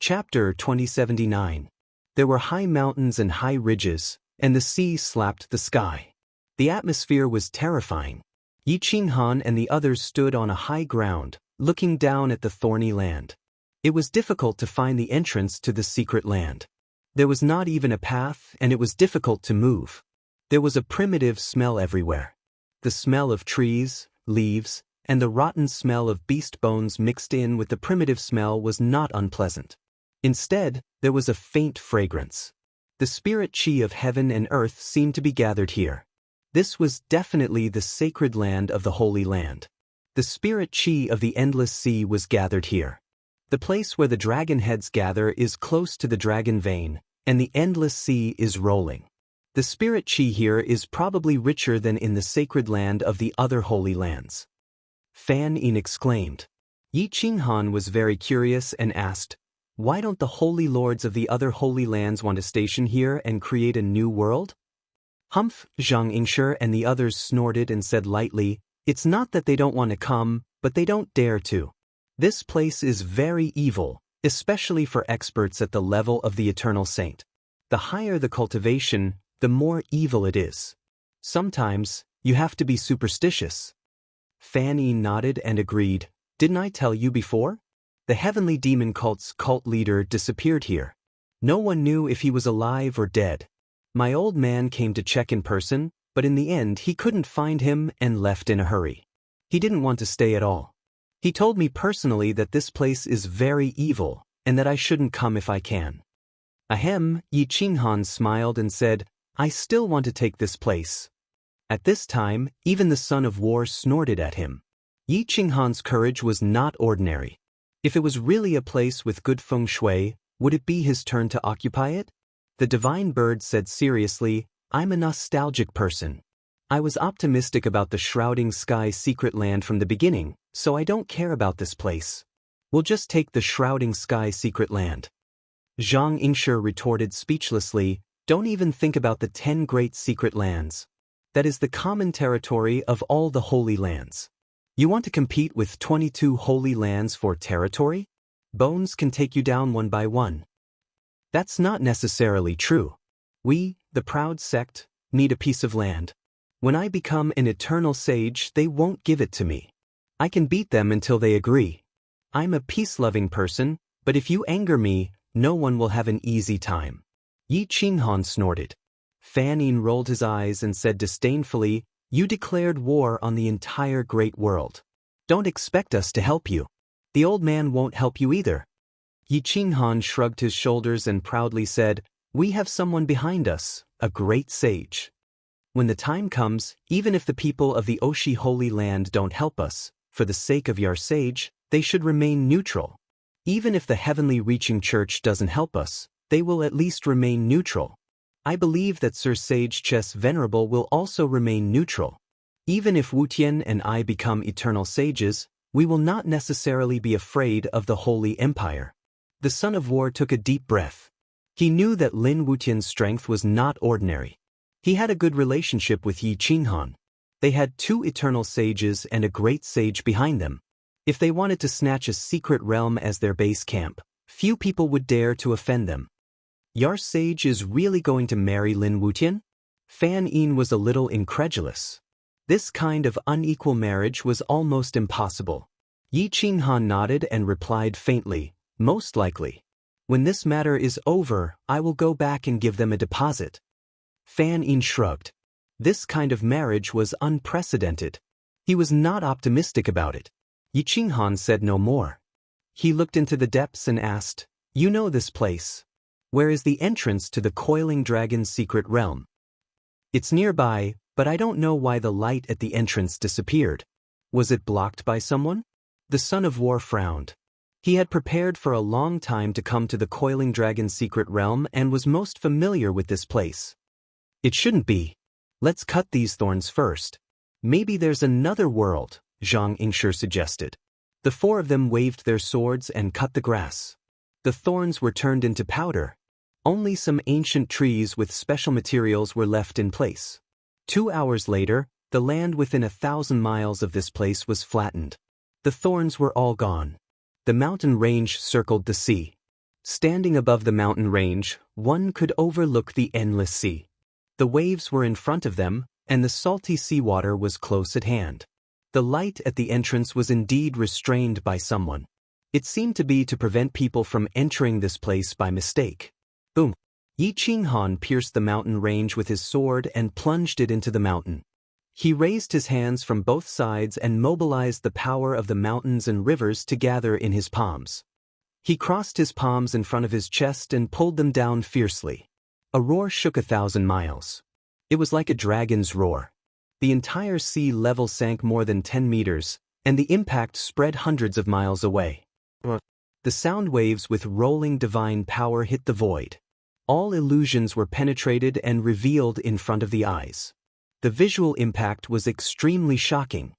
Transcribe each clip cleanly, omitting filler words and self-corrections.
Chapter 2079. There were high mountains and high ridges, and the sea slapped the sky. The atmosphere was terrifying. Yi Qinghan and the others stood on a high ground, looking down at the thorny land. It was difficult to find the entrance to the secret land. There was not even a path, and it was difficult to move. There was a primitive smell everywhere. The smell of trees, leaves, and the rotten smell of beast bones mixed in with the primitive smell was not unpleasant. Instead, there was a faint fragrance. The spirit chi of heaven and earth seemed to be gathered here. This was definitely the sacred land of the Holy Land. The spirit chi of the endless sea was gathered here. The place where the dragon heads gather is close to the dragon vein, and the endless sea is rolling. The spirit chi here is probably richer than in the sacred land of the other holy lands. Fan Yin exclaimed. Yi Qinghan was very curious and asked, "Why don't the holy lords of the other holy lands want to station here and create a new world?" Humph, Zhang Yingshi and the others snorted and said lightly, "It's not that they don't want to come, but they don't dare to. This place is very evil, especially for experts at the level of the Eternal Saint. The higher the cultivation, the more evil it is. Sometimes, you have to be superstitious." Fan Yin nodded and agreed. "Didn't I tell you before? The heavenly demon cult's cult leader disappeared here. No one knew if he was alive or dead. My old man came to check in person, but in the end he couldn't find him and left in a hurry. He didn't want to stay at all. He told me personally that this place is very evil, and that I shouldn't come if I can." Ahem, Yi Qinghan smiled and said, "I still want to take this place." At this time, even the son of war snorted at him. Yi Qinghan's courage was not ordinary. If it was really a place with good feng shui, would it be his turn to occupy it? The divine bird said seriously, "I'm a nostalgic person. I was optimistic about the shrouding sky secret land from the beginning, so I don't care about this place. We'll just take the shrouding sky secret land." Zhang Yingshi retorted speechlessly, "Don't even think about the 10 great secret lands. That is the common territory of all the holy lands. You want to compete with 22 holy lands for territory? Bones can take you down one by one." That's not necessarily true. We, the proud sect, need a piece of land. When I become an eternal sage, they won't give it to me. I can beat them until they agree. I'm a peace-loving person, but if you anger me, no one will have an easy time. Yi Qinghan snorted. Fan Yin rolled his eyes and said disdainfully, "You declared war on the entire great world. Don't expect us to help you. The old man won't help you either." Yi Qinghan shrugged his shoulders and proudly said, "We have someone behind us, a great sage. When the time comes, even if the people of the Oshi Holy Land don't help us, for the sake of your sage, they should remain neutral. Even if the heavenly reaching church doesn't help us, they will at least remain neutral. I believe that Sir Sage Chess Venerable will also remain neutral. Even if Wu Tian and I become eternal sages, we will not necessarily be afraid of the Holy Empire." The son of war took a deep breath. He knew that Lin Wutian's strength was not ordinary. He had a good relationship with Yi Qinghan. They had 2 eternal sages and a great sage behind them. If they wanted to snatch a secret realm as their base camp, few people would dare to offend them. "Your sage is really going to marry Lin Wutian?" Fan Yin was a little incredulous. This kind of unequal marriage was almost impossible. Yi Qinghan nodded and replied faintly, "Most likely. When this matter is over, I will go back and give them a deposit." Fan Yin shrugged. This kind of marriage was unprecedented. He was not optimistic about it. Yi Qinghan said no more. He looked into the depths and asked, "You know this place. Where is the entrance to the coiling dragon's secret realm?" "It's nearby, but I don't know why the light at the entrance disappeared. Was it blocked by someone?" The son of war frowned. He had prepared for a long time to come to the coiling dragon's secret realm and was most familiar with this place. "It shouldn't be. Let's cut these thorns first. Maybe there's another world," Zhang Yingshi suggested. The 4 of them waved their swords and cut the grass. The thorns were turned into powder. Only some ancient trees with special materials were left in place. 2 hours later, the land within 1,000 miles of this place was flattened. The thorns were all gone. The mountain range circled the sea. Standing above the mountain range, one could overlook the endless sea. The waves were in front of them, and the salty seawater was close at hand. The light at the entrance was indeed restrained by someone. It seemed to be to prevent people from entering this place by mistake. Boom! Yi Qinghan pierced the mountain range with his sword and plunged it into the mountain. He raised his hands from both sides and mobilized the power of the mountains and rivers to gather in his palms. He crossed his palms in front of his chest and pulled them down fiercely. A roar shook 1,000 miles. It was like a dragon's roar. The entire sea level sank more than 10 meters, and the impact spread hundreds of miles away. The sound waves with rolling divine power hit the void. All illusions were penetrated and revealed in front of the eyes. The visual impact was extremely shocking.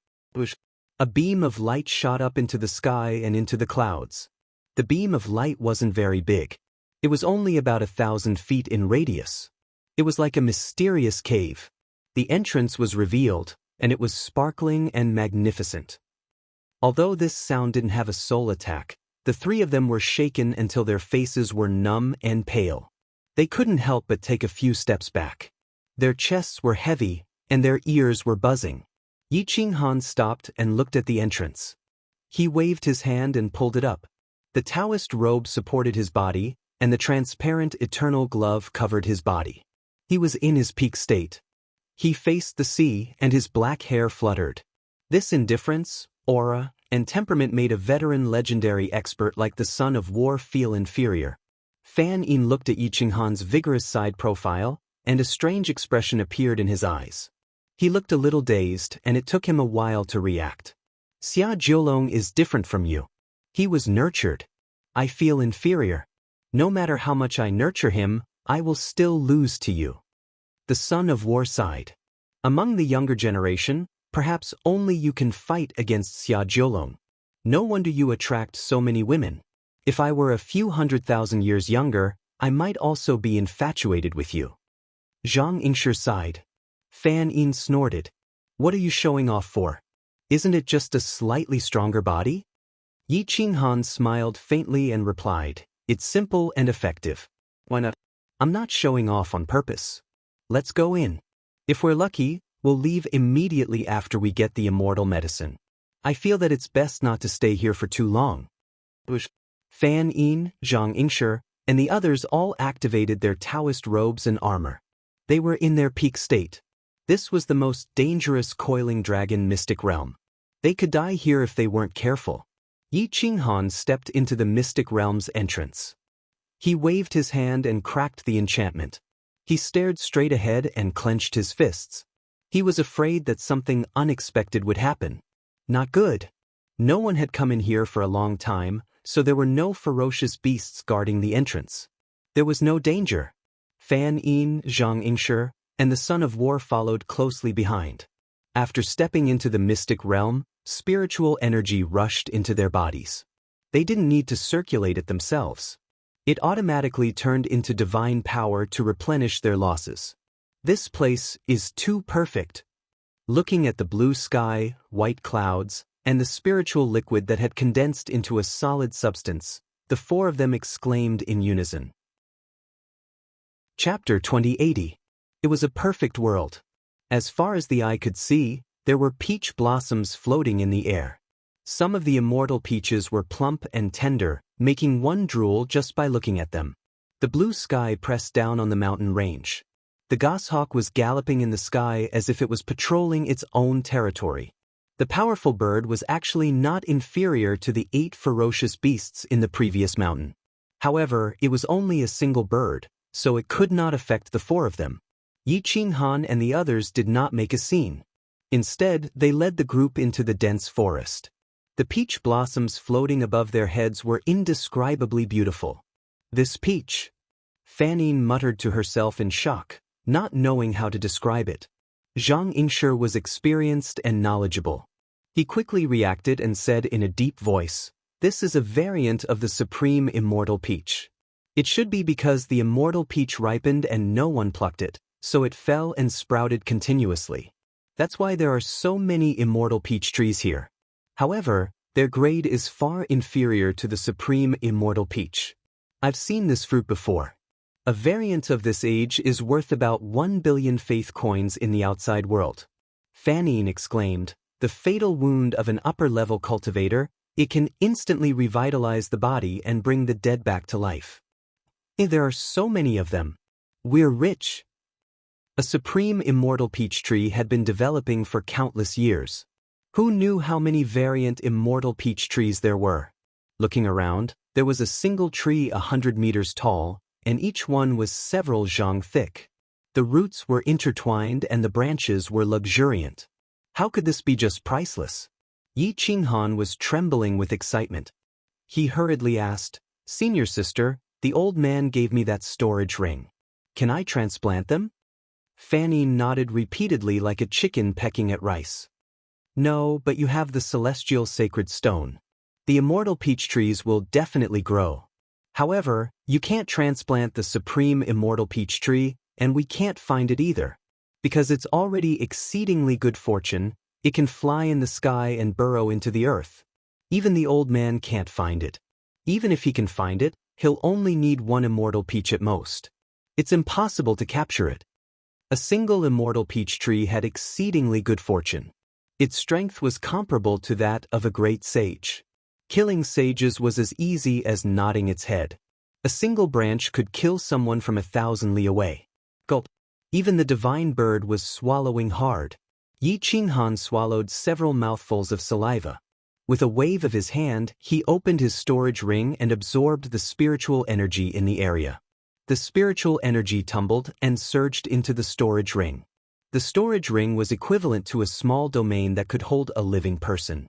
A beam of light shot up into the sky and into the clouds. The beam of light wasn't very big. It was only about 1,000 feet in radius. It was like a mysterious cave. The entrance was revealed, and it was sparkling and magnificent. Although this sound didn't have a soul attack, the three of them were shaken until their faces were numb and pale. They couldn't help but take a few steps back. Their chests were heavy, and their ears were buzzing. Yi Qinghan stopped and looked at the entrance. He waved his hand and pulled it up. The Taoist robe supported his body, and the transparent eternal glove covered his body. He was in his peak state. He faced the sea, and his black hair fluttered. This indifference, aura, and temperament made a veteran legendary expert like the son of war feel inferior. Fan Yin looked at Yi Qinghan's vigorous side profile, and a strange expression appeared in his eyes. He looked a little dazed, and it took him a while to react. Xia Jiulong is different from you. He was nurtured. I feel inferior. No matter how much I nurture him, I will still lose to you. The son of war sighed. Among the younger generation, perhaps only you can fight against Xia Jiulong. No wonder you attract so many women. If I were a few 100,000 years younger, I might also be infatuated with you. Zhang Yingshi sighed. Fan Yin snorted. What are you showing off for? Isn't it just a slightly stronger body? Yi Qinghan smiled faintly and replied, it's simple and effective. Why not? I'm not showing off on purpose. Let's go in. If we're lucky, we'll leave immediately after we get the immortal medicine. I feel that it's best not to stay here for too long. Fan Yin, Zhang Yingshi, and the others all activated their Taoist robes and armor. They were in their peak state. This was the most dangerous coiling dragon mystic realm. They could die here if they weren't careful. Yi Qinghan stepped into the mystic realm's entrance. He waved his hand and cracked the enchantment. He stared straight ahead and clenched his fists. He was afraid that something unexpected would happen. Not good. No one had come in here for a long time, so there were no ferocious beasts guarding the entrance. There was no danger. Fan Yin, Zhang Yingshi, and the son of war followed closely behind. After stepping into the mystic realm, spiritual energy rushed into their bodies. They didn't need to circulate it themselves. It automatically turned into divine power to replenish their losses. This place is too perfect. Looking at the blue sky, white clouds, and the spiritual liquid that had condensed into a solid substance, the four of them exclaimed in unison. Chapter 2080. It was a perfect world. As far as the eye could see, there were peach blossoms floating in the air. Some of the immortal peaches were plump and tender, making one drool just by looking at them. The blue sky pressed down on the mountain range. The goshawk was galloping in the sky as if it was patrolling its own territory. The powerful bird was actually not inferior to the 8 ferocious beasts in the previous mountain. However, it was only a single bird, so it could not affect the 4 of them. Yi Qinghan and the others did not make a scene. Instead, they led the group into the dense forest. The peach blossoms floating above their heads were indescribably beautiful. This peach? Fan Yin muttered to herself in shock, not knowing how to describe it. Zhang Yingshi was experienced and knowledgeable. He quickly reacted and said in a deep voice, "This is a variant of the supreme immortal peach. It should be because the immortal peach ripened and no one plucked it, so it fell and sprouted continuously. That's why there are so many immortal peach trees here. However, their grade is far inferior to the supreme immortal peach. I've seen this fruit before. A variant of this age is worth about 1 billion faith coins in the outside world. Fanine exclaimed, the fatal wound of an upper-level cultivator, it can instantly revitalize the body and bring the dead back to life. There are so many of them. We're rich. A supreme immortal peach tree had been developing for countless years. Who knew how many variant immortal peach trees there were? Looking around, there was a single tree 100 meters tall, and each one was several zhang thick. The roots were intertwined and the branches were luxuriant. How could this be just priceless? Yi Qinghan was trembling with excitement. He hurriedly asked, Senior sister, the old man gave me that storage ring. Can I transplant them? Fanny nodded repeatedly like a chicken pecking at rice. No, but you have the celestial sacred stone. The immortal peach trees will definitely grow. However, you can't transplant the supreme immortal peach tree, and we can't find it either. Because it's already exceedingly good fortune, it can fly in the sky and burrow into the earth. Even the old man can't find it. Even if he can find it, he'll only need one immortal peach at most. It's impossible to capture it. A single immortal peach tree had exceedingly good fortune. Its strength was comparable to that of a great sage. Killing sages was as easy as nodding its head. A single branch could kill someone from 1,000 li away. Gulp. Even the divine bird was swallowing hard. Yi Qinghan swallowed several mouthfuls of saliva. With a wave of his hand, he opened his storage ring and absorbed the spiritual energy in the area. The spiritual energy tumbled and surged into the storage ring. The storage ring was equivalent to a small domain that could hold a living person.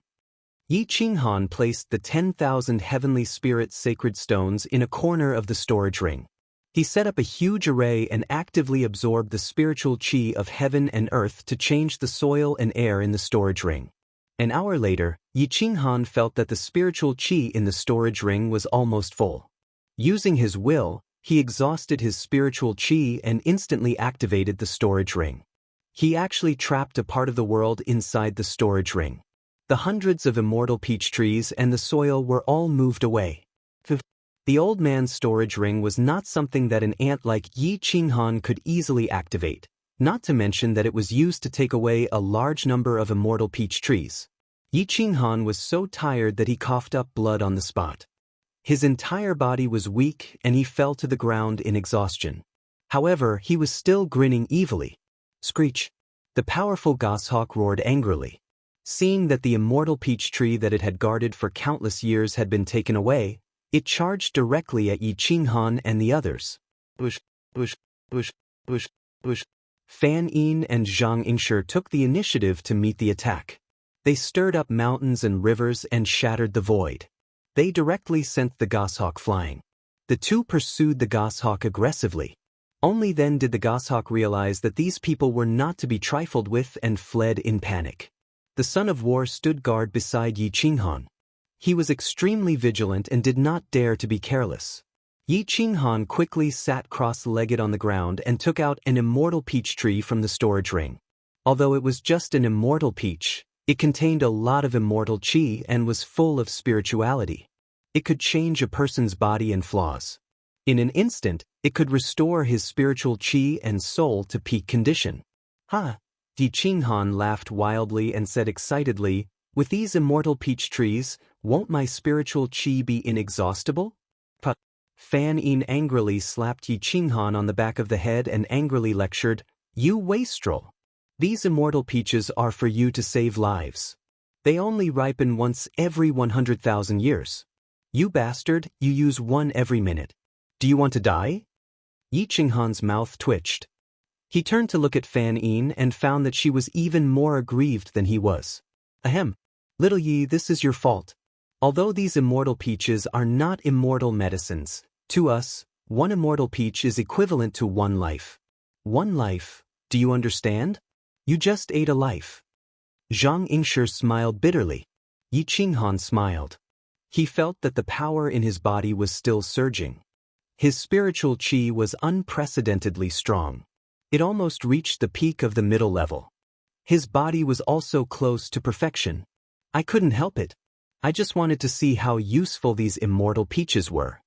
Yi Qinghan placed the 10,000 heavenly spirit sacred stones in a corner of the storage ring. He set up a huge array and actively absorbed the spiritual qi of heaven and earth to change the soil and air in the storage ring. An hour later, Yi Qinghan felt that the spiritual qi in the storage ring was almost full. Using his will, he exhausted his spiritual qi and instantly activated the storage ring. He actually trapped a part of the world inside the storage ring. The hundreds of immortal peach trees and the soil were all moved away. The old man's storage ring was not something that an ant like Yi Qinghan could easily activate, not to mention that it was used to take away a large number of immortal peach trees. Yi Qinghan was so tired that he coughed up blood on the spot. His entire body was weak and he fell to the ground in exhaustion. However, he was still grinning evilly. Screech! The powerful goshawk roared angrily. Seeing that the immortal peach tree that it had guarded for countless years had been taken away, it charged directly at Yi Qinghan and the others. Bush, bush, bush, bush, bush. Fan Yin and Zhang Yingshi took the initiative to meet the attack. They stirred up mountains and rivers and shattered the void. They directly sent the goshawk flying. The two pursued the goshawk aggressively. Only then did the goshawk realize that these people were not to be trifled with and fled in panic. The son of war stood guard beside Yi Qinghan. He was extremely vigilant and did not dare to be careless. Yi Qinghan quickly sat cross-legged on the ground and took out an immortal peach tree from the storage ring. Although it was just an immortal peach, it contained a lot of immortal qi and was full of spirituality. It could change a person's body and flaws. In an instant, it could restore his spiritual qi and soul to peak condition. Ha! Yi Qinghan laughed wildly and said excitedly, with these immortal peach trees, won't my spiritual qi be inexhaustible? But Fan Yin angrily slapped Yi Qinghan on the back of the head and angrily lectured, You wastrel! These immortal peaches are for you to save lives. They only ripen once every 100,000 years. You bastard, you use one every minute. Do you want to die? Yi Qinghan's mouth twitched. He turned to look at Fan Yin and found that she was even more aggrieved than he was. Ahem. Little Yi, this is your fault. Although these immortal peaches are not immortal medicines, to us, one immortal peach is equivalent to one life. One life, do you understand? You just ate a life. Zhang Yingshi smiled bitterly. Yi Qinghan smiled. He felt that the power in his body was still surging. His spiritual qi was unprecedentedly strong. It almost reached the peak of the middle level. His body was also close to perfection. I couldn't help it. I just wanted to see how useful these immortal peaches were.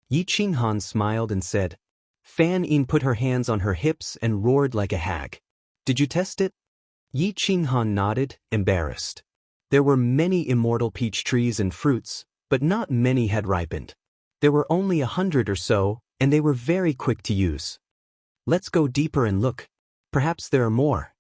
Yi Qinghan smiled and said. Fan Yin put her hands on her hips and roared like a hag. Did you test it? Yi Qinghan nodded, embarrassed. There were many immortal peach trees and fruits, but not many had ripened. There were only 100 or so, and they were very quick to use. Let's go deeper and look. Perhaps there are more.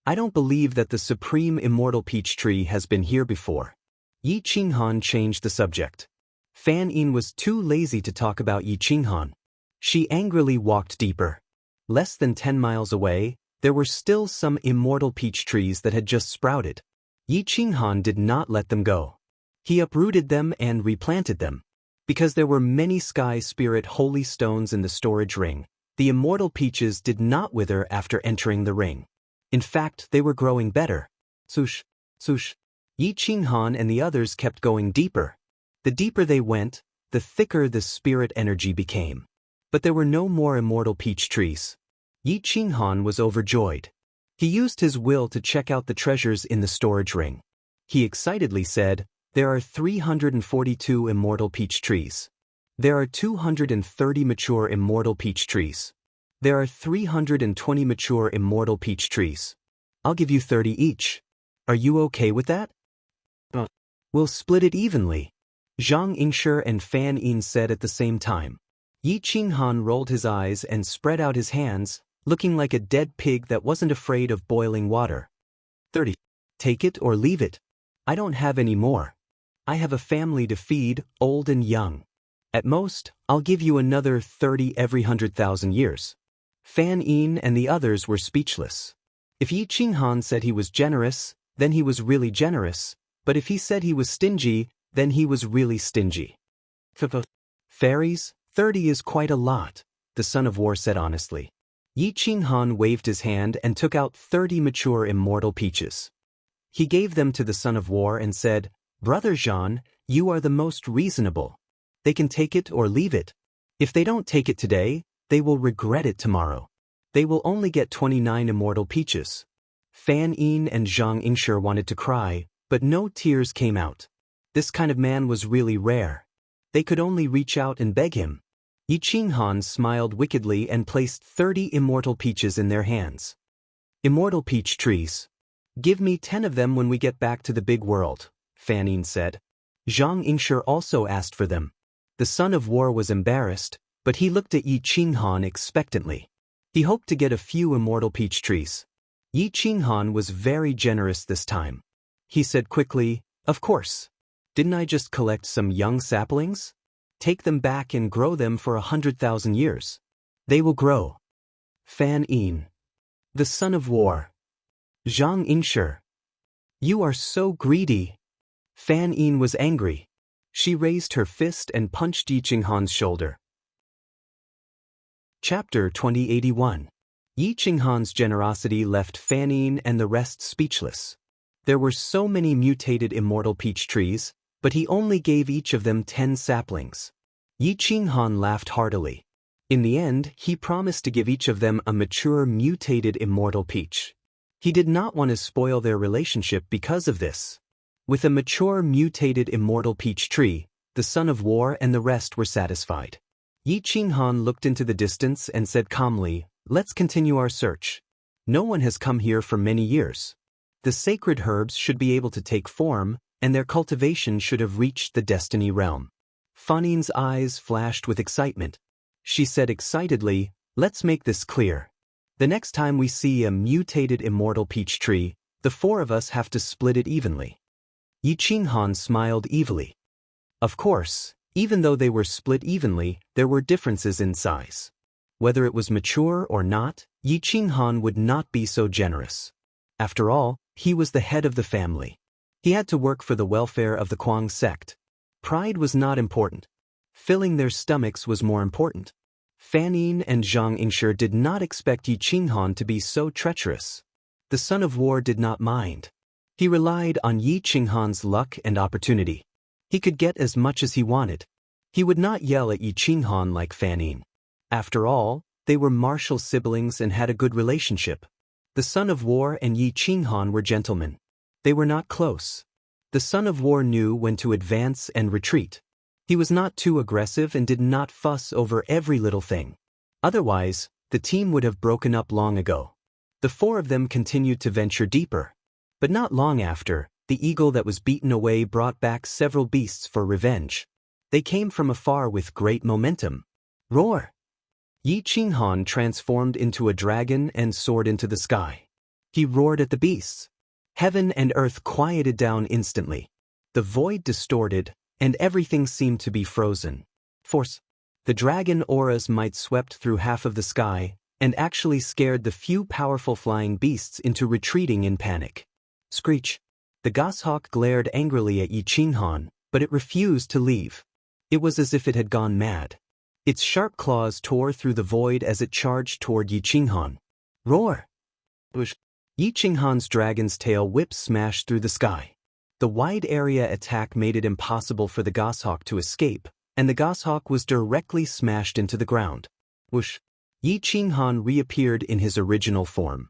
I don't believe that the supreme immortal peach tree has been here before. Yi Qinghan changed the subject. Fan Yin was too lazy to talk about Yi Qinghan. She angrily walked deeper. Less than 10 miles away, there were still some immortal peach trees that had just sprouted. Yi Qinghan did not let them go. He uprooted them and replanted them. Because there were many sky spirit holy stones in the storage ring, the immortal peaches did not wither after entering the ring. In fact, they were growing better. Swoosh, swoosh. Yi Qinghan and the others kept going deeper. The deeper they went, the thicker the spirit energy became. But there were no more immortal peach trees. Yi Qinghan was overjoyed. He used his will to check out the treasures in the storage ring. He excitedly said, there are 342 immortal peach trees. There are 230 mature immortal peach trees. There are 320 mature immortal peach trees. I'll give you 30 each. Are you okay with that? We'll split it evenly. Zhang Yingshi and Fan Yin said at the same time. Yi Qinghan rolled his eyes and spread out his hands, looking like a dead pig that wasn't afraid of boiling water. 30. Take it or leave it. I don't have any more. I have a family to feed, old and young. At most, I'll give you another 30 every 100,000 years. Fan Yin and the others were speechless. If Yi Qinghan said he was generous, then he was really generous, but if he said he was stingy, then he was really stingy. Fairies, 30 is quite a lot, the Son of War said honestly. Yi Qinghan waved his hand and took out 30 mature immortal peaches. He gave them to the Son of War and said, Brother Jean, you are the most reasonable. They can take it or leave it. If they don't take it today, they will regret it tomorrow. They will only get 29 immortal peaches. Fan Yin and Zhang Yingshi wanted to cry, but no tears came out. This kind of man was really rare. They could only reach out and beg him. Yi Qinghan smiled wickedly and placed 30 immortal peaches in their hands. Immortal peach trees. Give me 10 of them when we get back to the big world, Fan Yin said. Zhang Yingshi also asked for them. The Son of War was embarrassed, but he looked at Yi Qinghan expectantly. He hoped to get a few immortal peach trees. Yi Qinghan was very generous this time. He said quickly, Of course. Didn't I just collect some young saplings? Take them back and grow them for 100,000 years. They will grow. Fan Yin. The Son of War. Zhang Yingshi. You are so greedy. Fan Yin was angry. She raised her fist and punched Yi Qinghan's shoulder. Chapter 2081. Yi Qinghan's generosity left Fan Yin and the rest speechless. There were so many mutated immortal peach trees, but he only gave each of them 10 saplings. Yi Qinghan laughed heartily. In the end, he promised to give each of them a mature mutated immortal peach. He did not want to spoil their relationship because of this. With a mature mutated immortal peach tree, the Son of War and the rest were satisfied. Yi Qinghan looked into the distance and said calmly, Let's continue our search. No one has come here for many years. The sacred herbs should be able to take form, and their cultivation should have reached the destiny realm. Fan Yin's eyes flashed with excitement. She said excitedly, Let's make this clear. The next time we see a mutated immortal peach tree, the 4 of us have to split it evenly. Yi Qinghan smiled evilly. Of course, even though they were split evenly, there were differences in size. Whether it was mature or not, Yi Qinghan would not be so generous. After all, he was the head of the family. He had to work for the welfare of the Kuang sect. Pride was not important. Filling their stomachs was more important. Fan Yin and Zhang Yingshi did not expect Yi Qinghan to be so treacherous. The Son of War did not mind. He relied on Yi Qinghan's luck and opportunity. He could get as much as he wanted. He would not yell at Yi Qinghan like Fan Yin. After all, they were martial siblings and had a good relationship. The Son of War and Yi Qinghan were gentlemen. They were not close. The Son of War knew when to advance and retreat. He was not too aggressive and did not fuss over every little thing. Otherwise, the team would have broken up long ago. The four of them continued to venture deeper. But not long after, the eagle that was beaten away brought back several beasts for revenge. They came from afar with great momentum. Roar! Yi Qinghan transformed into a dragon and soared into the sky. He roared at the beasts. Heaven and earth quieted down instantly. The void distorted, and everything seemed to be frozen. Force. The dragon auras might swept through half of the sky, and actually scared the few powerful flying beasts into retreating in panic. Screech. The goshawk glared angrily at Yi Qinghan, but it refused to leave. It was as if it had gone mad. Its sharp claws tore through the void as it charged toward Yi Qinghan. Roar! Yi Qinghan's dragon's tail whip smashed through the sky. The wide area attack made it impossible for the goshawk to escape, and the goshawk was directly smashed into the ground. Whoosh! Yi Qinghan reappeared in his original form.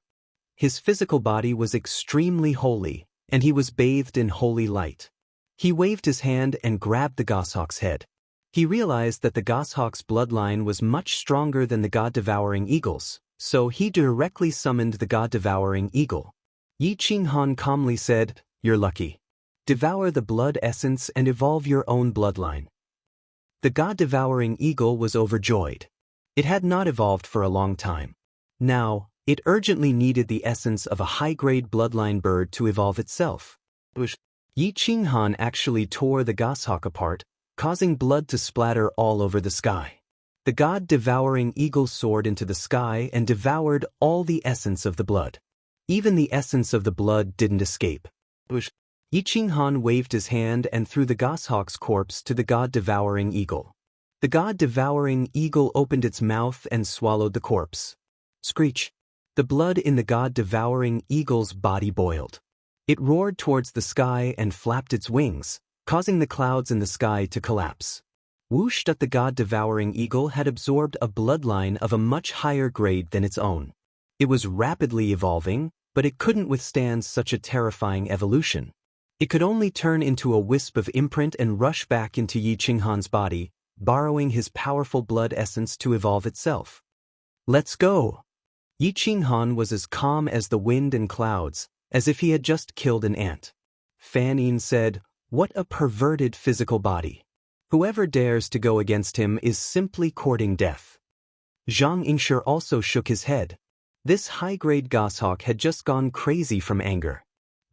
His physical body was extremely holy, and he was bathed in holy light. He waved his hand and grabbed the goshawk's head. He realized that the goshawk's bloodline was much stronger than the god-devouring eagle's, so he directly summoned the god-devouring eagle. Yi Qinghan calmly said, "You're lucky. Devour the blood essence and evolve your own bloodline." The god-devouring eagle was overjoyed. It had not evolved for a long time. Now, it urgently needed the essence of a high-grade bloodline bird to evolve itself. Yi Qinghan actually tore the goshawk apart, causing blood to splatter all over the sky. The god-devouring eagle soared into the sky and devoured all the essence of the blood. Even the essence of the blood didn't escape. Yi Qinghan waved his hand and threw the goshawk's corpse to the god-devouring eagle. The god-devouring eagle opened its mouth and swallowed the corpse. Screech! The blood in the god-devouring eagle's body boiled. It roared towards the sky and flapped its wings, causing the clouds in the sky to collapse. Whoosh! The god-devouring eagle had absorbed a bloodline of a much higher grade than its own. It was rapidly evolving, but it couldn't withstand such a terrifying evolution. It could only turn into a wisp of imprint and rush back into Yi Qinghan's body, borrowing his powerful blood essence to evolve itself. Let's go! Yi Qinghan was as calm as the wind and clouds, as if he had just killed an ant. Fan Yin said, "What a perverted physical body. Whoever dares to go against him is simply courting death." Zhang Yingshi also shook his head. This high-grade goshawk had just gone crazy from anger.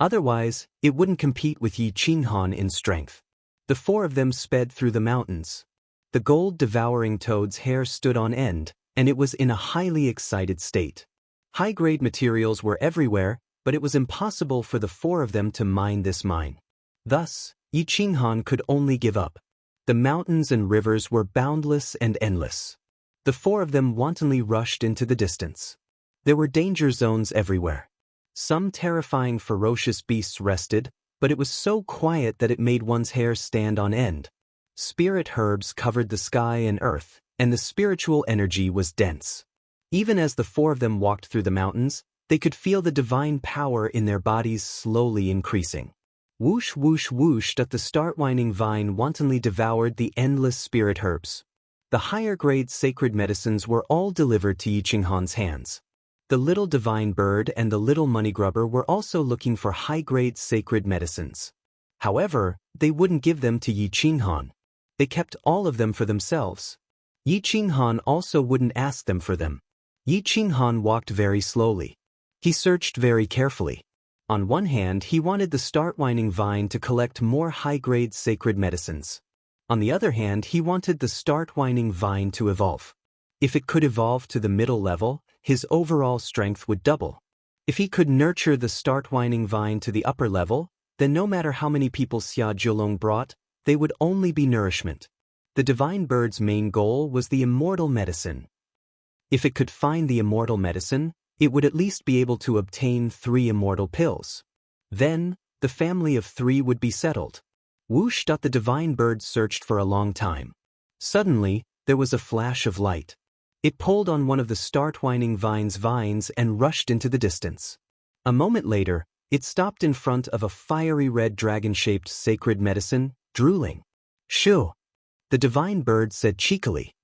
Otherwise, it wouldn't compete with Yi Qinghan in strength. The four of them sped through the mountains. The gold-devouring toad's hair stood on end, and it was in a highly excited state. High-grade materials were everywhere, but it was impossible for the four of them to mine this mine. Thus, Yi Qinghan could only give up. The mountains and rivers were boundless and endless. The four of them wantonly rushed into the distance. There were danger zones everywhere. Some terrifying ferocious beasts rested, but it was so quiet that it made one's hair stand on end. Spirit herbs covered the sky and earth, and the spiritual energy was dense. Even as the four of them walked through the mountains, they could feel the divine power in their bodies slowly increasing. Whoosh, whoosh, whoosh! The startwinding vine wantonly devoured the endless spirit herbs. The higher-grade sacred medicines were all delivered to Yi Qinghan's hands. The little divine bird and the little money grubber were also looking for high-grade sacred medicines. However, they wouldn't give them to Yi Qinghan. They kept all of them for themselves. Yi Qinghan also wouldn't ask them for them. Yi Qinghan walked very slowly. He searched very carefully. On one hand, he wanted the startwinding vine to collect more high-grade sacred medicines. On the other hand, he wanted the startwinding vine to evolve. If it could evolve to the middle level, his overall strength would double. If he could nurture the startwinding vine to the upper level, then no matter how many people Xia Zhulong brought, they would only be nourishment. The divine bird's main goal was the immortal medicine. If it could find the immortal medicine, it would at least be able to obtain 3 immortal pills. Then, the family of 3 would be settled. Whoosh! The divine bird searched for a long time. Suddenly, there was a flash of light. It pulled on one of the startwinding vine's vines and rushed into the distance. A moment later, it stopped in front of a fiery red dragon-shaped sacred medicine, drooling. Shoo! The divine bird said cheekily,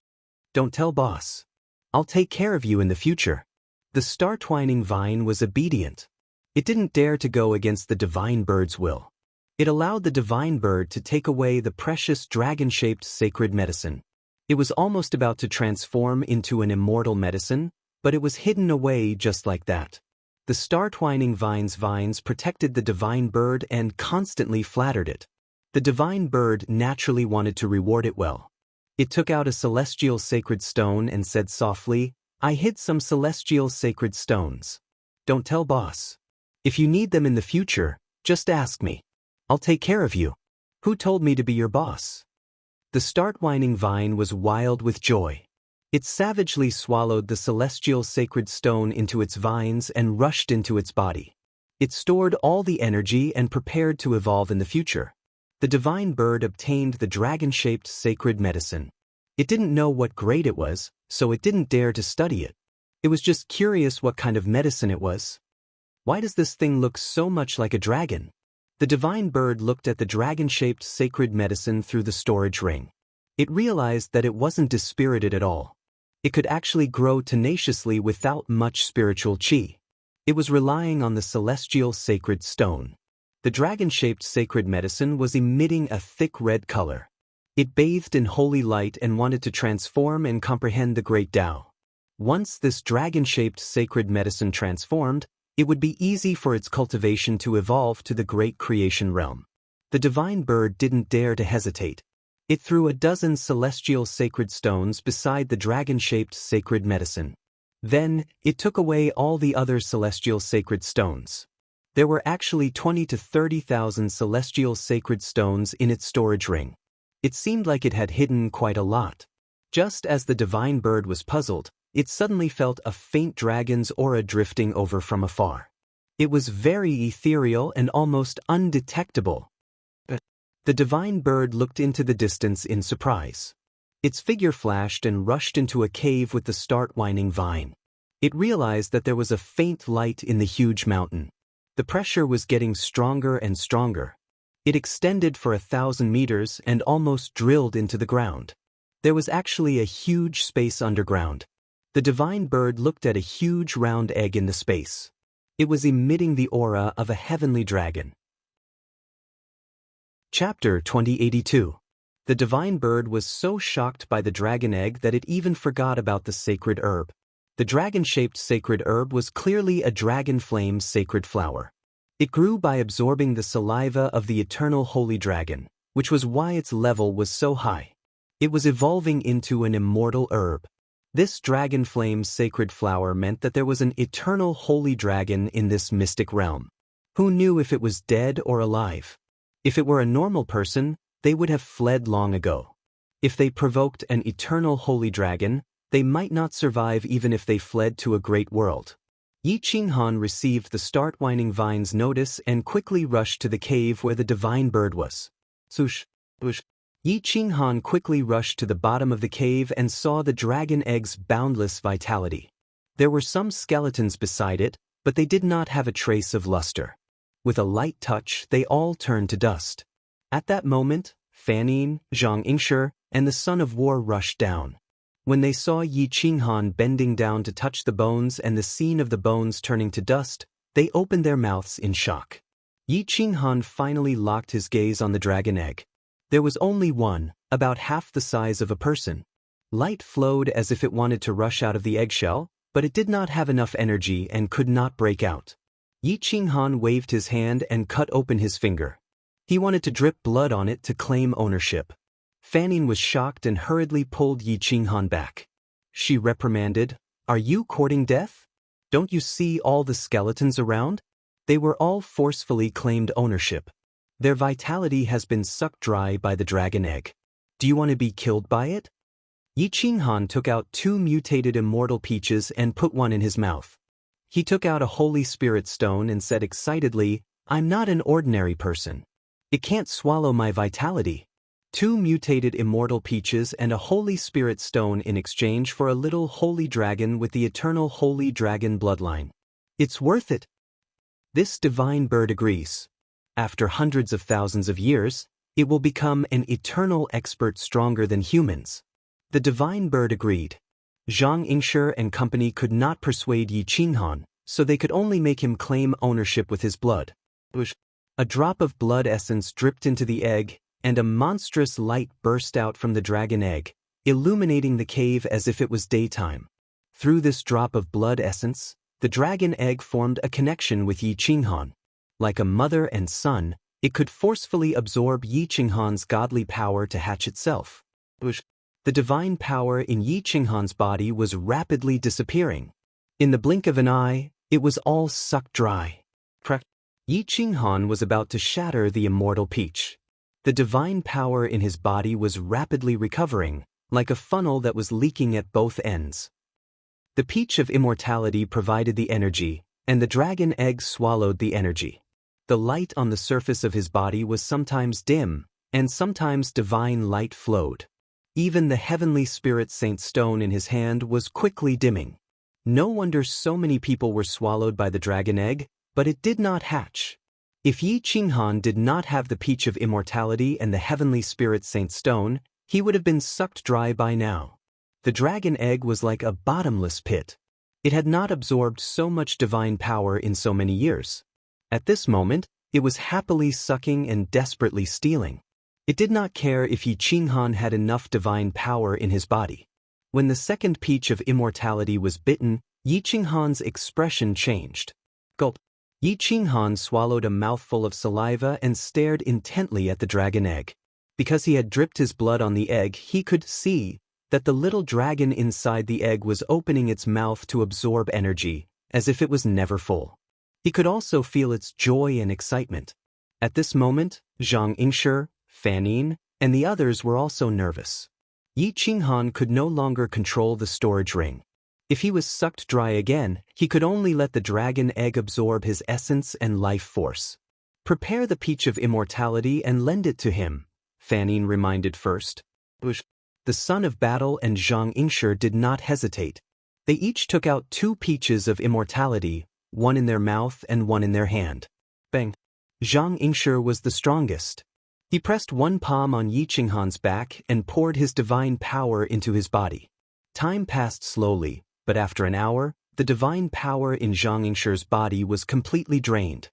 "Don't tell boss. I'll take care of you in the future." The star-twining vine was obedient. It didn't dare to go against the divine bird's will. It allowed the divine bird to take away the precious dragon-shaped sacred medicine. It was almost about to transform into an immortal medicine, but it was hidden away just like that. The star-twining vines protected the divine bird and constantly flattered it. The divine bird naturally wanted to reward it well. It took out a celestial sacred stone and said softly, "I hid some celestial sacred stones. Don't tell boss. If you need them in the future, just ask me. I'll take care of you. Who told me to be your boss?" The star-twining vine was wild with joy. It savagely swallowed the celestial sacred stone into its vines and rushed into its body. It stored all the energy and prepared to evolve in the future. The divine bird obtained the dragon-shaped sacred medicine. It didn't know what grade it was, so it didn't dare to study it. It was just curious what kind of medicine it was. Why does this thing look so much like a dragon? The divine bird looked at the dragon-shaped sacred medicine through the storage ring. It realized that it wasn't dispirited at all. It could actually grow tenaciously without much spiritual chi. It was relying on the celestial sacred stone. The dragon-shaped sacred medicine was emitting a thick red color. It bathed in holy light and wanted to transform and comprehend the great Tao. Once this dragon-shaped sacred medicine transformed, it would be easy for its cultivation to evolve to the great creation realm. The divine bird didn't dare to hesitate. It threw a dozen celestial sacred stones beside the dragon-shaped sacred medicine. Then, it took away all the other celestial sacred stones. There were actually 20 to 30,000 celestial sacred stones in its storage ring. It seemed like it had hidden quite a lot. Just as the divine bird was puzzled, it suddenly felt a faint dragon's aura drifting over from afar. It was very ethereal and almost undetectable. The divine bird looked into the distance in surprise. Its figure flashed and rushed into a cave with the star-twining vine. It realized that there was a faint light in the huge mountain. The pressure was getting stronger and stronger. It extended for 1,000 meters and almost drilled into the ground. There was actually a huge space underground. The divine bird looked at a huge round egg in the space. It was emitting the aura of a heavenly dragon. Chapter 2082. The divine bird was so shocked by the dragon egg that it even forgot about the sacred herb. The dragon-shaped sacred herb was clearly a dragon flame sacred flower. It grew by absorbing the saliva of the eternal holy dragon, which was why its level was so high. It was evolving into an immortal herb. This dragon flame sacred flower meant that there was an eternal holy dragon in this mystic realm. Who knew if it was dead or alive? If it were a normal person, they would have fled long ago. If they provoked an eternal holy dragon, they might not survive even if they fled to a great world. Yi Qinghan received the star-twining vine's notice and quickly rushed to the cave where the divine bird was. Swoosh, swoosh. Yi Qinghan quickly rushed to the bottom of the cave and saw the dragon egg's boundless vitality. There were some skeletons beside it, but they did not have a trace of luster. With a light touch, they all turned to dust. At that moment, Fanning, Zhang Yingshi, and the son of war rushed down. When they saw Yi Qinghan bending down to touch the bones and the scene of the bones turning to dust, they opened their mouths in shock. Yi Qinghan finally locked his gaze on the dragon egg. There was only one, about half the size of a person. Light flowed as if it wanted to rush out of the eggshell, but it did not have enough energy and could not break out. Yi Qinghan waved his hand and cut open his finger. He wanted to drip blood on it to claim ownership. Fanning was shocked and hurriedly pulled Yi Qinghan back. She reprimanded, "Are you courting death? Don't you see all the skeletons around? They were all forcefully claimed ownership. Their vitality has been sucked dry by the dragon egg. Do you want to be killed by it?" Yi Qinghan took out 2 mutated immortal peaches and put one in his mouth. He took out a Holy Spirit stone and said excitedly, "I'm not an ordinary person. It can't swallow my vitality." 2 mutated immortal peaches and a Holy Spirit stone in exchange for a little holy dragon with the eternal holy dragon bloodline. It's worth it. This divine bird agrees. After hundreds of thousands of years, It will become an eternal expert stronger than humans. The divine bird agreed. Zhang Yingshi and company could not persuade Yi Qinghan, so they could only make him claim ownership with his blood. A drop of blood essence dripped into the egg, and a monstrous light burst out from the dragon egg, illuminating the cave as if it was daytime. Through this drop of blood essence, the dragon egg formed a connection with Yi Qinghan. Like a mother and son, it could forcefully absorb Yi Qinghan's godly power to hatch itself. The divine power in Yi Qinghan's body was rapidly disappearing. In the blink of an eye, it was all sucked dry. Yi Qinghan was about to shatter the immortal peach. The divine power in his body was rapidly recovering, like a funnel that was leaking at both ends. The peach of immortality provided the energy, and the dragon egg swallowed the energy. The light on the surface of his body was sometimes dim, and sometimes divine light flowed. Even the heavenly spirit Saint Stone in his hand was quickly dimming. No wonder so many people were swallowed by the dragon egg, but it did not hatch. If Yi Qinghan did not have the peach of immortality and the heavenly spirit Saint Stone, he would have been sucked dry by now. The dragon egg was like a bottomless pit. It had not absorbed so much divine power in so many years. At this moment, it was happily sucking and desperately stealing. It did not care if Yi Qinghan had enough divine power in his body. When the second peach of immortality was bitten, Yi Qinghan's expression changed. Gulp. Yi Qinghan swallowed a mouthful of saliva and stared intently at the dragon egg. Because he had dripped his blood on the egg, he could see that the little dragon inside the egg was opening its mouth to absorb energy, as if it was never full. He could also feel its joy and excitement. At this moment, Zhang Yingshi, Fan Yin, and the others were also nervous. Yi Qinghan could no longer control the storage ring. If he was sucked dry again, he could only let the dragon egg absorb his essence and life force. Prepare the peach of immortality and lend it to him, Fan Yin reminded first. The son of battle and Zhang Yingshi did not hesitate. They each took out 2 peaches of immortality, one in their mouth and one in their hand. Bang! Zhang Yingshi was the strongest. He pressed one palm on Yi Qinghan's back and poured his divine power into his body. Time passed slowly, but after an hour, the divine power in Zhang Yingshi's body was completely drained.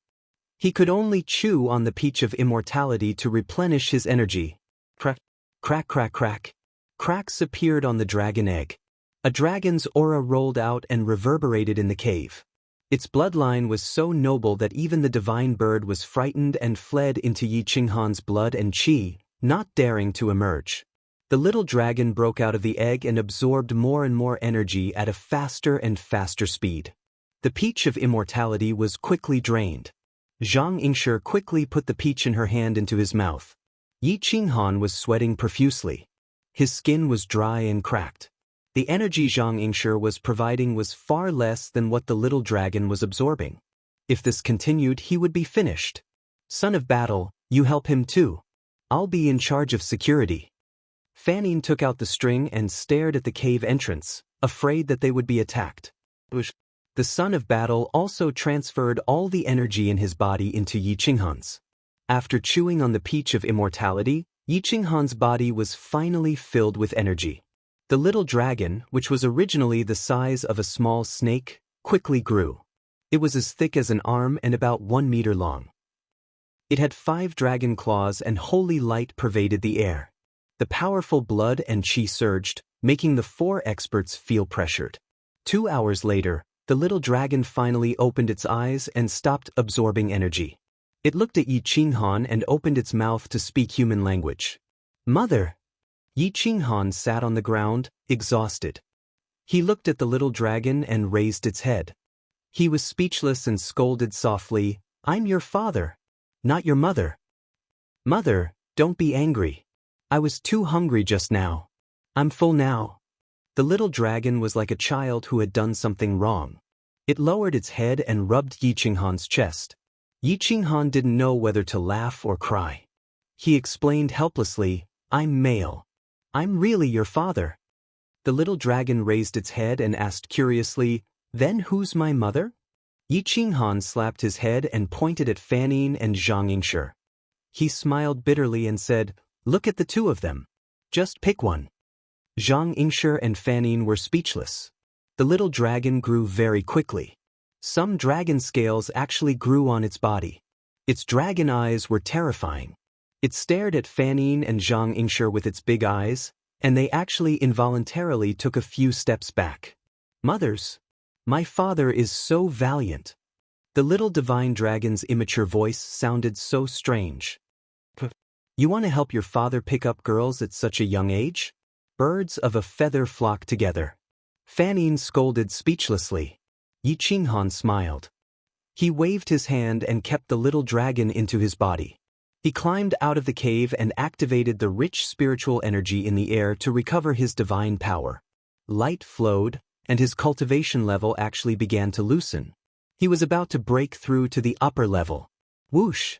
He could only chew on the peach of immortality to replenish his energy. Crack, crack, crack, crack. Cracks appeared on the dragon egg. A dragon's aura rolled out and reverberated in the cave. Its bloodline was so noble that even the divine bird was frightened and fled into Yi Qinghan's blood and qi, not daring to emerge. The little dragon broke out of the egg and absorbed more and more energy at a faster and faster speed. The peach of immortality was quickly drained. Zhang Yingshi quickly put the peach in her hand into his mouth. Yi Qinghan was sweating profusely. His skin was dry and cracked. The energy Zhang Yingshi was providing was far less than what the little dragon was absorbing. If this continued, he would be finished. Son of battle, you help him too. I'll be in charge of security. Fan Yin took out the string and stared at the cave entrance, afraid that they would be attacked. The son of battle also transferred all the energy in his body into Yi Qinghan's. After chewing on the peach of immortality, Yi Qinghan's body was finally filled with energy. The little dragon, which was originally the size of a small snake, quickly grew. It was as thick as an arm and about 1 meter long. It had 5 dragon claws and holy light pervaded the air. The powerful blood and qi surged, making the 4 experts feel pressured. 2 hours later, the little dragon finally opened its eyes and stopped absorbing energy. It looked at Yi Qinghan and opened its mouth to speak human language. Mother! Yi Qinghan sat on the ground, exhausted. He looked at the little dragon and raised its head. He was speechless and scolded softly, I'm your father, not your mother. Mother, don't be angry. I was too hungry just now. I'm full now. The little dragon was like a child who had done something wrong. It lowered its head and rubbed Yi Qinghan's chest. Yi Qinghan didn't know whether to laugh or cry. He explained helplessly, I'm male. I'm really your father. The little dragon raised its head and asked curiously, then who's my mother? Yi Qinghan slapped his head and pointed at Fan Yin and Zhang Yingshi. He smiled bitterly and said, "Look at the two of them. Just pick one." Zhang Yingshi and Fan Yin were speechless. The little dragon grew very quickly. Some dragon scales actually grew on its body. Its dragon eyes were terrifying. It stared at Fan Yin and Zhang Yingshi with its big eyes, and they actually involuntarily took a few steps back. "Mothers, my father is so valiant." The little divine dragon's immature voice sounded so strange. "You want to help your father pick up girls at such a young age?" Birds of a feather flock together. Fan Yin scolded speechlessly. Yi Qinghan smiled. He waved his hand and kept the little dragon into his body. He climbed out of the cave and activated the rich spiritual energy in the air to recover his divine power. Light flowed, and his cultivation level actually began to loosen. He was about to break through to the upper level. Whoosh!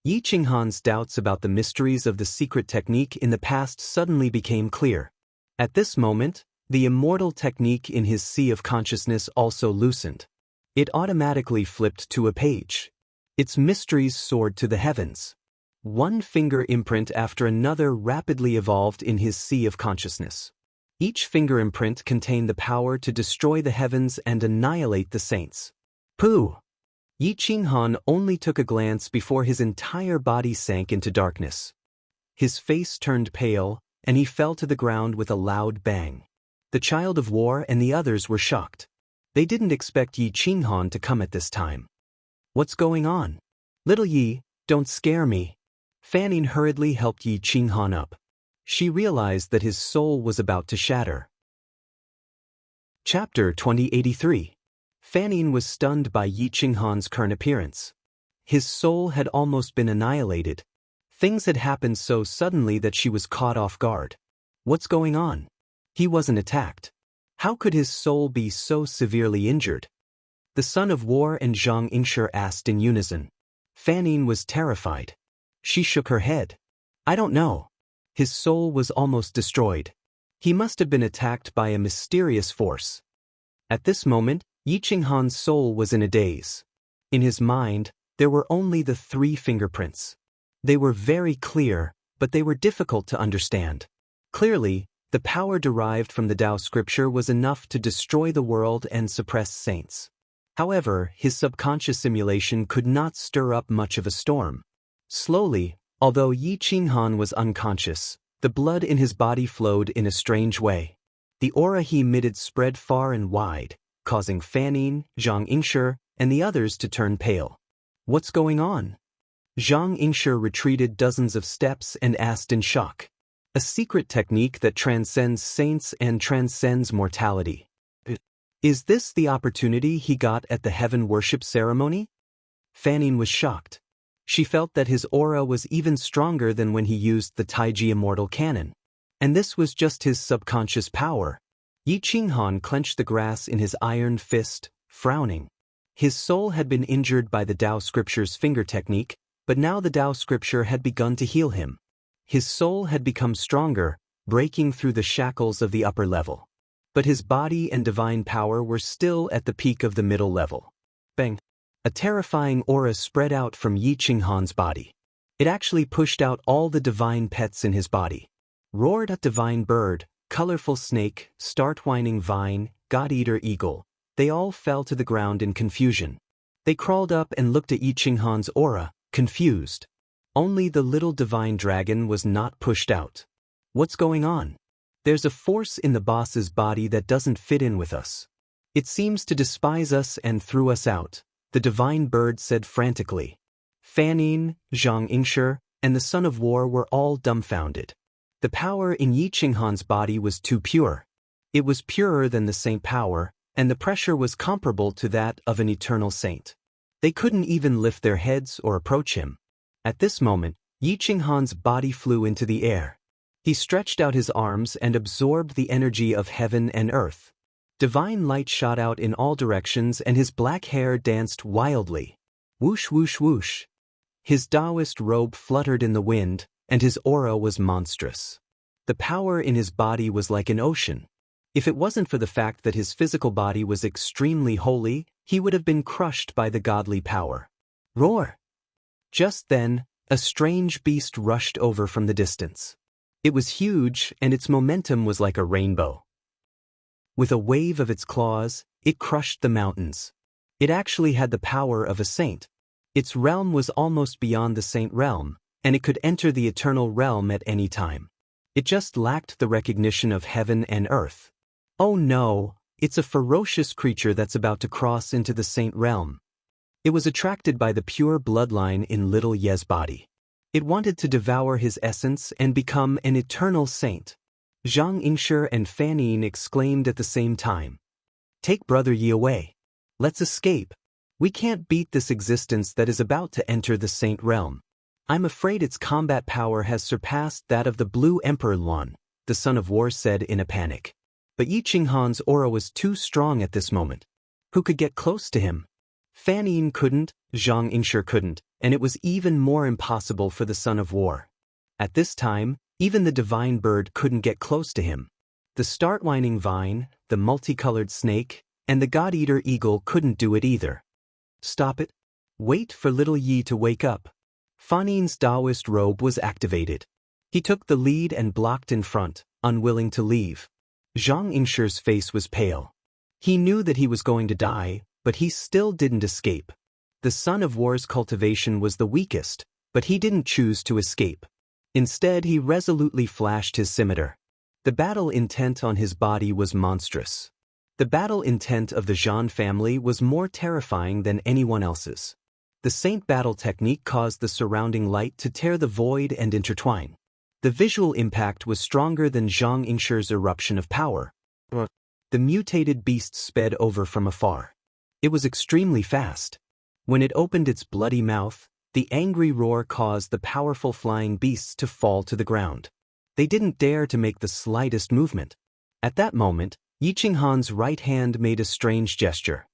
Yi Qinghan's doubts about the mysteries of the secret technique in the past suddenly became clear. At this moment, the immortal technique in his sea of consciousness also loosened. It automatically flipped to a page. Its mysteries soared to the heavens. One finger imprint after another rapidly evolved in his sea of consciousness. Each finger imprint contained the power to destroy the heavens and annihilate the saints. Pooh! Yi Qinghan only took a glance before his entire body sank into darkness. His face turned pale, and he fell to the ground with a loud bang. The child of war and the others were shocked. They didn't expect Yi Qinghan to come at this time. "What's going on? Little Yi, don't scare me." Fan Yin hurriedly helped Yi Qinghan up. She realized that his soul was about to shatter. Chapter 2083. Fan Yin was stunned by Yi Qinghan's current appearance. His soul had almost been annihilated. Things had happened so suddenly that she was caught off guard. What's going on? He wasn't attacked. How could his soul be so severely injured? The son of war and Zhang Yingshi asked in unison. Fan Yin was terrified. She shook her head. "I don't know. His soul was almost destroyed. He must have been attacked by a mysterious force." At this moment, Yi Qinghan's soul was in a daze. In his mind, there were only the 3 fingerprints. They were very clear, but they were difficult to understand. Clearly, the power derived from the Tao scripture was enough to destroy the world and suppress saints. However, his subconscious simulation could not stir up much of a storm. Slowly, although Yi Qinghan was unconscious, the blood in his body flowed in a strange way. The aura he emitted spread far and wide, causing Fan Yin, Zhang Yingshi, and the others to turn pale. "What's going on?" Zhang Yingshi retreated dozens of steps and asked in shock. "A secret technique that transcends saints and transcends mortality. Is this the opportunity he got at the heaven worship ceremony?" Fan Yin was shocked. She felt that his aura was even stronger than when he used the Taiji Immortal Cannon. And this was just his subconscious power. Yi Qinghan clenched the grass in his iron fist, frowning. His soul had been injured by the Tao scripture's finger technique, but now the Tao scripture had begun to heal him. His soul had become stronger, breaking through the shackles of the upper level. But his body and divine power were still at the peak of the middle level. Bang! A terrifying aura spread out from Yi Qinghan's body. It actually pushed out all the divine pets in his body. Roared a divine bird, colorful snake, start-whining vine, god-eater eagle. They all fell to the ground in confusion. They crawled up and looked at Yi Qinghan's aura, confused. Only the little divine dragon was not pushed out. "What's going on? There's a force in the boss's body that doesn't fit in with us. It seems to despise us and threw us out," the divine bird said frantically. Fan Yin, Zhang Yingshi, and the son of war were all dumbfounded. The power in Yi Qinghan's body was too pure. It was purer than the saint power, and the pressure was comparable to that of an eternal saint. They couldn't even lift their heads or approach him. At this moment, Yi Qinghan's body flew into the air. He stretched out his arms and absorbed the energy of heaven and earth. Divine light shot out in all directions and his black hair danced wildly. Whoosh whoosh whoosh. His Taoist robe fluttered in the wind, and his aura was monstrous. The power in his body was like an ocean. If it wasn't for the fact that his physical body was extremely holy, he would have been crushed by the godly power. Roar! Just then, A strange beast rushed over from the distance. It was huge, and its momentum was like a rainbow. With a wave of its claws, it crushed the mountains. It actually had the power of a saint. Its realm was almost beyond the saint realm, and it could enter the eternal realm at any time. It just lacked the recognition of heaven and earth. Oh no, it's a ferocious creature that's about to cross into the saint realm. It was attracted by the pure bloodline in little Ye's body. It wanted to devour his essence and become an eternal saint. Zhang Yingshi and Fan Yin exclaimed at the same time. Take Brother Yi away. Let's escape. We can't beat this existence that is about to enter the saint realm. I'm afraid its combat power has surpassed that of the Blue Emperor Luan, the Son of War said in a panic. But Yi Qinghan's aura was too strong at this moment. Who could get close to him? Fan Yin couldn't, Zhang Yingshi couldn't, and it was even more impossible for the Son of War. At this time, even the divine bird couldn't get close to him. The start-whining vine, the multicolored snake, and the god-eater eagle couldn't do it either. Stop it. Wait for little Yi to wake up. Fan Yin's Taoist robe was activated. He took the lead and blocked in front, unwilling to leave. Zhang Yingshi's face was pale. He knew that he was going to die, but he still didn't escape. The Son of War's cultivation was the weakest, but he didn't choose to escape. Instead, he resolutely flashed his scimitar. The battle intent on his body was monstrous. The battle intent of the Zhan family was more terrifying than anyone else's. The saint battle technique caused the surrounding light to tear the void and intertwine. The visual impact was stronger than Zhang Yingshi's eruption of power. The mutated beast sped over from afar. It was extremely fast. When it opened its bloody mouth, the angry roar caused the powerful flying beasts to fall to the ground. They didn't dare to make the slightest movement. At that moment, Yi Qinghan's right hand made a strange gesture.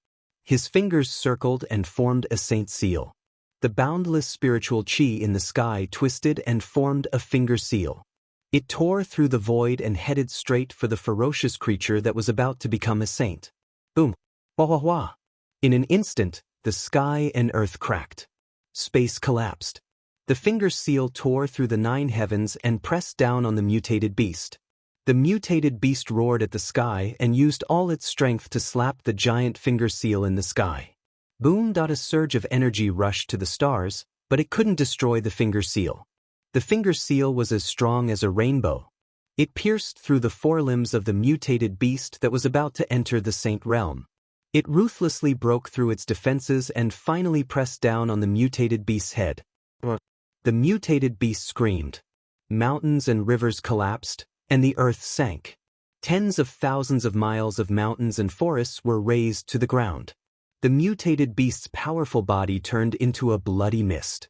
His fingers circled and formed a saint seal. The boundless spiritual qi in the sky twisted and formed a finger seal. It tore through the void and headed straight for the ferocious creature that was about to become a saint. Boom! Wah wah wah! In an instant, the sky and earth cracked. Space collapsed. The finger seal tore through the 9 heavens and pressed down on the mutated beast. The mutated beast roared at the sky and used all its strength to slap the giant finger seal in the sky. Boom! A surge of energy rushed to the stars, but it couldn't destroy the finger seal. The finger seal was as strong as a rainbow. It pierced through the forelimbs of the mutated beast that was about to enter the saint realm. It ruthlessly broke through its defenses and finally pressed down on the mutated beast's head. The mutated beast screamed. Mountains and rivers collapsed, and the earth sank. Tens of thousands of miles of mountains and forests were razed to the ground. The mutated beast's powerful body turned into a bloody mist.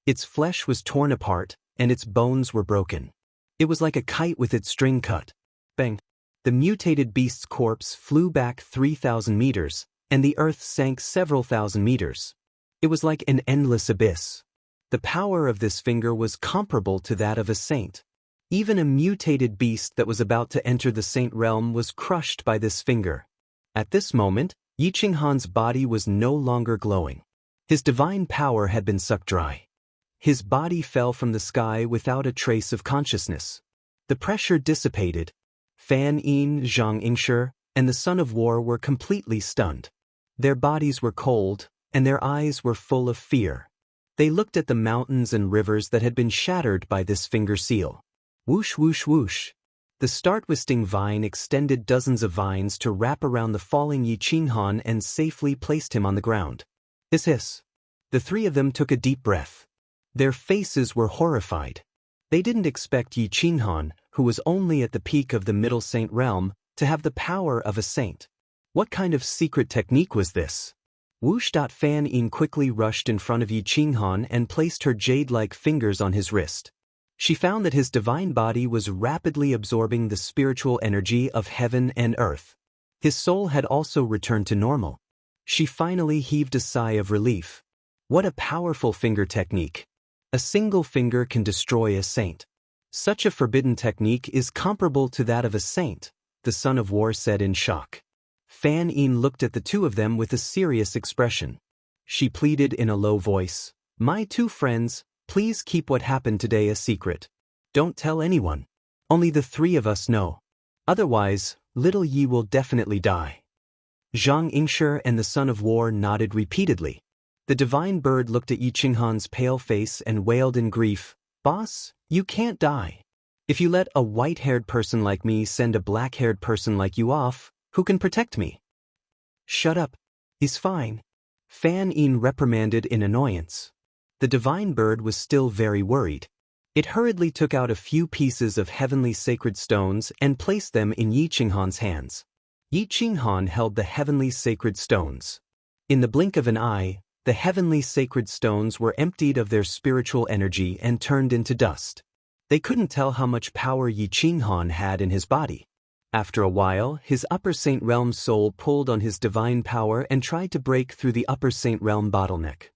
Its flesh was torn apart, and its bones were broken. It was like a kite with its string cut. Bang! The mutated beast's corpse flew back 3,000 meters, and the earth sank several thousand meters. It was like an endless abyss. The power of this finger was comparable to that of a saint. Even a mutated beast that was about to enter the saint realm was crushed by this finger. At this moment, Yi Qinghan's body was no longer glowing. His divine power had been sucked dry. His body fell from the sky without a trace of consciousness. The pressure dissipated. Fan Yin, Zhang Yingshi, and the Son of War were completely stunned. Their bodies were cold, and their eyes were full of fear. They looked at the mountains and rivers that had been shattered by this finger seal. Whoosh whoosh whoosh. The start-twisting vine extended dozens of vines to wrap around the falling Yi Qinghan and safely placed him on the ground. Hiss hiss. The 3 of them took a deep breath. Their faces were horrified. They didn't expect Yi Qinghan, who was only at the peak of the middle saint realm, to have the power of a saint. What kind of secret technique was this? Whoosh! Fan Yin quickly rushed in front of Yi Qinghan and placed her jade-like fingers on his wrist. She found that his divine body was rapidly absorbing the spiritual energy of heaven and earth. His soul had also returned to normal. She finally heaved a sigh of relief. What a powerful finger technique. A single finger can destroy a saint. Such a forbidden technique is comparable to that of a saint, the Son of War said in shock. Fan Yin looked at the 2 of them with a serious expression. She pleaded in a low voice, "My 2 friends, Please keep what happened today a secret. Don't tell anyone. Only the three of us know. Otherwise, little Yi will definitely die. Zhang Yingshi and the Son of War nodded repeatedly. The divine bird looked at Yi Qinghan's pale face and wailed in grief, "Boss, you can't die. If you let a white-haired person like me send a black-haired person like you off, who can protect me?" "Shut up. He's fine," Fan Yin reprimanded in annoyance. The divine bird was still very worried. It hurriedly took out a few pieces of heavenly sacred stones and placed them in Yi Qinghan's hands. Yi Qinghan held the heavenly sacred stones. In the blink of an eye, the heavenly sacred stones were emptied of their spiritual energy and turned into dust. They couldn't tell how much power Yi Qinghan had in his body. After a while, his Upper Saint Realm soul pulled on his divine power and tried to break through the Upper Saint Realm bottleneck.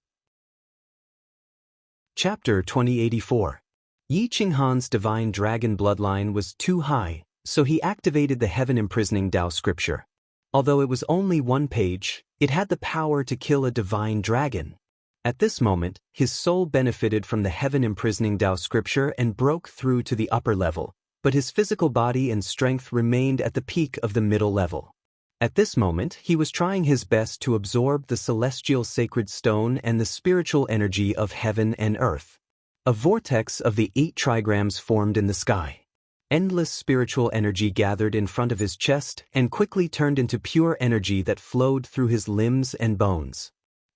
Chapter 2084. Yi Qinghan's divine dragon bloodline was too high, so he activated the heaven-imprisoning Tao scripture. Although it was only one page, it had the power to kill a divine dragon. At this moment, his soul benefited from the heaven-imprisoning Tao scripture and broke through to the upper level, but his physical body and strength remained at the peak of the middle level. At this moment, he was trying his best to absorb the celestial sacred stone and the spiritual energy of heaven and earth. A vortex of the 8 trigrams formed in the sky. Endless spiritual energy gathered in front of his chest and quickly turned into pure energy that flowed through his limbs and bones.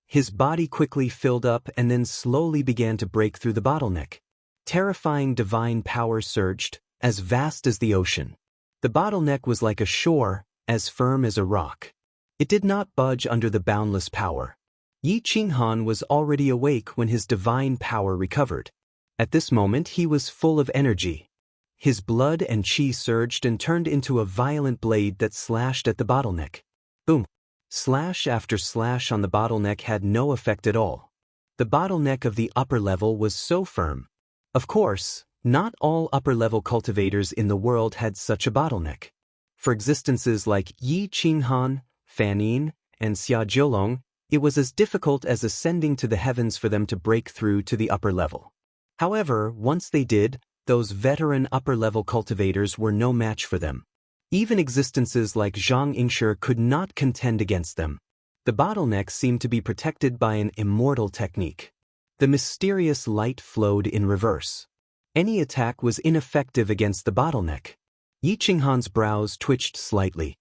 His body quickly filled up and then slowly began to break through the bottleneck. Terrifying divine power surged, as vast as the ocean. The bottleneck was like a shore, as firm as a rock. It did not budge under the boundless power. Yi Qinghan was already awake when his divine power recovered. At this moment he was full of energy. His blood and qi surged and turned into a violent blade that slashed at the bottleneck. Boom! Slash after slash on the bottleneck had no effect at all. The bottleneck of the upper level was so firm. Of course, not all upper-level cultivators in the world had such a bottleneck. For existences like Yi Qinghan, Fan Yin, and Xia Jiulong, it was as difficult as ascending to the heavens for them to break through to the upper level. However, once they did, those veteran upper-level cultivators were no match for them. Even existences like Zhang Yingshi could not contend against them. The bottleneck seemed to be protected by an immortal technique. The mysterious light flowed in reverse. Any attack was ineffective against the bottleneck. Yi Qinghan's brows twitched slightly.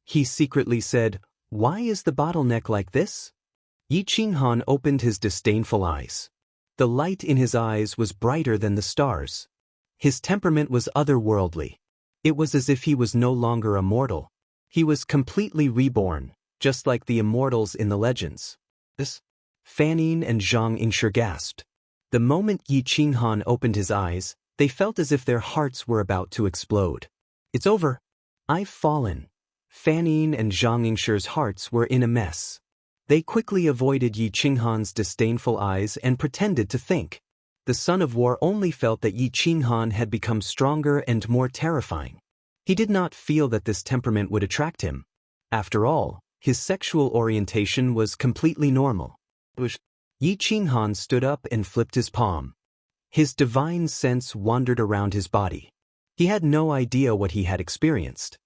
He secretly said, "Why is the bottleneck like this?" Yi Qinghan opened his disdainful eyes. The light in his eyes was brighter than the stars. His temperament was otherworldly. It was as if he was no longer a mortal. He was completely reborn, just like the immortals in the legends. Fan Yin and Zhang Yingshi gasped. The moment Yi Qinghan opened his eyes, they felt as if their hearts were about to explode. "It's over. I've fallen." Fan Yin and Zhang Yingshi's hearts were in a mess. They quickly avoided Yi Qinghan's disdainful eyes and pretended to think. The Son of War only felt that Yi Qinghan had become stronger and more terrifying. He did not feel that this temperament would attract him. After all, his sexual orientation was completely normal. Yi Qinghan stood up and flipped his palm. His divine sense wandered around his body. He had no idea what he had experienced.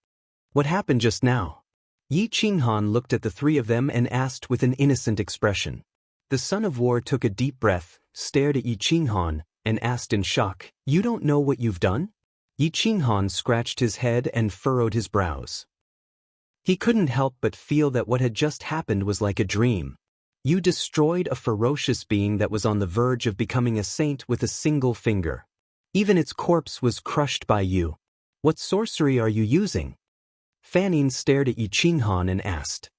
What happened just now? Yi Qinghan looked at the three of them and asked with an innocent expression. The Son of War took a deep breath, stared at Yi Qinghan, and asked in shock, "You don't know what you've done?" Yi Qinghan scratched his head and furrowed his brows. He couldn't help but feel that what had just happened was like a dream. You destroyed a ferocious being that was on the verge of becoming a saint with a single finger. Even its corpse was crushed by you. What sorcery are you using? Fan Yin stared at Yi Qinghan and asked.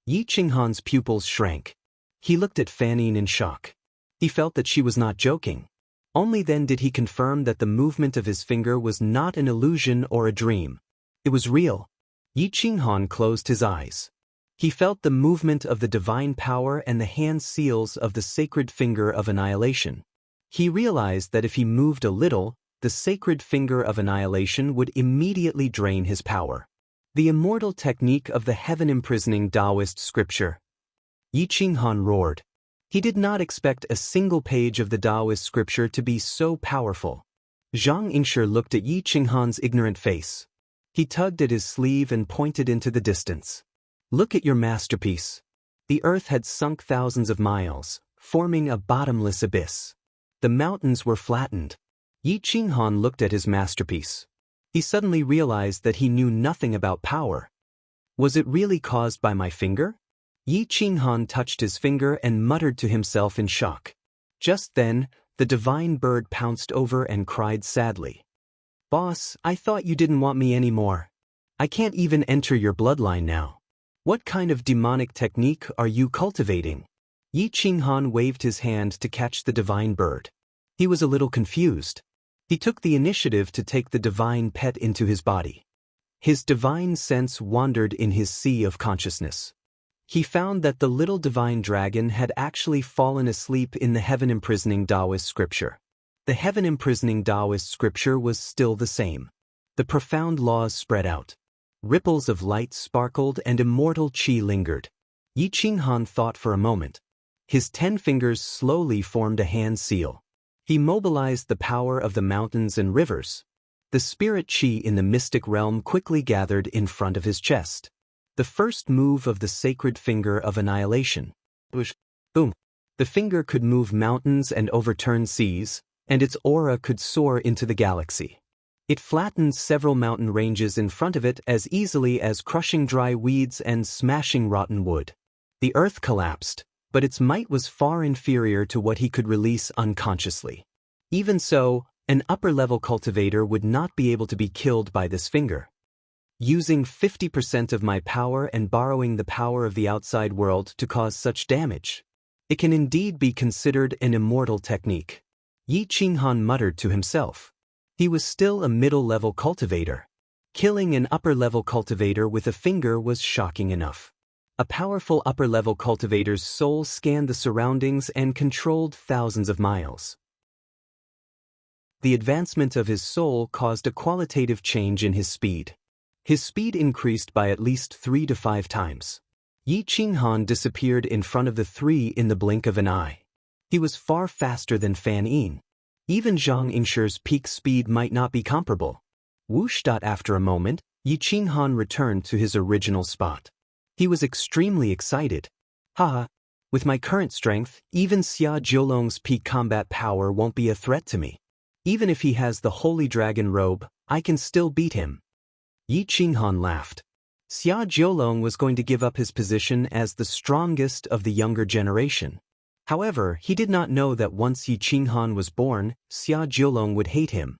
Yi Qinghan's pupils shrank. He looked at Fan Yin in shock. He felt that she was not joking. Only then did he confirm that the movement of his finger was not an illusion or a dream. It was real. Yi Qinghan closed his eyes. He felt the movement of the divine power and the hand seals of the sacred finger of annihilation. He realized that if he moved a little, the sacred finger of annihilation would immediately drain his power. The immortal technique of the heaven-imprisoning Taoist scripture. Yi Qinghan roared. He did not expect a single page of the Taoist scripture to be so powerful. Zhang Yingshi looked at Yi Qinghan's ignorant face. He tugged at his sleeve and pointed into the distance. Look at your masterpiece. The earth had sunk thousands of miles, forming a bottomless abyss. The mountains were flattened. Yi Qinghan looked at his masterpiece. He suddenly realized that he knew nothing about power. Was it really caused by my finger? Yi Qinghan touched his finger and muttered to himself in shock. Just then, the divine bird pounced over and cried sadly. Boss, I thought you didn't want me anymore. I can't even enter your bloodline now. What kind of demonic technique are you cultivating? Yi Qinghan waved his hand to catch the divine bird. He was a little confused. He took the initiative to take the divine pet into his body. His divine sense wandered in his sea of consciousness. He found that the little divine dragon had actually fallen asleep in the heaven-imprisoning Taoist scripture. The heaven-imprisoning Taoist scripture was still the same. The profound laws spread out. Ripples of light sparkled and immortal qi lingered. Yi Qinghan thought for a moment. His 10 fingers slowly formed a hand seal. He mobilized the power of the mountains and rivers. The spirit qi in the mystic realm quickly gathered in front of his chest. The first move of the sacred finger of annihilation. Boom. The finger could move mountains and overturn seas, and its aura could soar into the galaxy. It flattened several mountain ranges in front of it as easily as crushing dry weeds and smashing rotten wood. The earth collapsed, but its might was far inferior to what he could release unconsciously. Even so, an upper-level cultivator would not be able to be killed by this finger. Using 50% of my power and borrowing the power of the outside world to cause such damage. It can indeed be considered an immortal technique. Yi Qinghan muttered to himself. He was still a middle-level cultivator. Killing an upper-level cultivator with a finger was shocking enough. A powerful upper-level cultivator's soul scanned the surroundings and controlled thousands of miles. The advancement of his soul caused a qualitative change in his speed. His speed increased by at least 3 to 5 times. Yi Qinghan disappeared in front of the 3 in the blink of an eye. He was far faster than Fan Yin. Even Zhang Yingshi's peak speed might not be comparable. Whoosh! After a moment, Yi Qinghan returned to his original spot. He was extremely excited. Haha! With my current strength, even Xia Jiulong's peak combat power won't be a threat to me. Even if he has the Holy Dragon robe, I can still beat him. Yi Qinghan laughed. Xia Jiulong was going to give up his position as the strongest of the younger generation. However, he did not know that once Yi Qinghan was born, Xia Jiulong would hate him.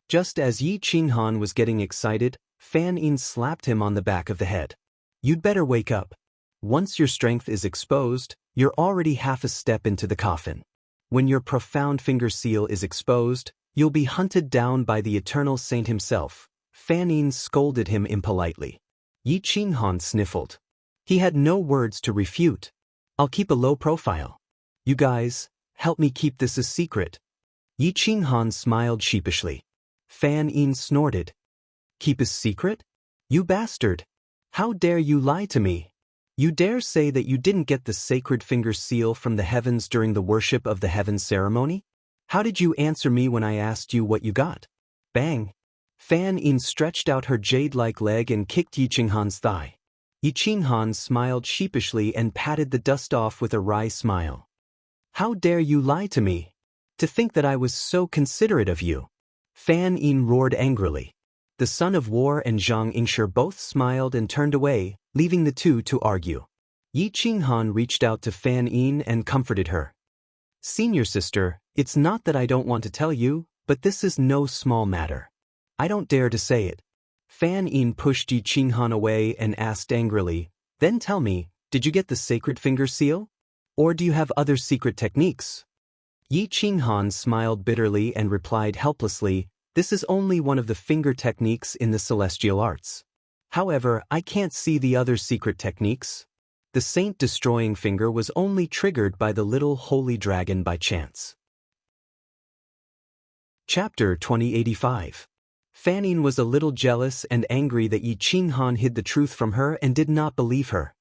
Just as Yi Qinghan was getting excited, Fan Yin slapped him on the back of the head. You'd better wake up. Once your strength is exposed, you're already half a step into the coffin. When your profound finger seal is exposed, you'll be hunted down by the eternal saint himself. Fan Yin scolded him impolitely. Yi Qinghan sniffled. He had no words to refute. I'll keep a low profile. You guys, help me keep this a secret. Yi Qinghan smiled sheepishly. Fan Yin snorted. Keep a secret? You bastard! How dare you lie to me? You dare say that you didn't get the sacred finger seal from the heavens during the worship of the heavens ceremony? How did you answer me when I asked you what you got? Bang! Fan Yin stretched out her jade-like leg and kicked Yi Qinghan's thigh. Yi Qinghan smiled sheepishly and patted the dust off with a wry smile. How dare you lie to me? To think that I was so considerate of you. Fan Yin roared angrily. The son of war and Zhang Yingshi both smiled and turned away, leaving the two to argue. Yi Qinghan reached out to Fan Yin and comforted her. Senior sister, it's not that I don't want to tell you, but this is no small matter. I don't dare to say it. Fan Yin pushed Yi Qinghan away and asked angrily, Then tell me, did you get the sacred finger seal? Or do you have other secret techniques? Yi Qinghan smiled bitterly and replied helplessly, This is only one of the finger techniques in the celestial arts. However, I can't see the other secret techniques. The saint-destroying finger was only triggered by the little holy dragon by chance. Chapter 2085. Fan Yin was a little jealous and angry that Yi Qinghan hid the truth from her and did not believe her.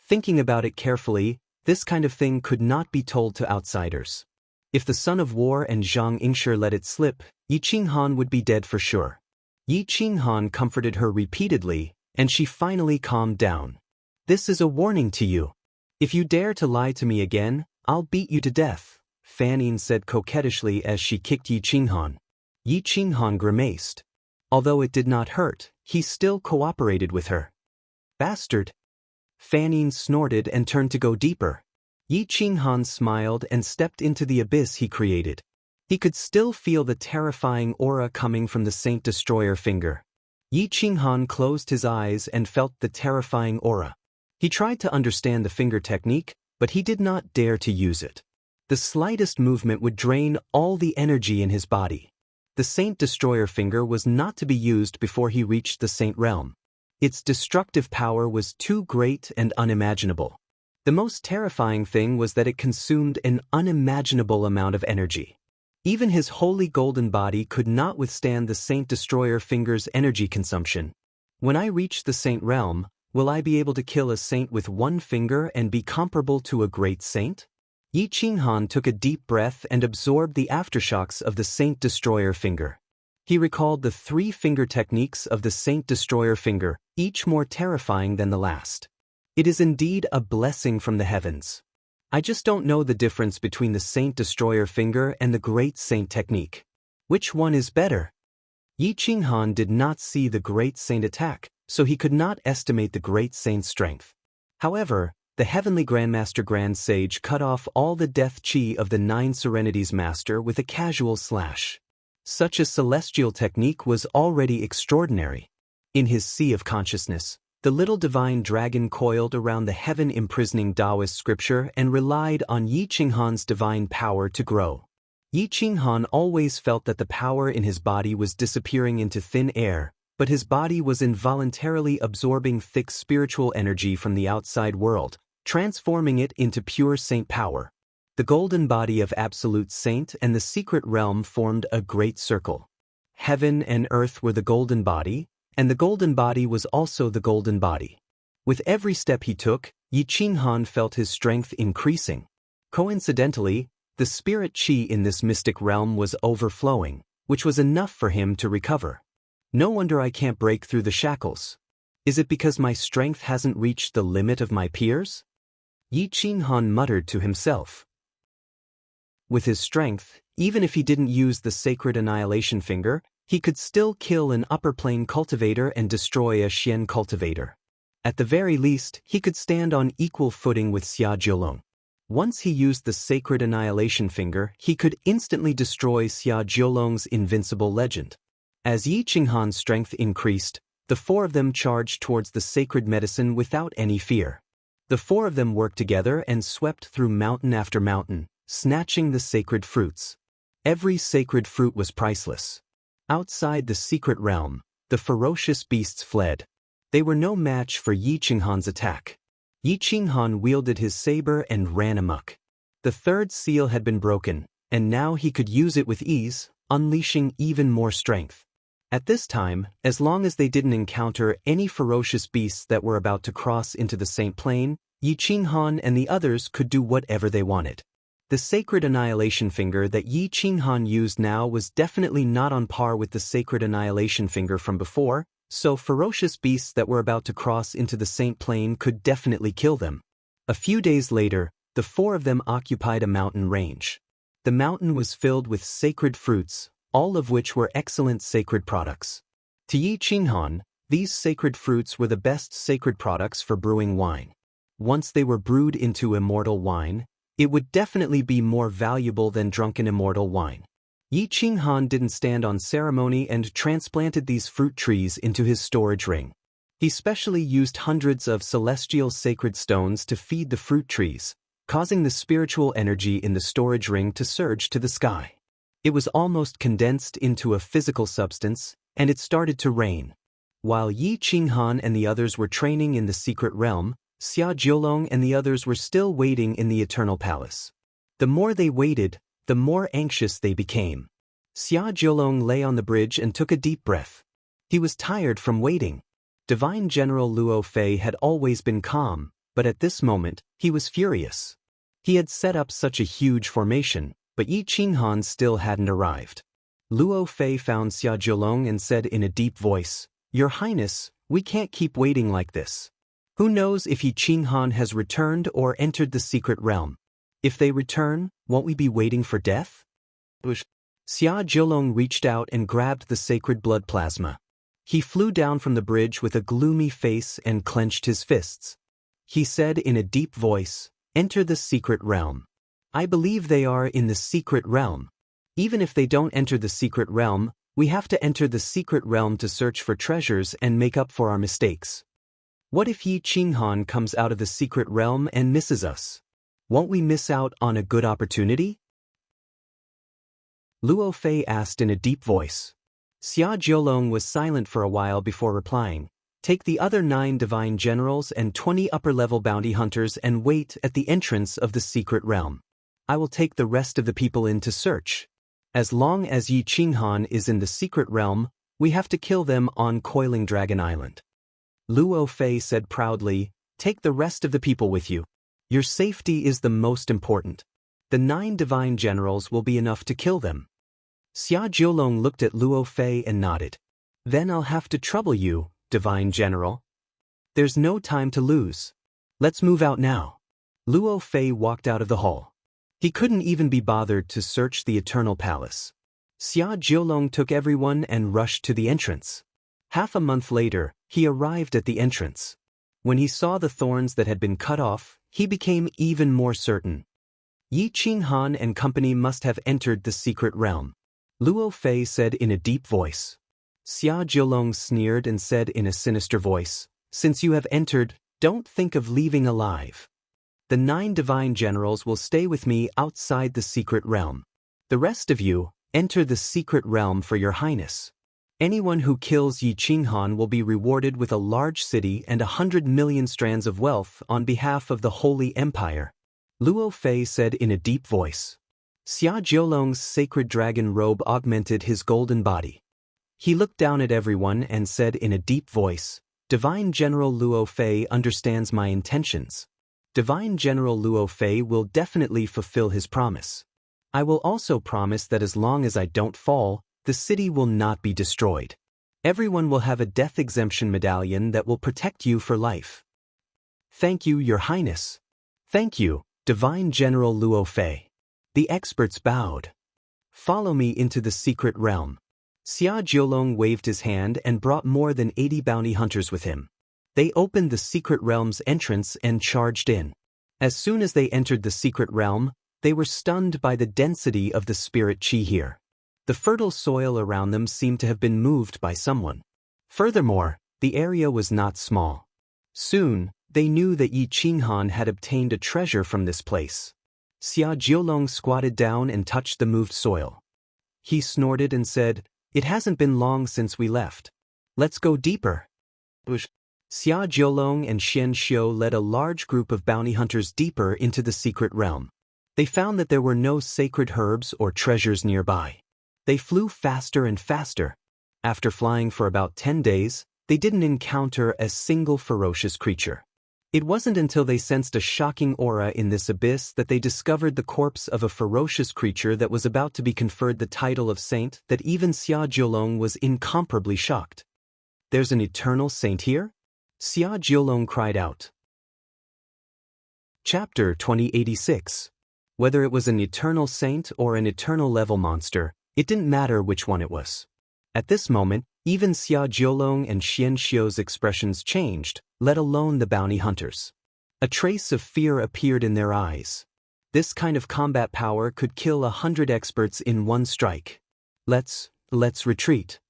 Thinking about it carefully, This kind of thing could not be told to outsiders. If the son of war and Zhang Yingshi let it slip, Yi Qinghan would be dead for sure. Yi Qinghan comforted her repeatedly, and she finally calmed down. "This is a warning to you. If you dare to lie to me again, I'll beat you to death," Fanning said coquettishly as she kicked Yi Qinghan. Yi Qinghan grimaced. Although it did not hurt, he still cooperated with her. "Bastard!" Fanning snorted and turned to go deeper. Yi Qinghan smiled and stepped into the abyss he created. He could still feel the terrifying aura coming from the Saint Destroyer finger. Yi Qinghan closed his eyes and felt the terrifying aura. He tried to understand the finger technique, but he did not dare to use it. The slightest movement would drain all the energy in his body. The Saint Destroyer finger was not to be used before he reached the Saint realm. Its destructive power was too great and unimaginable. The most terrifying thing was that it consumed an unimaginable amount of energy. Even his holy golden body could not withstand the Saint Destroyer finger's energy consumption. When I reach the Saint realm, will I be able to kill a saint with one finger and be comparable to a great saint? Yi Qinghan took a deep breath and absorbed the aftershocks of the Saint Destroyer finger. He recalled the 3-finger techniques of the Saint Destroyer finger, each more terrifying than the last. It is indeed a blessing from the heavens. I just don't know the difference between the Saint Destroyer finger and the Great Saint technique. Which one is better? Yi Qinghan did not see the Great Saint attack, so he could not estimate the Great Saint's strength. However, the Heavenly Grandmaster Grand Sage cut off all the death chi of the 9 Serenities Master with a casual slash. Such a celestial technique was already extraordinary. In his sea of consciousness, the little divine dragon coiled around the heaven-imprisoning Taoist scripture and relied on Yi Qinghan's divine power to grow. Yi Qinghan always felt that the power in his body was disappearing into thin air, but his body was involuntarily absorbing thick spiritual energy from the outside world, transforming it into pure saint power. The golden body of Absolute Saint and the secret realm formed a great circle. Heaven and earth were the golden body, and the golden body was also the golden body. With every step he took, Yi Qinghan felt his strength increasing. Coincidentally, the spirit chi in this mystic realm was overflowing, which was enough for him to recover. No wonder I can't break through the shackles. Is it because my strength hasn't reached the limit of my peers? Yi Qinghan muttered to himself. With his strength, even if he didn't use the sacred annihilation finger, he could still kill an upper plane cultivator and destroy a Xian cultivator. At the very least, he could stand on equal footing with Xia Jiulong. Once he used the sacred annihilation finger, he could instantly destroy Xia Jiulong's invincible legend. As Yi Qinghan's strength increased, the 4 of them charged towards the sacred medicine without any fear. The 4 of them worked together and swept through mountain after mountain, snatching the sacred fruits. Every sacred fruit was priceless. Outside the secret realm, the ferocious beasts fled. They were no match for Yi Qinghan's attack. Yi Qinghan wielded his saber and ran amok. The 3rd seal had been broken, and now he could use it with ease, unleashing even more strength. At this time, as long as they didn't encounter any ferocious beasts that were about to cross into the Saint Plane, Yi Qinghan and the others could do whatever they wanted. The sacred annihilation finger that Yi Qinghan used now was definitely not on par with the sacred annihilation finger from before, so ferocious beasts that were about to cross into the Saint Plane could definitely kill them. A few days later, the 4 of them occupied a mountain range. The mountain was filled with sacred fruits, all of which were excellent sacred products. To Yi Qinghan, these sacred fruits were the best sacred products for brewing wine. Once they were brewed into immortal wine, it would definitely be more valuable than drunken immortal wine. Yi Qinghan didn't stand on ceremony and transplanted these fruit trees into his storage ring. He specially used hundreds of celestial sacred stones to feed the fruit trees, causing the spiritual energy in the storage ring to surge to the sky. It was almost condensed into a physical substance, and it started to rain. While Yi Qinghan and the others were training in the secret realm, Xia Jiulong and the others were still waiting in the Eternal Palace. The more they waited, the more anxious they became. Xia Jiulong lay on the bridge and took a deep breath. He was tired from waiting. Divine General Luo Fei had always been calm, But at this moment, he was furious. He had set up such a huge formation, but Yi Qinghan still hadn't arrived. Luo Fei found Xia Jiulong and said in a deep voice, "Your Highness, we can't keep waiting like this. Who knows if Yi Qinghan has returned or entered the secret realm? If they return, won't we be waiting for death?" Xia Jiulong reached out and grabbed the sacred blood plasma. He flew down from the bridge with a gloomy face and clenched his fists. He said in a deep voice, "Enter the secret realm. I believe they are in the secret realm. Even if they don't enter the secret realm, we have to enter the secret realm to search for treasures and make up for our mistakes. What if Yi Qinghan comes out of the secret realm and misses us? Won't we miss out on a good opportunity?" Luo Fei asked in a deep voice. Xia Jiulong was silent for a while before replying, "Take the other 9 divine generals and 20 upper-level bounty hunters and wait at the entrance of the secret realm. I will take the rest of the people in to search. As long as Yi Qinghan is in the secret realm, we have to kill them on Coiling Dragon Island." Luo Fei said proudly, "Take the rest of the people with you. Your safety is the most important. The 9 divine generals will be enough to kill them." Xia Jiulong looked at Luo Fei and nodded. "Then I'll have to trouble you, divine general. There's no time to lose. Let's move out now." Luo Fei walked out of the hall. He couldn't even be bothered to search the Eternal Palace. Xia Jiulong took everyone and rushed to the entrance. Half a month later, he arrived at the entrance. When he saw the thorns that had been cut off, he became even more certain. Yi Qinghan and company must have entered the secret realm. Luo Fei said in a deep voice. Xia Jiulong sneered and said in a sinister voice, "Since you have entered, don't think of leaving alive. The 9 divine generals will stay with me outside the secret realm. The rest of you, enter the secret realm for your highness. Anyone who kills Yi Qinghan will be rewarded with a large city and 100 million strands of wealth on behalf of the Holy Empire." Luo Fei said in a deep voice. Xia Jiulong's sacred dragon robe augmented his golden body. He looked down at everyone and said in a deep voice, "Divine General Luo Fei understands my intentions. Divine General Luo Fei will definitely fulfill his promise. I will also promise that as long as I don't fall, the city will not be destroyed. Everyone will have a death exemption medallion that will protect you for life." "Thank you, Your Highness." "Thank you, Divine General Luo Fei." The experts bowed. "Follow me into the secret realm." Xia Jiulong waved his hand and brought more than 80 bounty hunters with him. They opened the secret realm's entrance and charged in. As soon as they entered the secret realm, they were stunned by the density of the spirit chi here. The fertile soil around them seemed to have been moved by someone. Furthermore, the area was not small. Soon, they knew that Yi Qinghan had obtained a treasure from this place. Xia Jiulong squatted down and touched the moved soil. He snorted and said, "It hasn't been long since we left. Let's go deeper." Xia Jiulong and Xian Xiu led a large group of bounty hunters deeper into the secret realm. They found that there were no sacred herbs or treasures nearby. They flew faster and faster. After flying for about 10 days, they didn't encounter a single ferocious creature. It wasn't until they sensed a shocking aura in this abyss that they discovered the corpse of a ferocious creature that was about to be conferred the title of saint that even Xia Jiulong was incomparably shocked. "There's an eternal saint here?" Xia Jiulong cried out. Chapter 2086. Whether it was an eternal saint or an eternal level monster, it didn't matter which one it was. At this moment, even Xia Jiulong and Xian Xiu's expressions changed, let alone the bounty hunters. A trace of fear appeared in their eyes. This kind of combat power could kill 100 experts in one strike. Let's retreat."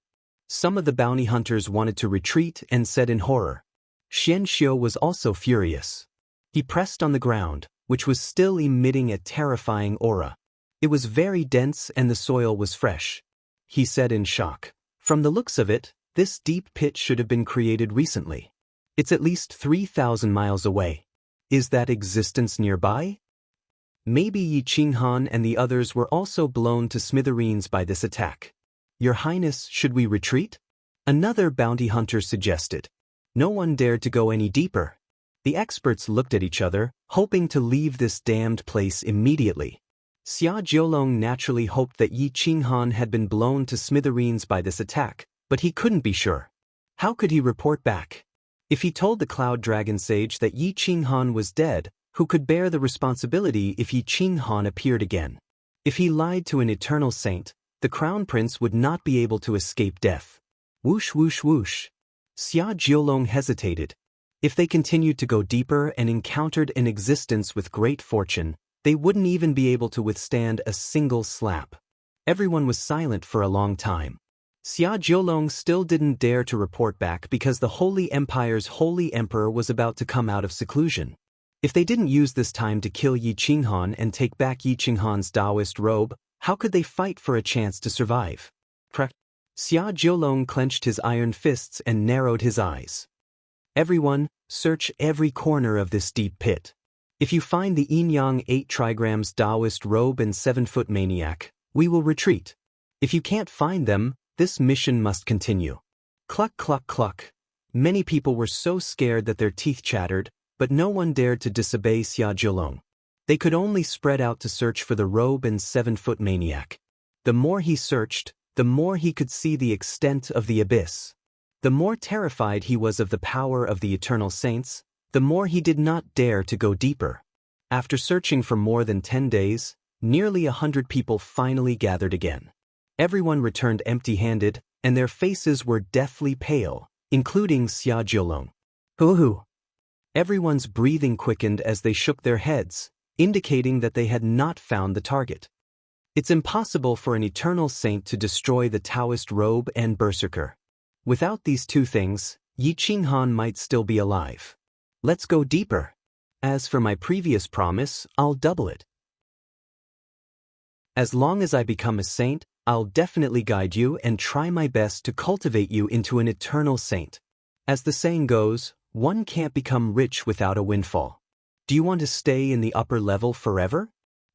Some of the bounty hunters wanted to retreat and said in horror. Xian Xiu was also furious. He pressed on the ground, which was still emitting a terrifying aura. It was very dense and the soil was fresh. He said in shock, "From the looks of it, this deep pit should have been created recently. It's at least 3,000 miles away. Is that existence nearby? Maybe Yi Qinghan and the others were also blown to smithereens by this attack. Your Highness, should we retreat?" Another bounty hunter suggested. No one dared to go any deeper. The experts looked at each other, hoping to leave this damned place immediately. Xia Jiolong naturally hoped that Yi Qinghan had been blown to smithereens by this attack, but he couldn't be sure. How could he report back? If he told the Cloud Dragon Sage that Yi Qinghan was dead, who could bear the responsibility if Yi Qinghan appeared again? If he lied to an eternal saint, the Crown Prince would not be able to escape death. Whoosh whoosh whoosh. Xia Jiolong hesitated. If they continued to go deeper and encountered an existence with great fortune, they wouldn't even be able to withstand a single slap. Everyone was silent for a long time. Xia Jiolong still didn't dare to report back because the Holy Empire's Holy Emperor was about to come out of seclusion. If they didn't use this time to kill Yi Qinghan and take back Yi Qinghan's Taoist robe, how could they fight for a chance to survive? Xia Jiolong clenched his iron fists and narrowed his eyes. Everyone, search every corner of this deep pit. If you find the Yin-Yang 8 trigrams Taoist robe and 7-foot maniac, we will retreat. If you can't find them, this mission must continue. Cluck cluck cluck. Many people were so scared that their teeth chattered, but no one dared to disobey Xia Jiolong. They could only spread out to search for the robe and 7-foot maniac. The more he searched, the more he could see the extent of the abyss. The more terrified he was of the power of the eternal saints, the more he did not dare to go deeper. After searching for more than 10 days, nearly 100 people finally gathered again. Everyone returned empty-handed, and their faces were deathly pale, including Xia Jiolong. Hoo-hoo! Everyone's breathing quickened as they shook their heads, indicating that they had not found the target. It's impossible for an eternal saint to destroy the Taoist robe and berserker. Without these two things, Yi Qinghan might still be alive. Let's go deeper. As for my previous promise, I'll double it. As long as I become a saint, I'll definitely guide you and try my best to cultivate you into an eternal saint. As the saying goes, one can't become rich without a windfall. Do you want to stay in the upper level forever?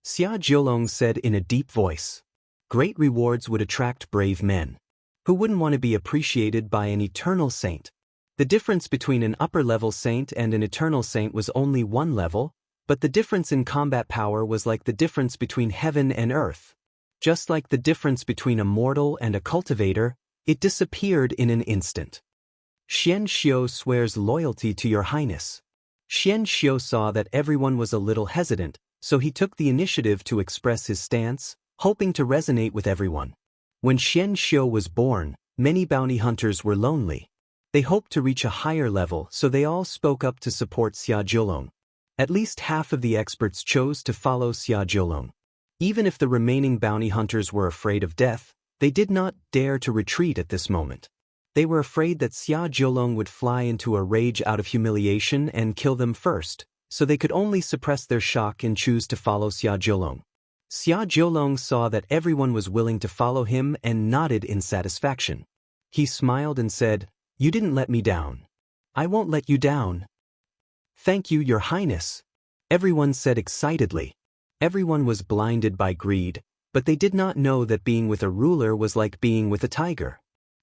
Xia Jiolong said in a deep voice. Great rewards would attract brave men. Who wouldn't want to be appreciated by an eternal saint? The difference between an upper-level saint and an eternal saint was only one level, but the difference in combat power was like the difference between heaven and earth. Just like the difference between a mortal and a cultivator, it disappeared in an instant. Xian Xiu swears loyalty to your highness. Xian Xiu saw that everyone was a little hesitant, so he took the initiative to express his stance, hoping to resonate with everyone. When Xian Xiu was born, many bounty hunters were lonely. They hoped to reach a higher level, so they all spoke up to support Xia Jiolong. At least half of the experts chose to follow Xia Jiolong. Even if the remaining bounty hunters were afraid of death, they did not dare to retreat at this moment. They were afraid that Xia Jiolong would fly into a rage out of humiliation and kill them first, so they could only suppress their shock and choose to follow Xia Jiolong. Xia Jiolong saw that everyone was willing to follow him and nodded in satisfaction. He smiled and said, "You didn't let me down. I won't let you down." "Thank you, Your Highness," everyone said excitedly. Everyone was blinded by greed, but they did not know that being with a ruler was like being with a tiger.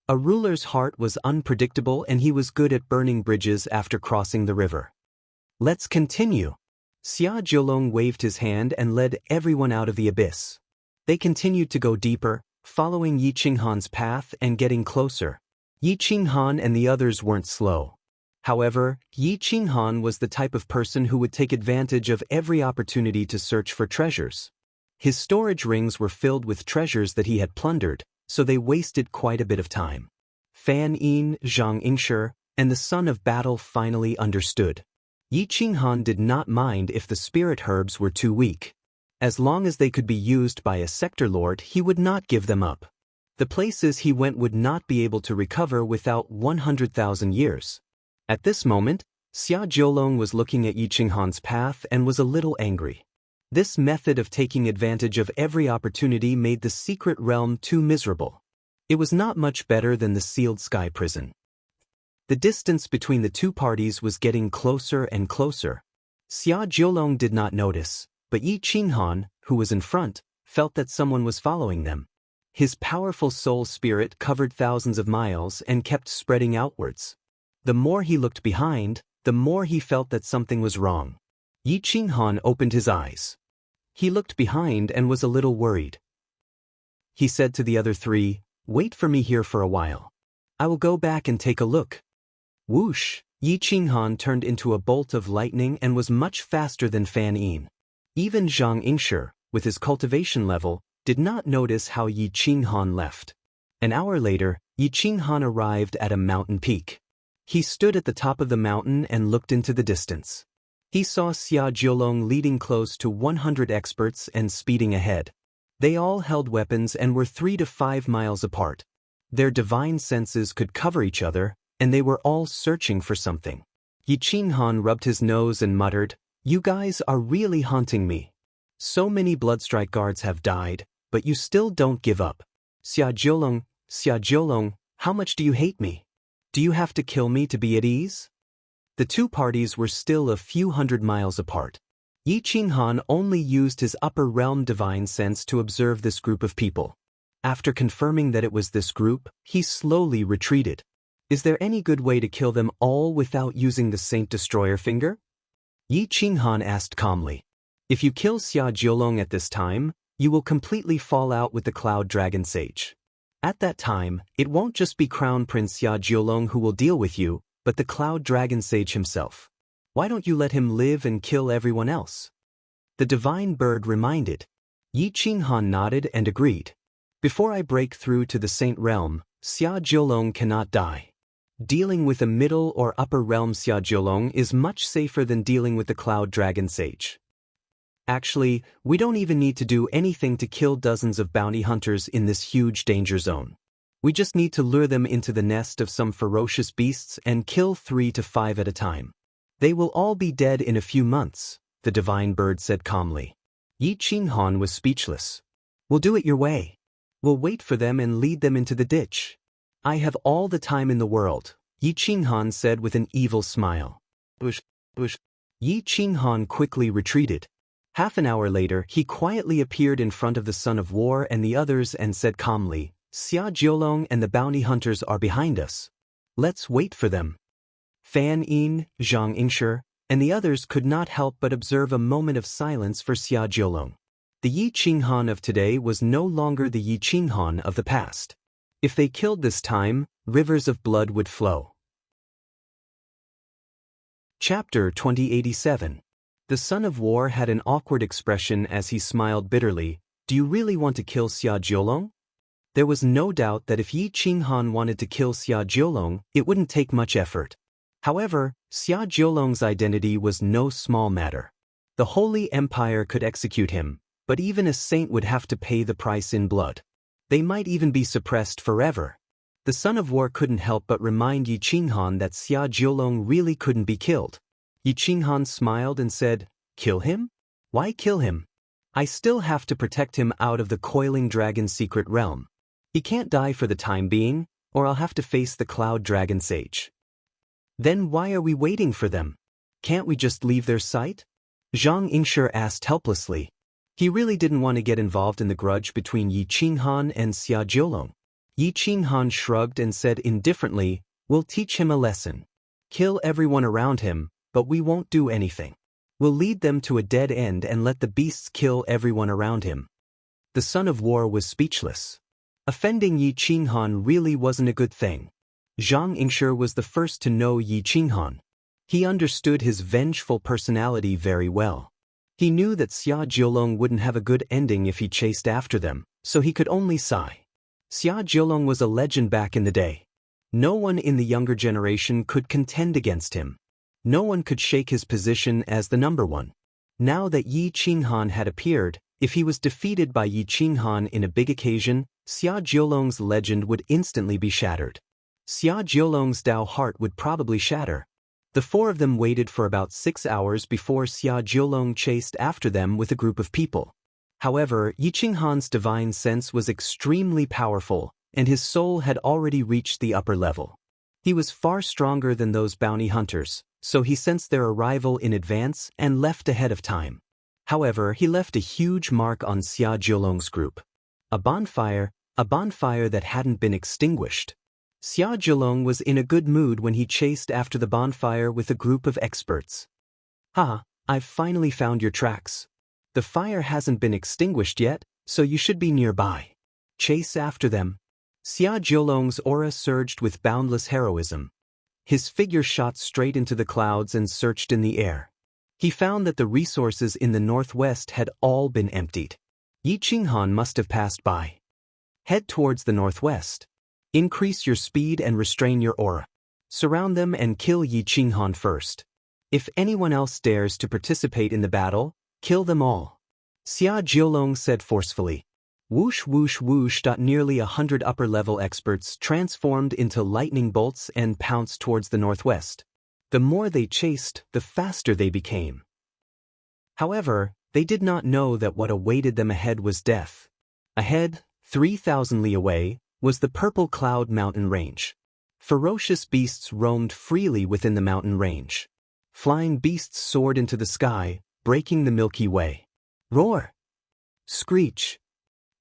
A ruler's heart was unpredictable and he was good at burning bridges after crossing the river. "Let's continue." Xia Jiolong waved his hand and led everyone out of the abyss. They continued to go deeper, following Yi Qinghan's path and getting closer. Yi Qinghan and the others weren't slow. However, Yi Qinghan was the type of person who would take advantage of every opportunity to search for treasures. His storage rings were filled with treasures that he had plundered, so they wasted quite a bit of time. Fan Yin, Zhang Yingshi, and the Son of Battle finally understood. Yi Qinghan did not mind if the spirit herbs were too weak. As long as they could be used by a sector lord, he would not give them up. The places he went would not be able to recover without 100,000 years. At this moment, Xia Jiolong was looking at Yi Qinghan's path and was a little angry. This method of taking advantage of every opportunity made the secret realm too miserable. It was not much better than the sealed sky prison. The distance between the two parties was getting closer and closer. Xia Jiolong did not notice, but Yi Qinghan, who was in front, felt that someone was following them. His powerful soul spirit covered thousands of miles and kept spreading outwards. The more he looked behind, the more he felt that something was wrong. Yi Qinghan opened his eyes. He looked behind and was a little worried. He said to the other three, "Wait for me here for a while. I will go back and take a look." Whoosh! Yi Qinghan turned into a bolt of lightning and was much faster than Fan Yin. Even Zhang Yingshi, with his cultivation level, did not notice how Yi Qinghan left. An hour later, Yi Qinghan arrived at a mountain peak. He stood at the top of the mountain and looked into the distance. He saw Xia Jiulong leading close to 100 experts and speeding ahead. They all held weapons and were 3 to 5 miles apart. Their divine senses could cover each other, and they were all searching for something. Yi Qinghan rubbed his nose and muttered, "You guys are really haunting me. So many Bloodstrike guards have died, but you still don't give up. Xia Jiulong, how much do you hate me? Do you have to kill me to be at ease?" The two parties were still a few hundred miles apart. Yi Qinghan only used his upper realm divine sense to observe this group of people. After confirming that it was this group, he slowly retreated. Is there any good way to kill them all without using the Saint Destroyer finger? Yi Qinghan asked calmly. If you kill Xia Jiulong at this time, you will completely fall out with the Cloud Dragon Sage. At that time, it won't just be Crown Prince Xia Jiulong who will deal with you, but the Cloud Dragon Sage himself. Why don't you let him live and kill everyone else? The divine bird reminded. Yi Qinghan nodded and agreed. Before I break through to the Saint Realm, Xia Jiulong cannot die. Dealing with a middle or upper realm Xia Jiulong is much safer than dealing with the Cloud Dragon Sage. Actually, we don't even need to do anything to kill dozens of bounty hunters in this huge danger zone. We just need to lure them into the nest of some ferocious beasts and kill 3 to 5 at a time. They will all be dead in a few months, the divine bird said calmly. Yi Qinghan was speechless. We'll do it your way. We'll wait for them and lead them into the ditch. I have all the time in the world, Yi Qinghan said with an evil smile. Yi Qinghan quickly retreated. Half an hour later, he quietly appeared in front of the Son of War and the others and said calmly, Xia Jiulong and the bounty hunters are behind us. Let's wait for them. Fan Yin, Zhang Yingshi, and the others could not help but observe a moment of silence for Xia Jiulong. The Yi Qinghan of today was no longer the Yi Qinghan of the past. If they killed this time, rivers of blood would flow. Chapter 2087. The Son of War had an awkward expression as he smiled bitterly. Do you really want to kill Xia Jiulong? There was no doubt that if Yi Qinghan wanted to kill Xia Jiulong, it wouldn't take much effort. However, Xia Jiulong's identity was no small matter. The Holy Empire could execute him, but even a saint would have to pay the price in blood. They might even be suppressed forever. The Son of War couldn't help but remind Yi Qinghan that Xia Jiulong really couldn't be killed. Yi Qinghan smiled and said, Kill him? Why kill him? I still have to protect him out of the coiling dragon's secret realm. He can't die for the time being, or I'll have to face the Cloud Dragon Sage. Then why are we waiting for them? Can't we just leave their sight? Zhang Yingshi asked helplessly. He really didn't want to get involved in the grudge between Yi Qinghan and Xia Jiulong. Yi Qinghan shrugged and said indifferently, We'll teach him a lesson. Kill everyone around him, but we won't do anything. We'll lead them to a dead end and let the beasts kill everyone around him. The Son of War was speechless. Offending Yi Qinghan really wasn't a good thing. Zhang Yingshi was the first to know Yi Qinghan. He understood his vengeful personality very well. He knew that Xia Jiulong wouldn't have a good ending if he chased after them, so he could only sigh. Xia Jiulong was a legend back in the day. No one in the younger generation could contend against him. No one could shake his position as the number one. Now that Yi Qinghan had appeared, if he was defeated by Yi Qinghan in a big occasion, Xia Jiulong's legend would instantly be shattered. Xia Jiulong's Dao heart would probably shatter. The four of them waited for about 6 hours before Xia Jiulong chased after them with a group of people. However, Yi Qinghan's divine sense was extremely powerful, and his soul had already reached the upper level. He was far stronger than those bounty hunters, so he sensed their arrival in advance and left ahead of time. However, he left a huge mark on Xia Jiulong's group. A bonfire that hadn't been extinguished. Xia Zhilong was in a good mood when he chased after the bonfire with a group of experts. "Ha, I've finally found your tracks. The fire hasn't been extinguished yet, so you should be nearby. Chase after them." Xia Zhilong's aura surged with boundless heroism. His figure shot straight into the clouds and searched in the air. He found that the resources in the northwest had all been emptied. Yi Qinghan must have passed by. Head towards the northwest. Increase your speed and restrain your aura. Surround them and kill Yi Qinghan first. If anyone else dares to participate in the battle, kill them all. Xia Zhilong said forcefully. Whoosh whoosh whoosh. Nearly 100 upper-level experts transformed into lightning bolts and pounced towards the northwest. The more they chased, the faster they became. However, they did not know that what awaited them ahead was death. Ahead, 3,000 li away, was the Purple Cloud mountain range. Ferocious beasts roamed freely within the mountain range. Flying beasts soared into the sky, breaking the Milky Way. Roar! Screech!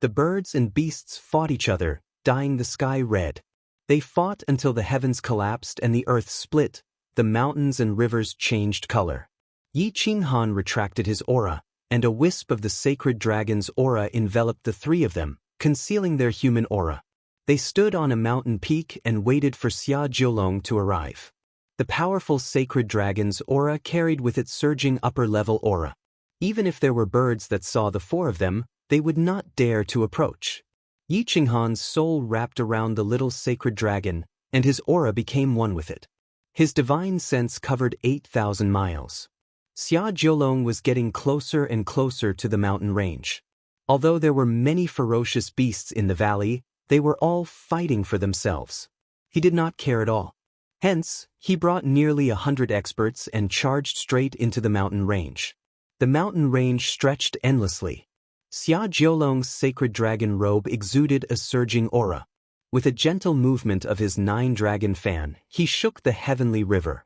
The birds and beasts fought each other, dyeing the sky red. They fought until the heavens collapsed and the earth split, the mountains and rivers changed color. Yi Qinghan retracted his aura, and a wisp of the sacred dragon's aura enveloped the three of them, concealing their human aura. They stood on a mountain peak and waited for Xia Zhilong to arrive. The powerful sacred dragon's aura carried with it surging upper-level aura. Even if there were birds that saw the four of them, they would not dare to approach. Yi Qinghan's soul wrapped around the little sacred dragon, and his aura became one with it. His divine sense covered 8,000 miles. Xia Zhilong was getting closer and closer to the mountain range. Although there were many ferocious beasts in the valley, they were all fighting for themselves. He did not care at all. Hence, he brought nearly 100 experts and charged straight into the mountain range. The mountain range stretched endlessly. Xia Zhilong's sacred dragon robe exuded a surging aura. With a gentle movement of his 9-dragon fan, he shook the heavenly river.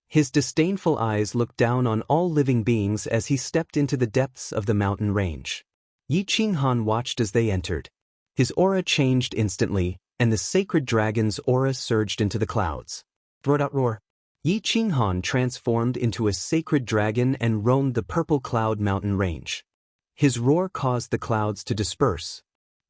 His disdainful eyes looked down on all living beings as he stepped into the depths of the mountain range. Yi Qinghan watched as they entered. His aura changed instantly, and the sacred dragon's aura surged into the clouds. Roar! Yi Qinghan transformed into a sacred dragon and roamed the Purple Cloud mountain range. His roar caused the clouds to disperse.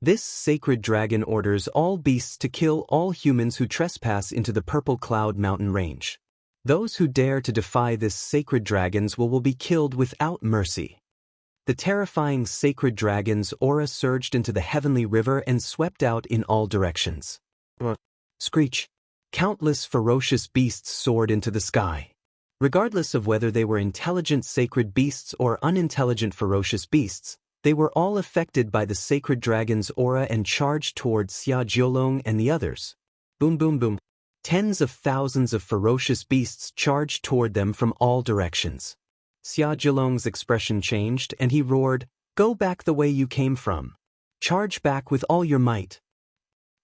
This sacred dragon orders all beasts to kill all humans who trespass into the Purple Cloud mountain range. Those who dare to defy this sacred dragon's will be killed without mercy. The terrifying sacred dragon's aura surged into the heavenly river and swept out in all directions. Screech! Countless ferocious beasts soared into the sky. Regardless of whether they were intelligent sacred beasts or unintelligent ferocious beasts, they were all affected by the sacred dragon's aura and charged towards Xia Zhilong and the others. Boom boom boom. Tens of thousands of ferocious beasts charged toward them from all directions. Xia Zhilong's expression changed and he roared, "Go back the way you came from. Charge back with all your might.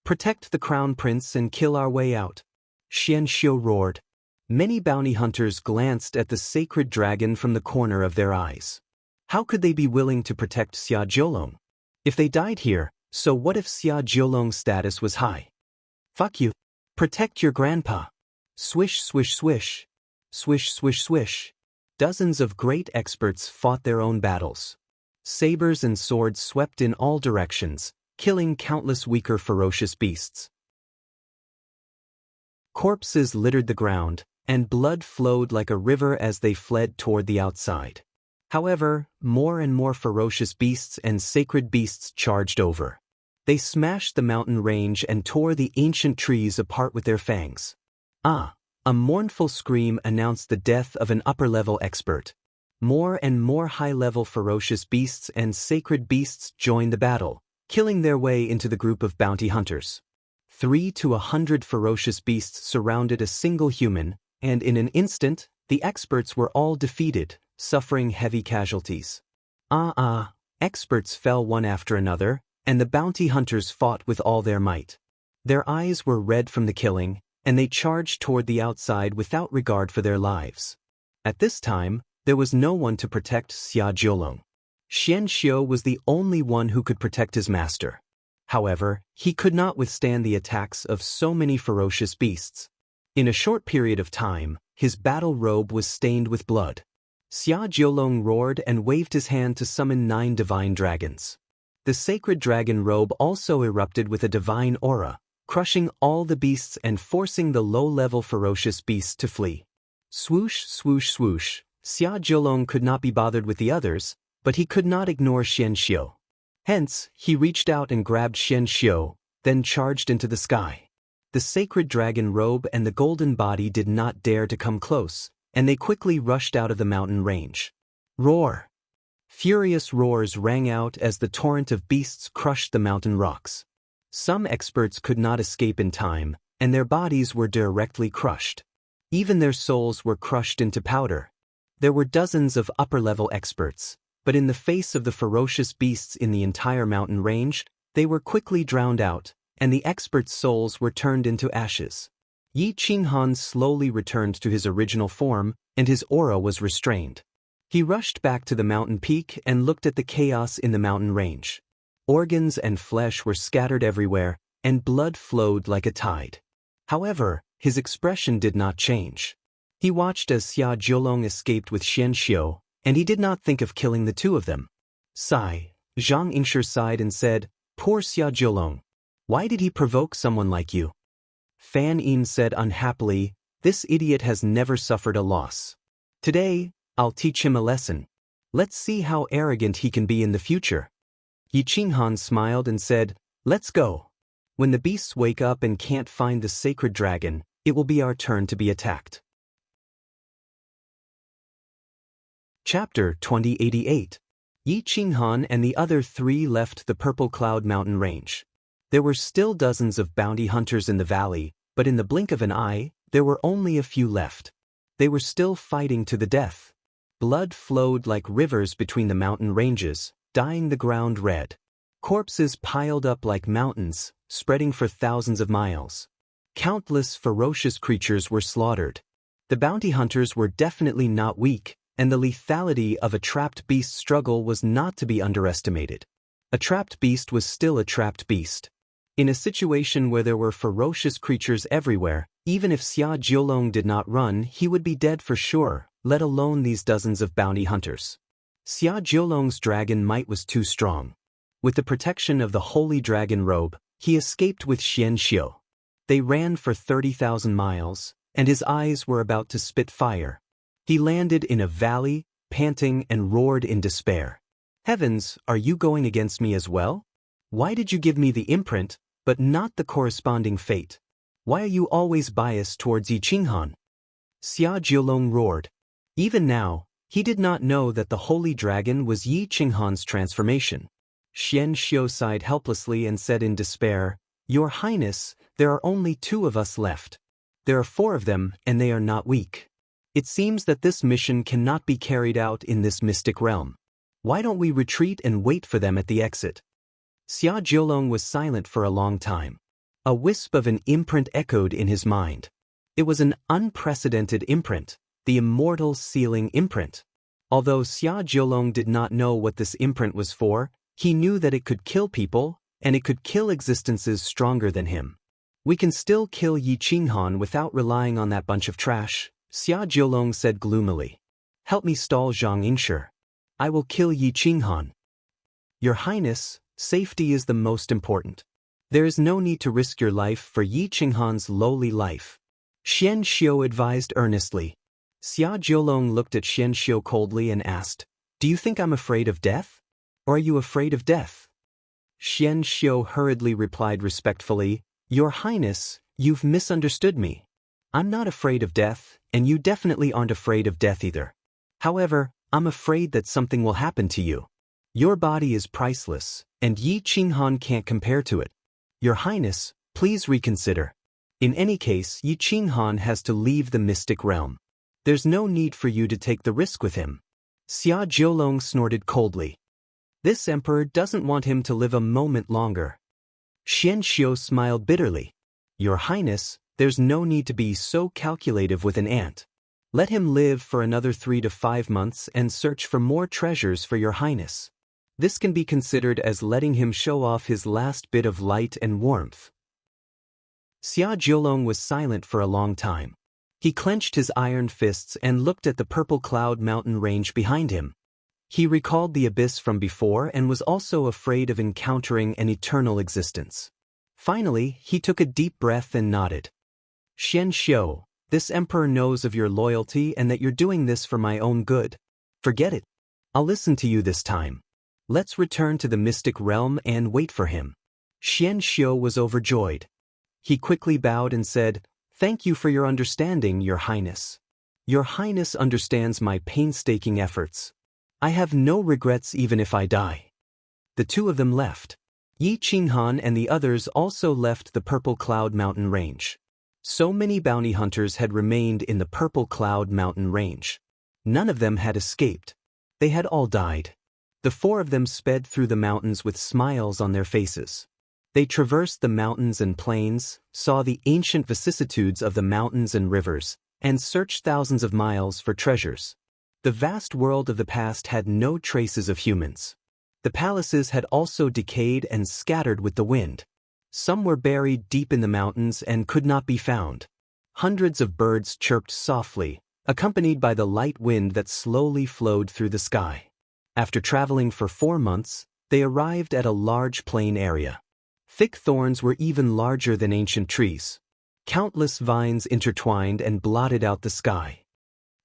Protect the crown prince and kill our way out." Xian Xiu roared. Many bounty hunters glanced at the sacred dragon from the corner of their eyes. How could they be willing to protect Xia Zhilong? If they died here, so what if Xia Zhilong's status was high? Fuck you. Protect your grandpa. Swish swish swish. Swish swish swish. Dozens of great experts fought their own battles. Sabers and swords swept in all directions, killing countless weaker ferocious beasts. Corpses littered the ground, and blood flowed like a river as they fled toward the outside. However, more and more ferocious beasts and sacred beasts charged over. They smashed the mountain range and tore the ancient trees apart with their fangs. Ah! A mournful scream announced the death of an upper-level expert. More and more high-level ferocious beasts and sacred beasts joined the battle, killing their way into the group of bounty hunters. 3 to 100 ferocious beasts surrounded a single human, and in an instant, the experts were all defeated, suffering heavy casualties. Experts fell one after another, and the bounty hunters fought with all their might. Their eyes were red from the killing, and they charged toward the outside without regard for their lives. At this time, there was no one to protect Xia Zhilong. Xian Xiu was the only one who could protect his master. However, he could not withstand the attacks of so many ferocious beasts. In a short period of time, his battle robe was stained with blood. Xia Jiolong roared and waved his hand to summon 9 divine dragons. The sacred dragon robe also erupted with a divine aura, crushing all the beasts and forcing the low-level ferocious beasts to flee. Swoosh, swoosh, swoosh. Xia Jiolong could not be bothered with the others, but he could not ignore Xian Xiu. Hence, he reached out and grabbed Xian Xiu, then charged into the sky. The sacred dragon robe and the golden body did not dare to come close, and they quickly rushed out of the mountain range. Roar! Furious roars rang out as the torrent of beasts crushed the mountain rocks. Some experts could not escape in time, and their bodies were directly crushed. Even their souls were crushed into powder. There were dozens of upper-level experts, but in the face of the ferocious beasts in the entire mountain range, they were quickly drowned out, and the experts' souls were turned into ashes. Yi Qinghan slowly returned to his original form, and his aura was restrained. He rushed back to the mountain peak and looked at the chaos in the mountain range. Organs and flesh were scattered everywhere, and blood flowed like a tide. However, his expression did not change. He watched as Xia Jiolong escaped with Xian Xiu, and he did not think of killing the two of them. Sigh. Zhang Yingshi sighed and said, "Poor Xia Jiolong. Why did he provoke someone like you?" Fan Yin said unhappily, "This idiot has never suffered a loss. Today, I'll teach him a lesson. Let's see how arrogant he can be in the future." Yi Qinghan smiled and said, "Let's go. When the beasts wake up and can't find the sacred dragon, it will be our turn to be attacked." Chapter 2088. Yi Qinghan and the other 3 left the Purple Cloud mountain range. There were still dozens of bounty hunters in the valley, but in the blink of an eye, there were only a few left. They were still fighting to the death. Blood flowed like rivers between the mountain ranges, dyeing the ground red. Corpses piled up like mountains, spreading for thousands of miles. Countless ferocious creatures were slaughtered. The bounty hunters were definitely not weak, and the lethality of a trapped beast struggle was not to be underestimated. A trapped beast was still a trapped beast. In a situation where there were ferocious creatures everywhere, even if Xia Jiolong did not run, he would be dead for sure, let alone these dozens of bounty hunters. Xia Jiolong's dragon might was too strong. With the protection of the holy dragon robe, he escaped with Xian Xiu. They ran for 30,000 miles, and his eyes were about to spit fire. He landed in a valley, panting and roared in despair. "Heavens, are you going against me as well? Why did you give me the imprint, but not the corresponding fate? Why are you always biased towards Yi Qinghan?" Xia Jiolong roared. Even now, he did not know that the holy dragon was Yi Qinghan's transformation. Xian Xiu sighed helplessly and said in despair, "Your Highness, there are only 2 of us left. There are 4 of them, and they are not weak. It seems that this mission cannot be carried out in this mystic realm. Why don't we retreat and wait for them at the exit?" Xia Jiolong was silent for a long time. A wisp of an imprint echoed in his mind. It was an unprecedented imprint, the immortal sealing imprint. Although Xia Jiolong did not know what this imprint was for, he knew that it could kill people, and it could kill existences stronger than him. "We can still kill Yi Qinghan without relying on that bunch of trash," Xia Jiolong said gloomily. "Help me stall Zhang Yingshi. I will kill Yi Qinghan." "Your Highness, safety is the most important. There is no need to risk your life for Yi Qinghan's lowly life," Xian Xiu advised earnestly. Xia Jiolong looked at Xian Xiu coldly and asked, "Do you think I'm afraid of death? Or are you afraid of death?" Xian Xiu hurriedly replied respectfully, "Your Highness, you've misunderstood me. I'm not afraid of death, and you definitely aren't afraid of death either. However, I'm afraid that something will happen to you. Your body is priceless, and Yi Qinghan can't compare to it. Your Highness, please reconsider. In any case, Yi Qinghan has to leave the mystic realm. There's no need for you to take the risk with him." Xia Jiolong snorted coldly. This emperor doesn't want him to live a moment longer. Xian Xiu smiled bitterly. "Your Highness, there's no need to be so calculative with an ant. Let him live for another 3 to 5 months and search for more treasures for your Highness. This can be considered as letting him show off his last bit of light and warmth. Xia Jiolong was silent for a long time. He clenched his iron fists and looked at the purple cloud mountain range behind him. He recalled the abyss from before and was also afraid of encountering an eternal existence. Finally, he took a deep breath and nodded. Xian Xiu, this emperor knows of your loyalty and that you're doing this for my own good. Forget it. I'll listen to you this time. Let's return to the mystic realm and wait for him. Xian Xiu was overjoyed. He quickly bowed and said, "Thank you for your understanding, Your Highness. Your Highness understands my painstaking efforts. I have no regrets even if I die." The two of them left. Yi Qinghan and the others also left the Purple Cloud Mountain Range. So many bounty hunters had remained in the Purple Cloud Mountain Range. None of them had escaped. They had all died. The four of them sped through the mountains with smiles on their faces. They traversed the mountains and plains, saw the ancient vicissitudes of the mountains and rivers, and searched thousands of miles for treasures. The vast world of the past had no traces of humans. The palaces had also decayed and scattered with the wind. Some were buried deep in the mountains and could not be found. Hundreds of birds chirped softly, accompanied by the light wind that slowly flowed through the sky. After traveling for 4 months, they arrived at a large plain area. Thick thorns were even larger than ancient trees. Countless vines intertwined and blotted out the sky.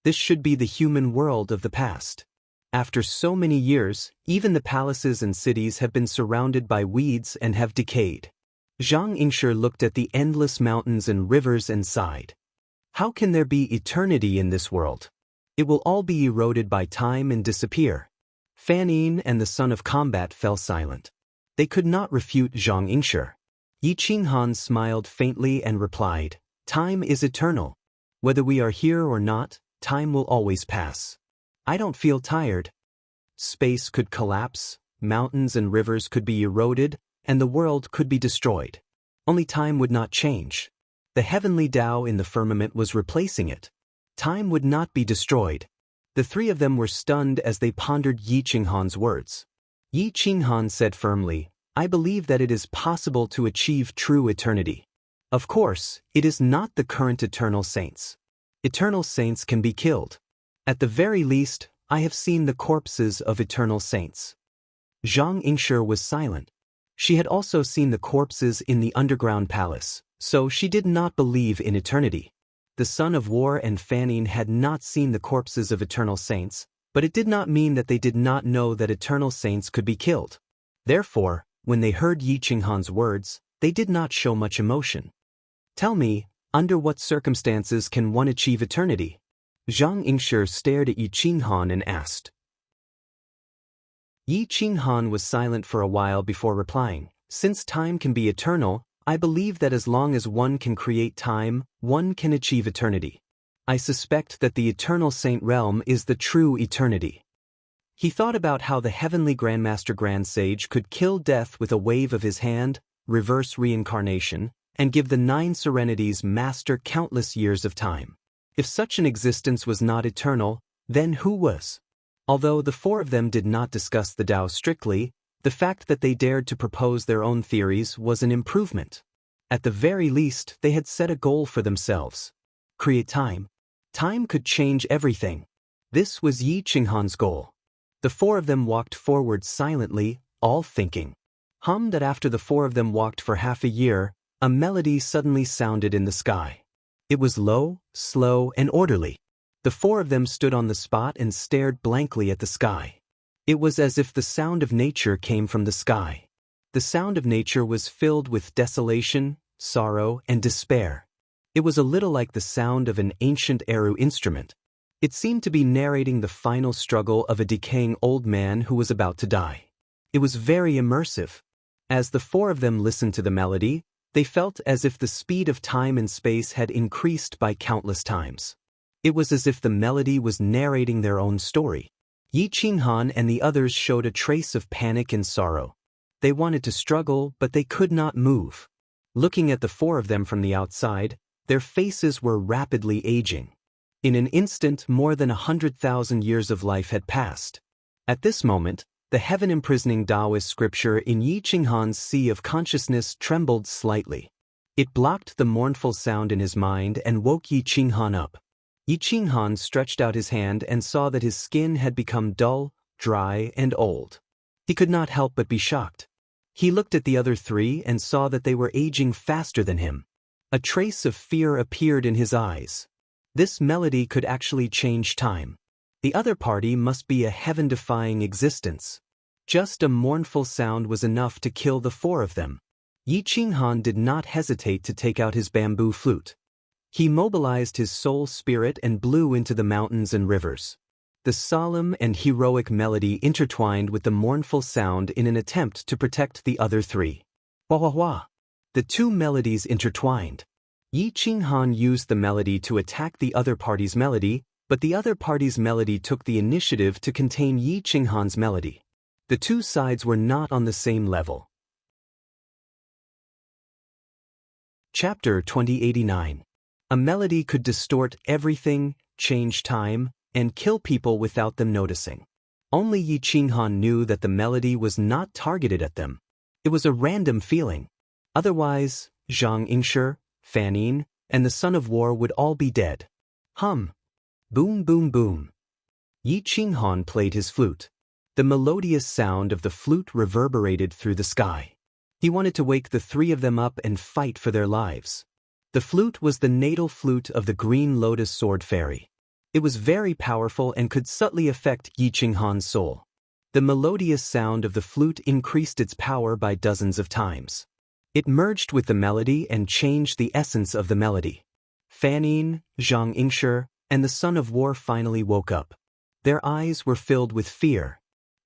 This should be the human world of the past. After so many years, even the palaces and cities have been surrounded by weeds and have decayed. Zhang Yingshi looked at the endless mountains and rivers and sighed. How can there be eternity in this world? It will all be eroded by time and disappear. Fan Yin and the Son of Combat fell silent. They could not refute Zhang Yingshi. Yi Qinghan smiled faintly and replied, "Time is eternal. Whether we are here or not, time will always pass. I don't feel tired. Space could collapse, mountains and rivers could be eroded, and the world could be destroyed. Only time would not change. The heavenly Tao in the firmament was replacing it. Time would not be destroyed." The three of them were stunned as they pondered Yi Qinghan's words. Yi Qinghan said firmly, "I believe that it is possible to achieve true eternity. Of course, it is not the current eternal saints. Eternal saints can be killed. At the very least, I have seen the corpses of eternal saints." Zhang Yingshi was silent. She had also seen the corpses in the underground palace, so she did not believe in eternity. The Son of War and Fan Yin had not seen the corpses of eternal saints, but it did not mean that they did not know that eternal saints could be killed. Therefore, when they heard Yi Qinghan's words, they did not show much emotion. "Tell me, under what circumstances can one achieve eternity?" Zhang Yingshi stared at Yi Qinghan and asked. Yi Qinghan was silent for a while before replying, "Since time can be eternal, I believe that as long as one can create time, one can achieve eternity. I suspect that the eternal saint realm is the true eternity." He thought about how the heavenly Grandmaster Grand Sage could kill death with a wave of his hand, reverse reincarnation, and give the 9 serenities master countless years of time. If such an existence was not eternal, then who was? Although the four of them did not discuss the Tao strictly, the fact that they dared to propose their own theories was an improvement. At the very least, they had set a goal for themselves. Create time. Time could change everything. This was Yi Qinghan's goal. The four of them walked forward silently, all thinking. That after the four of them walked for half a year, a melody suddenly sounded in the sky. It was low, slow, and orderly. The four of them stood on the spot and stared blankly at the sky. It was as if the sound of nature came from the sky. The sound of nature was filled with desolation, sorrow, and despair. It was a little like the sound of an ancient Eru instrument. It seemed to be narrating the final struggle of a decaying old man who was about to die. It was very immersive. As the four of them listened to the melody, they felt as if the speed of time and space had increased by countless times. It was as if the melody was narrating their own story. Yi Qinghan and the others showed a trace of panic and sorrow. They wanted to struggle, but they could not move. Looking at the four of them from the outside, their faces were rapidly aging. In an instant, more than 100,000 years of life had passed. At this moment, The heaven-imprisoning Taoist scripture in Yi Qinghan's sea of consciousness trembled slightly. It blocked the mournful sound in his mind and woke Yi Qinghan up. Yi Qinghan stretched out his hand and saw that his skin had become dull, dry, and old. He could not help but be shocked. He looked at the other three and saw that they were aging faster than him. A trace of fear appeared in his eyes. This melody could actually change time. The other party must be a heaven-defying existence. Just a mournful sound was enough to kill the four of them. Yi Qinghan did not hesitate to take out his bamboo flute. He mobilized his soul spirit and blew into the mountains and rivers. The solemn and heroic melody intertwined with the mournful sound in an attempt to protect the other three. Wah wah wah. The two melodies intertwined. Yi Qinghan used the melody to attack the other party's melody, but the other party's melody took the initiative to contain Yi Qinghan's melody. The two sides were not on the same level. Chapter 2089. A melody could distort everything, change time, and kill people without them noticing. Only Yi Qinghan knew that the melody was not targeted at them. It was a random feeling. Otherwise, Zhang Yingshi, Fan Yin, and the Son of War would all be dead. Hum. Boom boom boom. Yi Qinghan played his flute. The melodious sound of the flute reverberated through the sky. He wanted to wake the three of them up and fight for their lives. The flute was the natal flute of the Green Lotus Sword Fairy. It was very powerful and could subtly affect Yi Qinghan's soul. The melodious sound of the flute increased its power by dozens of times. It merged with the melody and changed the essence of the melody. Fan Yin, Zhang Yingshi, and the Son of War finally woke up. Their eyes were filled with fear.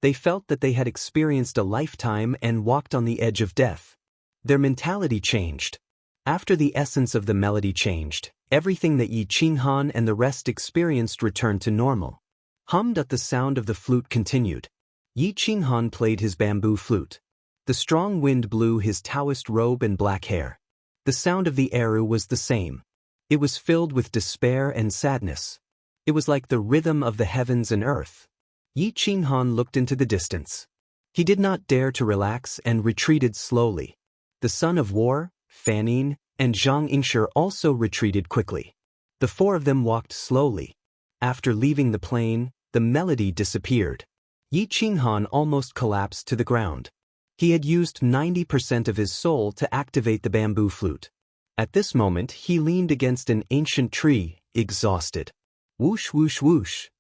They felt that they had experienced a lifetime and walked on the edge of death. Their mentality changed. After the essence of the melody changed, everything that Yi Qinghan and the rest experienced returned to normal. Hummed at the sound of the flute continued. Yi Qinghan played his bamboo flute. The strong wind blew his Taoist robe and black hair. The sound of the eru was the same. It was filled with despair and sadness. It was like the rhythm of the heavens and earth. Yi Qinghan looked into the distance. He did not dare to relax and retreated slowly. The Son of War, Fan Yin, and Zhang Yingshi also retreated quickly. The four of them walked slowly. After leaving the plain, the melody disappeared. Yi Qinghan almost collapsed to the ground. He had used 90% of his soul to activate the bamboo flute. At this moment, he leaned against an ancient tree, exhausted. Whoosh whoosh whoosh.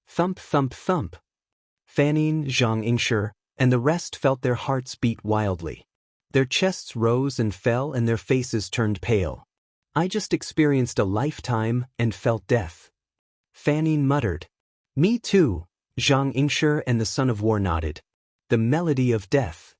Thump thump thump. Fan Yin, Zhang Yingshi, and the rest felt their hearts beat wildly. Their chests rose and fell and their faces turned pale. I just experienced a lifetime and felt death. Fan Yin muttered. Me too, Zhang Yingshi and the Son of War nodded. The melody of death.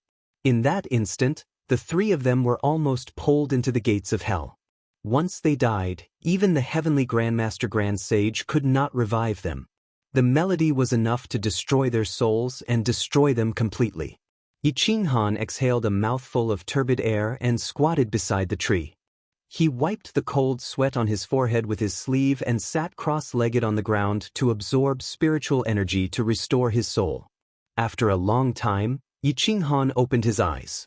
In that instant, the three of them were almost pulled into the gates of hell. Once they died, even the heavenly Grandmaster Grand Sage could not revive them. The melody was enough to destroy their souls and destroy them completely. Yi Qinghan exhaled a mouthful of turbid air and squatted beside the tree. He wiped the cold sweat on his forehead with his sleeve and sat cross-legged on the ground to absorb spiritual energy to restore his soul. After a long time, Yi Qinghan opened his eyes.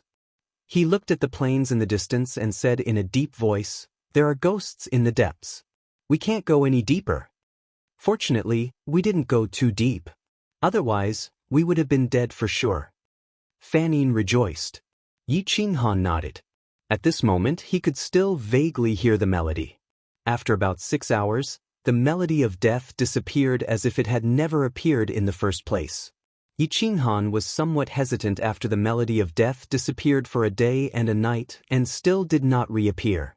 He looked at the plains in the distance and said in a deep voice, "There are ghosts in the depths. We can't go any deeper." Fortunately, we didn't go too deep. Otherwise, we would have been dead for sure. Fan Yin rejoiced. Yi Qinghan nodded. At this moment, he could still vaguely hear the melody. After about 6 hours, the melody of death disappeared as if it had never appeared in the first place. Yi Qinghan was somewhat hesitant after the melody of death disappeared for a day and a night and still did not reappear.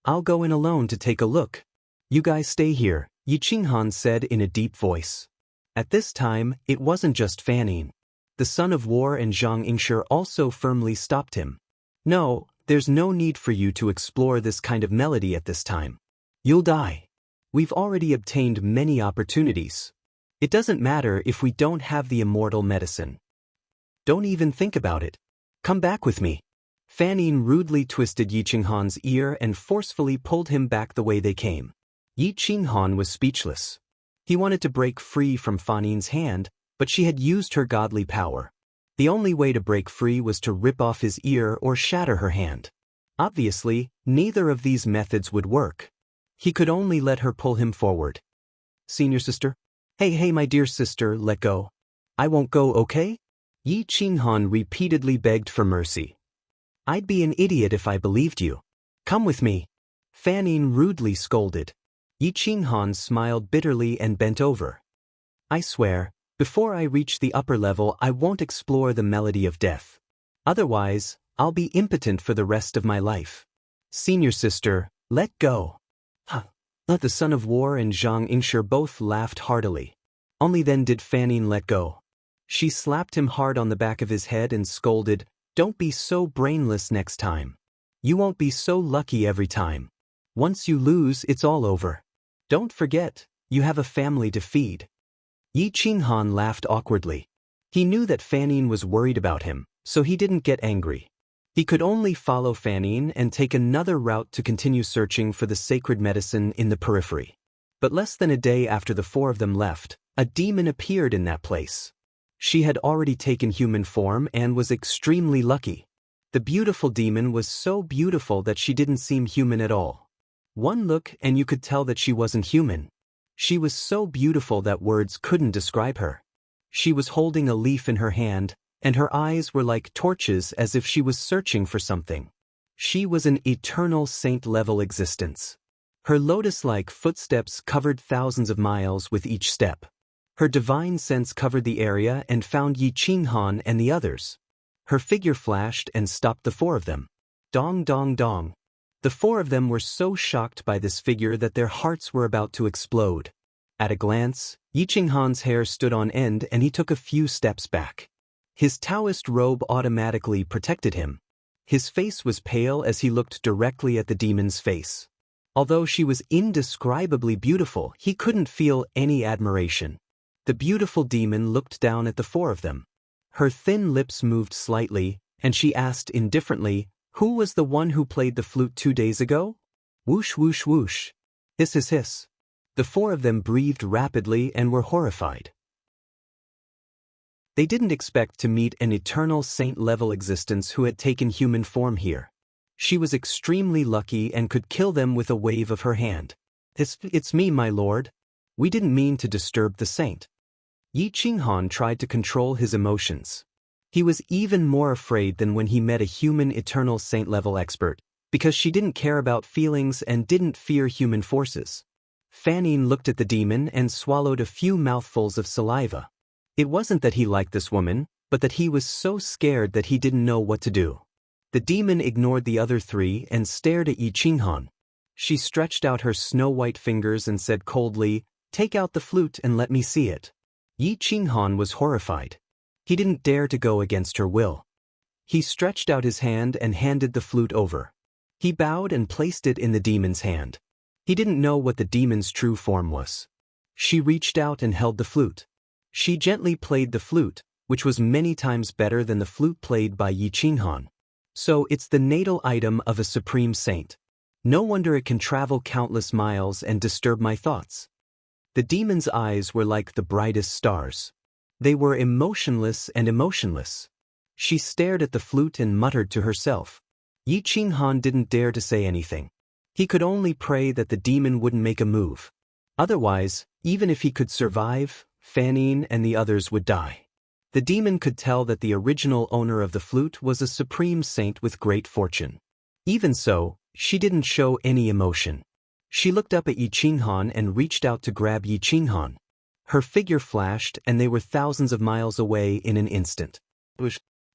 "I'll go in alone to take a look. You guys stay here," Yi Qinghan said in a deep voice. At this time, it wasn't just Fan Yin. The Son of War and Zhang Yingshi also firmly stopped him. "No, there's no need for you to explore this kind of melody at this time. You'll die. We've already obtained many opportunities. It doesn't matter if we don't have the immortal medicine. Don't even think about it. Come back with me." Fan Yin rudely twisted Yi Qinghan's ear and forcefully pulled him back the way they came. Yi Qinghan was speechless. He wanted to break free from Fan Yin's hand, but she had used her godly power. The only way to break free was to rip off his ear or shatter her hand. Obviously, neither of these methods would work. He could only let her pull him forward. Senior sister? Hey my dear sister, let go. I won't go, okay? Yi Qinghan repeatedly begged for mercy. I'd be an idiot if I believed you. Come with me. Fanning rudely scolded. Yi Qinghan smiled bitterly and bent over. I swear, before I reach the upper level I won't explore the melody of death. Otherwise, I'll be impotent for the rest of my life. Senior sister, let go. Huh. The son of war and Zhang Yingshi both laughed heartily. Only then did Fanning let go. She slapped him hard on the back of his head and scolded, "Don't be so brainless next time. You won't be so lucky every time. Once you lose, it's all over. Don't forget, you have a family to feed." Yi Qinghan laughed awkwardly. He knew that Fanning was worried about him, so he didn't get angry. He could only follow Fanning and take another route to continue searching for the sacred medicine in the periphery. But less than a day after the four of them left, a demon appeared in that place. She had already taken human form and was extremely lucky. The beautiful demon was so beautiful that she didn't seem human at all. One look and you could tell that she wasn't human. She was so beautiful that words couldn't describe her. She was holding a leaf in her hand, and her eyes were like torches as if she was searching for something. She was an eternal saint-level existence. Her lotus-like footsteps covered thousands of miles with each step. Her divine sense covered the area and found Yi Qinghan and the others. Her figure flashed and stopped the four of them. Dong dong dong. The four of them were so shocked by this figure that their hearts were about to explode. At a glance, Yi Qinghan's hair stood on end and he took a few steps back. His Taoist robe automatically protected him. His face was pale as he looked directly at the demon's face. Although she was indescribably beautiful, he couldn't feel any admiration. The beautiful demon looked down at the four of them. Her thin lips moved slightly, and she asked indifferently, "Who was the one who played the flute 2 days ago?" Whoosh whoosh whoosh. Hiss hiss hiss. The four of them breathed rapidly and were horrified. They didn't expect to meet an eternal saint-level existence who had taken human form here. She was extremely lucky and could kill them with a wave of her hand. It's me, my lord. We didn't mean to disturb the saint." Yi Qinghan tried to control his emotions. He was even more afraid than when he met a human eternal saint-level expert, because she didn't care about feelings and didn't fear human forces. Fanning looked at the demon and swallowed a few mouthfuls of saliva. It wasn't that he liked this woman, but that he was so scared that he didn't know what to do. The demon ignored the other three and stared at Yi Qinghan. She stretched out her snow-white fingers and said coldly, "Take out the flute and let me see it." Yi Qinghan was horrified. He didn't dare to go against her will. He stretched out his hand and handed the flute over. He bowed and placed it in the demon's hand. He didn't know what the demon's true form was. She reached out and held the flute. She gently played the flute, which was many times better than the flute played by Yi Qinghan. So it's the natal item of a supreme saint. No wonder it can travel countless miles and disturb my thoughts. The demon's eyes were like the brightest stars. They were emotionless and emotionless. She stared at the flute and muttered to herself. Yi Qinghan didn't dare to say anything. He could only pray that the demon wouldn't make a move. Otherwise, even if he could survive, Fanning and the others would die. The demon could tell that the original owner of the flute was a supreme saint with great fortune. Even so, she didn't show any emotion. She looked up at Yi Qinghan and reached out to grab Yi Qinghan. Her figure flashed and they were thousands of miles away in an instant.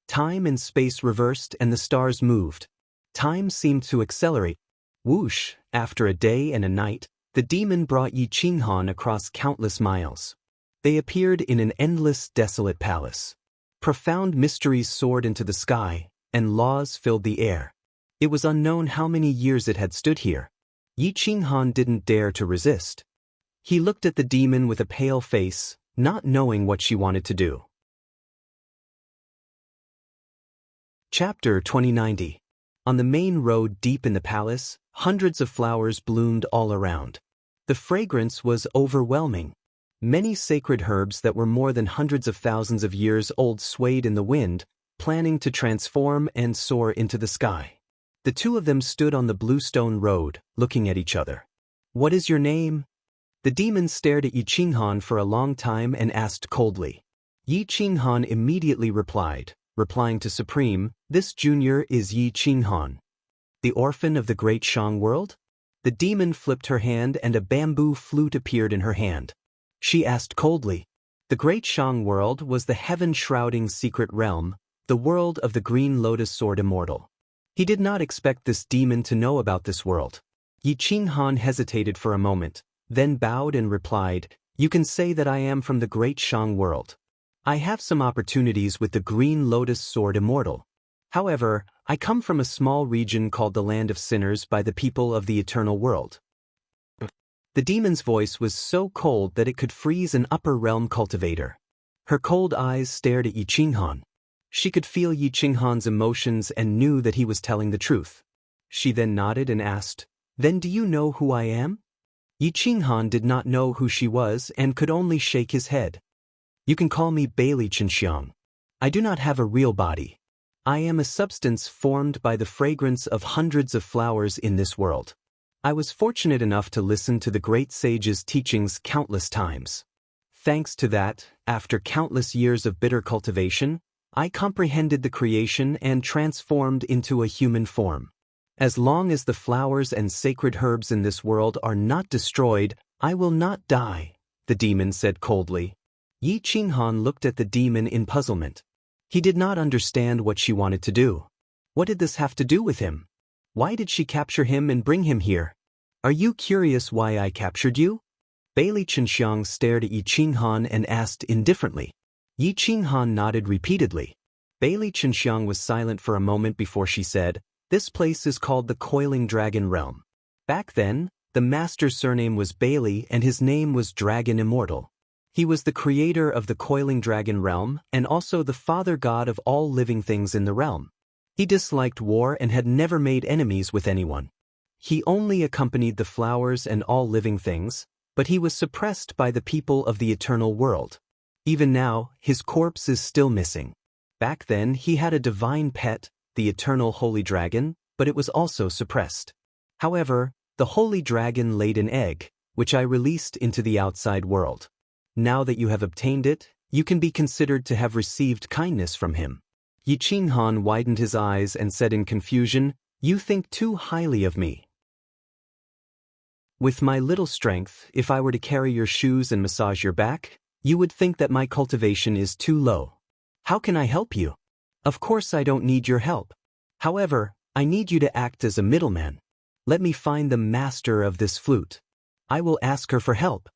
Time and space reversed and the stars moved. Time seemed to accelerate. Whoosh, after a day and a night, the demon brought Yi Qinghan across countless miles. They appeared in an endless, desolate palace. Profound mysteries soared into the sky, and laws filled the air. It was unknown how many years it had stood here. Yi Qinghan didn't dare to resist. He looked at the demon with a pale face, not knowing what she wanted to do. Chapter 2090. On the main road deep in the palace, hundreds of flowers bloomed all around. The fragrance was overwhelming. Many sacred herbs that were more than hundreds of thousands of years old swayed in the wind, planning to transform and soar into the sky. The two of them stood on the bluestone road, looking at each other. "What is your name?" The demon stared at Yi Qinghan for a long time and asked coldly. Yi Qinghan immediately replying to Supreme, "This junior is Yi Qinghan. The orphan of the great Shang world?" The demon flipped her hand and a bamboo flute appeared in her hand. She asked coldly. The great Shang world was the heaven-shrouding secret realm, the world of the green lotus sword immortal. He did not expect this demon to know about this world. Yi Qinghan hesitated for a moment, then bowed and replied, "You can say that I am from the great Shang world. I have some opportunities with the green lotus sword immortal. However, I come from a small region called the Land of Sinners by the people of the eternal world." The demon's voice was so cold that it could freeze an upper realm cultivator. Her cold eyes stared at Yi Qinghan. She could feel Yi Qinghan's emotions and knew that he was telling the truth. She then nodded and asked, "Then do you know who I am?" Yi Qinghan did not know who she was and could only shake his head. "You can call me Bailey Chenxiang. I do not have a real body. I am a substance formed by the fragrance of hundreds of flowers in this world. I was fortunate enough to listen to the great sage's teachings countless times. Thanks to that, after countless years of bitter cultivation, I comprehended the creation and transformed into a human form. As long as the flowers and sacred herbs in this world are not destroyed, I will not die," the demon said coldly. Yi Qinghan looked at the demon in puzzlement. He did not understand what she wanted to do. What did this have to do with him? Why did she capture him and bring him here? "Are you curious why I captured you?" Bailey Chenxiang stared at Yi Qinghan and asked indifferently. Yi Qinghan nodded repeatedly. Bailey Chenxiang was silent for a moment before she said, "This place is called the Coiling Dragon Realm. Back then, the master's surname was Bailey and his name was Dragon Immortal. He was the creator of the Coiling Dragon Realm and also the father god of all living things in the realm. He disliked war and had never made enemies with anyone. He only accompanied the flowers and all living things, but he was suppressed by the people of the eternal world. Even now, his corpse is still missing. Back then, he had a divine pet, the eternal holy dragon, but it was also suppressed. However, the holy dragon laid an egg, which I released into the outside world. Now that you have obtained it, you can be considered to have received kindness from him." Yi Qinghan widened his eyes and said in confusion, "You think too highly of me. With my little strength, if I were to carry your shoes and massage your back, you would think that my cultivation is too low. How can I help you? Of course I don't need your help. However, I need you to act as a middleman. Let me find the master of this flute. I will ask her for help."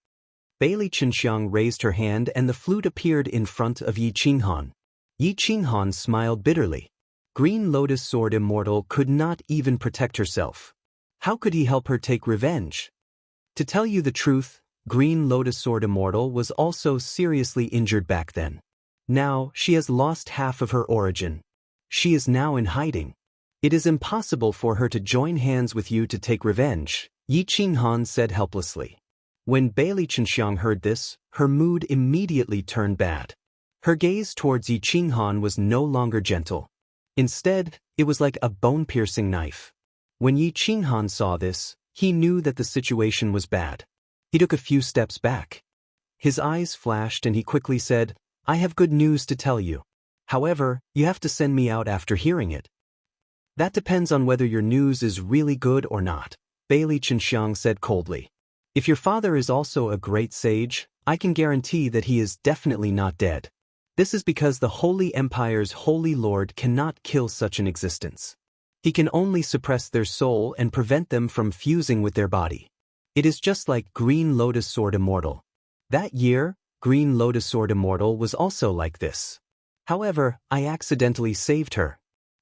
Bailey Chenxiang raised her hand and the flute appeared in front of Yi Qinghan. Yi Qinghan smiled bitterly. Green Lotus Sword Immortal could not even protect herself. How could he help her take revenge? To tell you the truth, Green Lotus Sword Immortal was also seriously injured back then. Now, she has lost half of her origin. She is now in hiding. It is impossible for her to join hands with you to take revenge, Yi Qinghan said helplessly. When Bailey Chenxiang heard this, her mood immediately turned bad. Her gaze towards Yi Qinghan was no longer gentle. Instead, it was like a bone-piercing knife. When Yi Qinghan saw this, he knew that the situation was bad. He took a few steps back. His eyes flashed and he quickly said, "I have good news to tell you. However, you have to send me out after hearing it." "That depends on whether your news is really good or not," Bailey Chenxiang said coldly. "If your father is also a great sage, I can guarantee that he is definitely not dead. This is because the Holy Empire's Holy Lord cannot kill such an existence. He can only suppress their soul and prevent them from fusing with their body. It is just like Green Lotus Sword Immortal. That year, Green Lotus Sword Immortal was also like this. However, I accidentally saved her.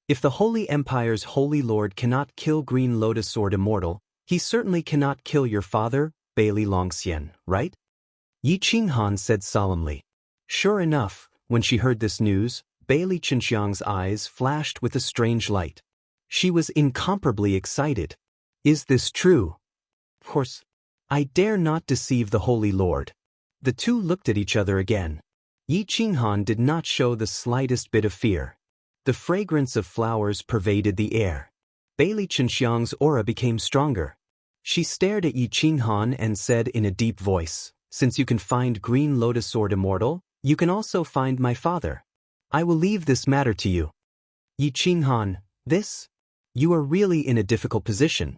If the Holy Empire's Holy Lord cannot kill Green Lotus Sword Immortal, he certainly cannot kill your father, Bailey Longxian, right?" Yi Qinghan said solemnly. Sure enough, when she heard this news, Bailey Chenxiang's eyes flashed with a strange light. She was incomparably excited. "Is this true?" "Of course. I dare not deceive the Holy Lord. The two looked at each other again. Yi Qinghan did not show the slightest bit of fear. The fragrance of flowers pervaded the air. Bailey Chenxiang's aura became stronger. She stared at Yi Qinghan and said in a deep voice, "Since you can find Green Lotus Sword immortal, you can also find my father. I will leave this matter to you." Yi Qinghan, this? You are really in a difficult position.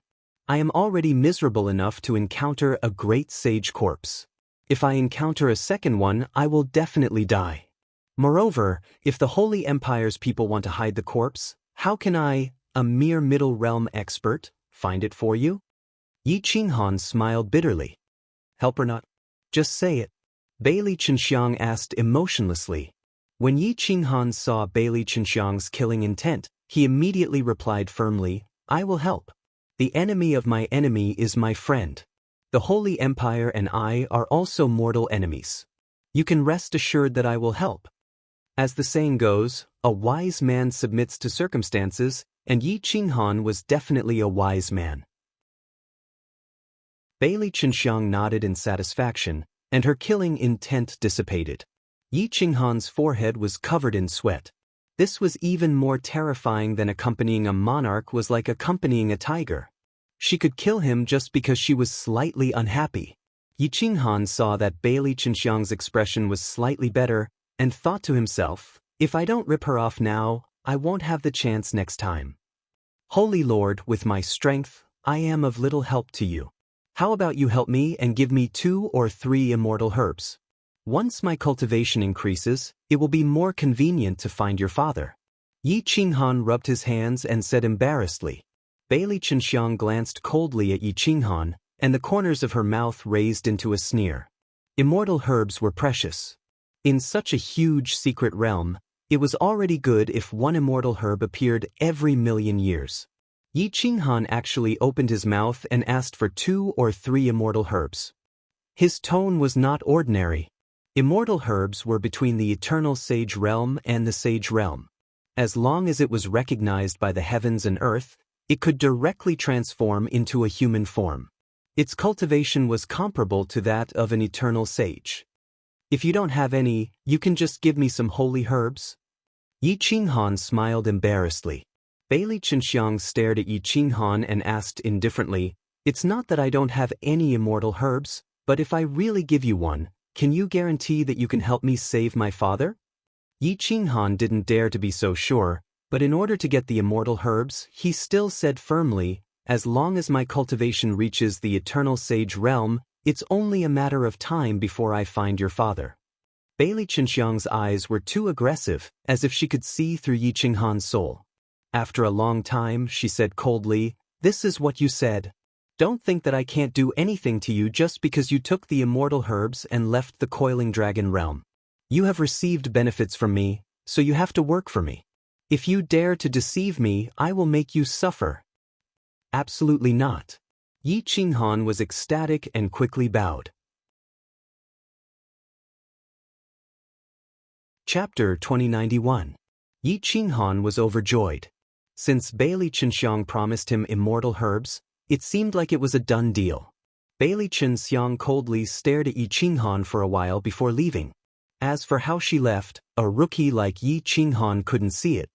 I am already miserable enough to encounter a great sage corpse. If I encounter a second one, I will definitely die. Moreover, if the Holy Empire's people want to hide the corpse, how can I, a mere Middle Realm expert, find it for you? Yi Qinghan smiled bitterly. Help or not? Just say it. Bailey Chenxiang asked emotionlessly. When Yi Qinghan saw Bailey Chenxiang's killing intent, he immediately replied firmly, "I will help. The enemy of my enemy is my friend. The Holy Empire and I are also mortal enemies. You can rest assured that I will help." As the saying goes, a wise man submits to circumstances, and Yi Qinghan was definitely a wise man. Bailey Chenxiang nodded in satisfaction, and her killing intent dissipated. Yi Qinghan's forehead was covered in sweat. This was even more terrifying than accompanying a monarch was like accompanying a tiger. She could kill him just because she was slightly unhappy. Yi Qinghan saw that Bailey Chenxiang's expression was slightly better, and thought to himself, if I don't rip her off now, I won't have the chance next time. Holy Lord, with my strength, I am of little help to you. How about you help me and give me 2 or 3 immortal herbs? Once my cultivation increases, it will be more convenient to find your father. Yi Qinghan rubbed his hands and said embarrassedly. Bailey Chenxiang glanced coldly at Yi Qinghan, and the corners of her mouth raised into a sneer. Immortal herbs were precious. In such a huge secret realm, it was already good if one immortal herb appeared every million years. Yi Qinghan actually opened his mouth and asked for 2 or 3 immortal herbs. His tone was not ordinary. Immortal herbs were between the eternal sage realm and the sage realm. As long as it was recognized by the heavens and earth, it could directly transform into a human form. Its cultivation was comparable to that of an eternal sage. If you don't have any, you can just give me some holy herbs? Yi Qinghan smiled embarrassedly. Bailey Chenxiang stared at Yi Qinghan and asked indifferently, "It's not that I don't have any immortal herbs, but if I really give you one, can you guarantee that you can help me save my father?" Yi Qinghan didn't dare to be so sure, but in order to get the immortal herbs, he still said firmly, "As long as my cultivation reaches the eternal sage realm, it's only a matter of time before I find your father." Bailey Chenxiang's eyes were too aggressive, as if she could see through Yi Qinghan's soul. After a long time, she said coldly, "This is what you said. Don't think that I can't do anything to you just because you took the immortal herbs and left the coiling dragon realm. You have received benefits from me, so you have to work for me. If you dare to deceive me, I will make you suffer." Absolutely not. Yi Qinghan was ecstatic and quickly bowed. Chapter 2091. Yi Qinghan was overjoyed. Since Bailey Chenxiang promised him immortal herbs, it seemed like it was a done deal. Bailey Chenxiang coldly stared at Yi Qinghan for a while before leaving. As for how she left, a rookie like Yi Qinghan couldn't see it.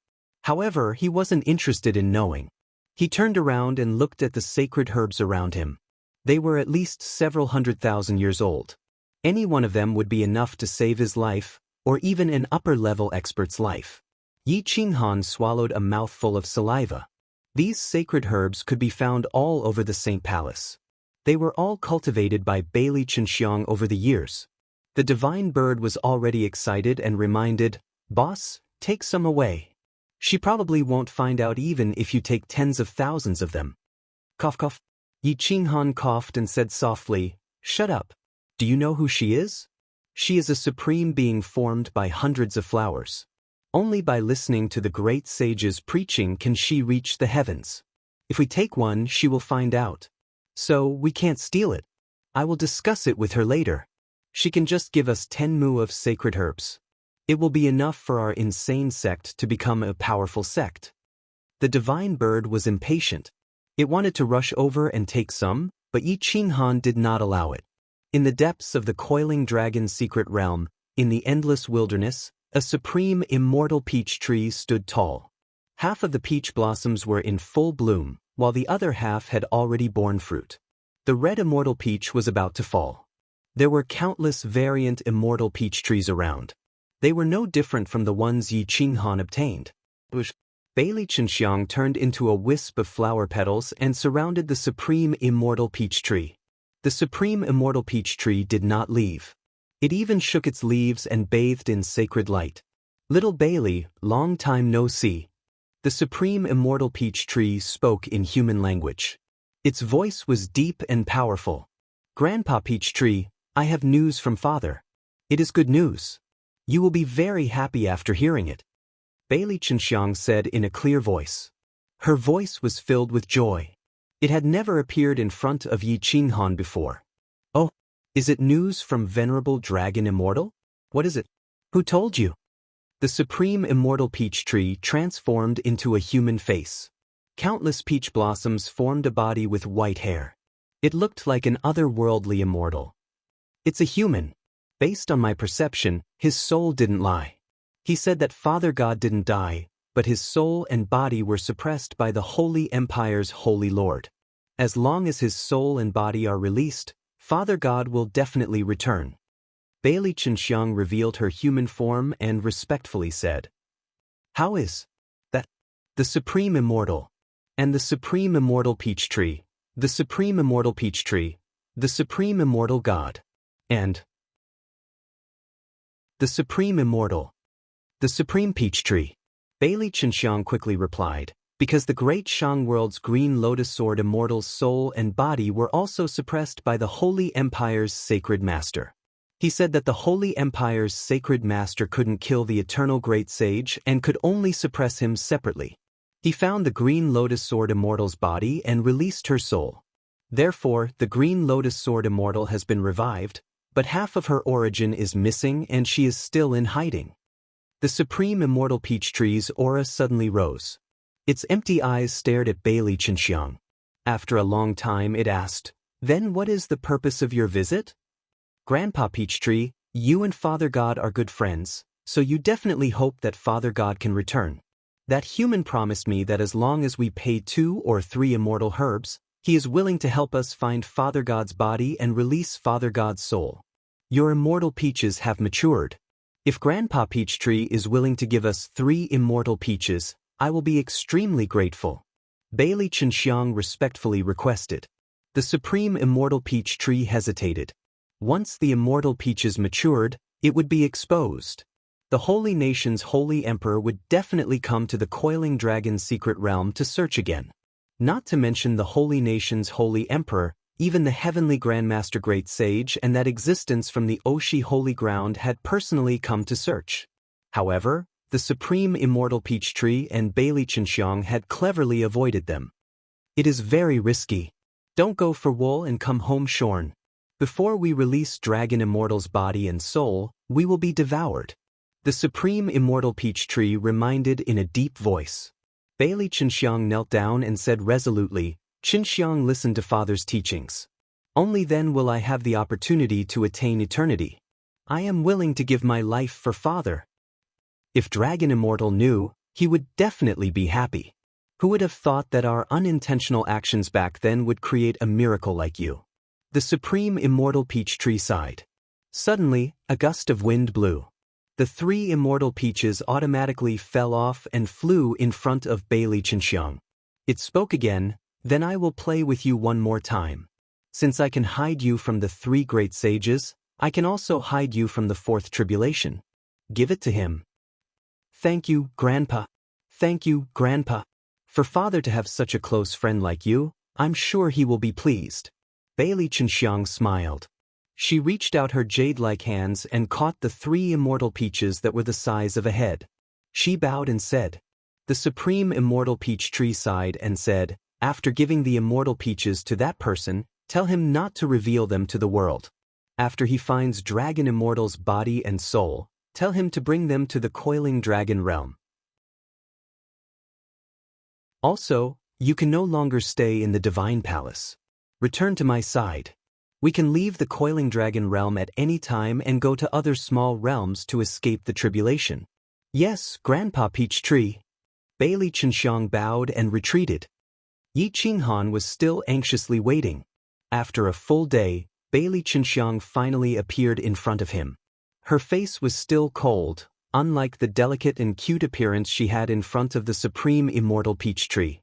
However, he wasn't interested in knowing. He turned around and looked at the sacred herbs around him. They were at least several 100,000 years old. Any one of them would be enough to save his life, or even an upper-level expert's life. Yi Qinghan swallowed a mouthful of saliva. These sacred herbs could be found all over the Saint Palace. They were all cultivated by Bailey Chenxiang over the years. The divine bird was already excited and reminded, "Boss, take some away. She probably won't find out even if you take tens of thousands of them." Cough cough. Yi Qinghan coughed and said softly, "Shut up. Do you know who she is? She is a supreme being formed by hundreds of flowers. Only by listening to the great sage's preaching can she reach the heavens. If we take one, she will find out. So we can't steal it. I will discuss it with her later. She can just give us 10 mu of sacred herbs. It will be enough for our insane sect to become a powerful sect." The divine bird was impatient. It wanted to rush over and take some, but Yi Qinghan did not allow it. In the depths of the coiling dragon's secret realm, in the endless wilderness, a supreme immortal peach tree stood tall. Half of the peach blossoms were in full bloom, while the other half had already borne fruit. The red immortal peach was about to fall. There were countless variant immortal peach trees around. They were no different from the ones Yi Qinghan obtained. Bailey Chenxiang turned into a wisp of flower petals and surrounded the supreme immortal peach tree. The supreme immortal peach tree did not leave. It even shook its leaves and bathed in sacred light. Little Bailey, long time no see. The supreme immortal peach tree spoke in human language. Its voice was deep and powerful. Grandpa Peach Tree, I have news from Father. It is good news. You will be very happy after hearing it. Bailey Chenxiang said in a clear voice. Her voice was filled with joy. It had never appeared in front of Yi Qinghan before. Oh, is it news from Venerable Dragon Immortal? What is it? Who told you? The supreme immortal peach tree transformed into a human face. Countless peach blossoms formed a body with white hair. It looked like an otherworldly immortal. It's a human. Based on my perception, his soul didn't lie. He said that Father God didn't die, but his soul and body were suppressed by the Holy Empire's Holy Lord. As long as his soul and body are released, Father God will definitely return. Bailey Chenxiang revealed her human form and respectfully said, How is that? The Supreme Immortal. And the Supreme Immortal Peach Tree. The Supreme Immortal Peach Tree. The Supreme Immortal God. And the Supreme Immortal. The Supreme Peach Tree. Bailey Chenxiang quickly replied, because the great Shang world's green lotus sword immortal's soul and body were also suppressed by the Holy Empire's sacred master. He said that the Holy Empire's sacred master couldn't kill the eternal great sage and could only suppress him separately. He found the green lotus sword immortal's body and released her soul. Therefore, the green lotus sword immortal has been revived, but half of her origin is missing and she is still in hiding. The supreme immortal peach tree's aura suddenly rose. Its empty eyes stared at Bailey Chenxiang. After a long time it asked, Then what is the purpose of your visit? Grandpa Peach Tree, you and Father God are good friends, so you definitely hope that Father God can return. That human promised me that as long as we pay 2 or 3 immortal herbs, he is willing to help us find Father God's body and release Father God's soul. Your immortal peaches have matured. If Grandpa Peach Tree is willing to give us 3 immortal peaches, I will be extremely grateful. Bailey Chenxiang respectfully requested. The supreme immortal peach tree hesitated. Once the immortal peaches matured, it would be exposed. The holy nation's holy emperor would definitely come to the coiling dragon's secret realm to search again. Not to mention the holy nation's holy emperor, even the heavenly grandmaster great sage and that existence from the Oshi holy ground had personally come to search. However, the supreme immortal peach tree and Bailey Chenxiang had cleverly avoided them. It is very risky. Don't go for wool and come home shorn. Before we release Dragon Immortal's body and soul, we will be devoured. The supreme immortal peach tree reminded in a deep voice. Bailey Chenxiang knelt down and said resolutely, Chenxiang listened to Father's teachings. Only then will I have the opportunity to attain eternity. I am willing to give my life for Father. If Dragon Immortal knew, he would definitely be happy. Who would have thought that our unintentional actions back then would create a miracle like you? The supreme immortal peach tree sighed. Suddenly, a gust of wind blew. The 3 immortal peaches automatically fell off and flew in front of Bailey Chenxiang. It spoke again, Then I will play with you one more time. Since I can hide you from the 3 great sages, I can also hide you from the 4th tribulation. Give it to him. Thank you, Grandpa. Thank you, Grandpa. For Father to have such a close friend like you, I'm sure he will be pleased. Bailey Chenxiang smiled. She reached out her jade-like hands and caught the 3 immortal peaches that were the size of a head. She bowed and said. The supreme immortal peach tree sighed and said, After giving the immortal peaches to that person, tell him not to reveal them to the world. After he finds Dragon Immortal's body and soul, tell him to bring them to the coiling dragon realm. Also, you can no longer stay in the divine palace. Return to my side. We can leave the coiling dragon realm at any time and go to other small realms to escape the tribulation. Yes, Grandpa Peachtree. Bailey Chenxiang bowed and retreated. Yi Qinghan was still anxiously waiting. After a full day, Bailey Chenxiang finally appeared in front of him. Her face was still cold, unlike the delicate and cute appearance she had in front of the supreme immortal peach tree.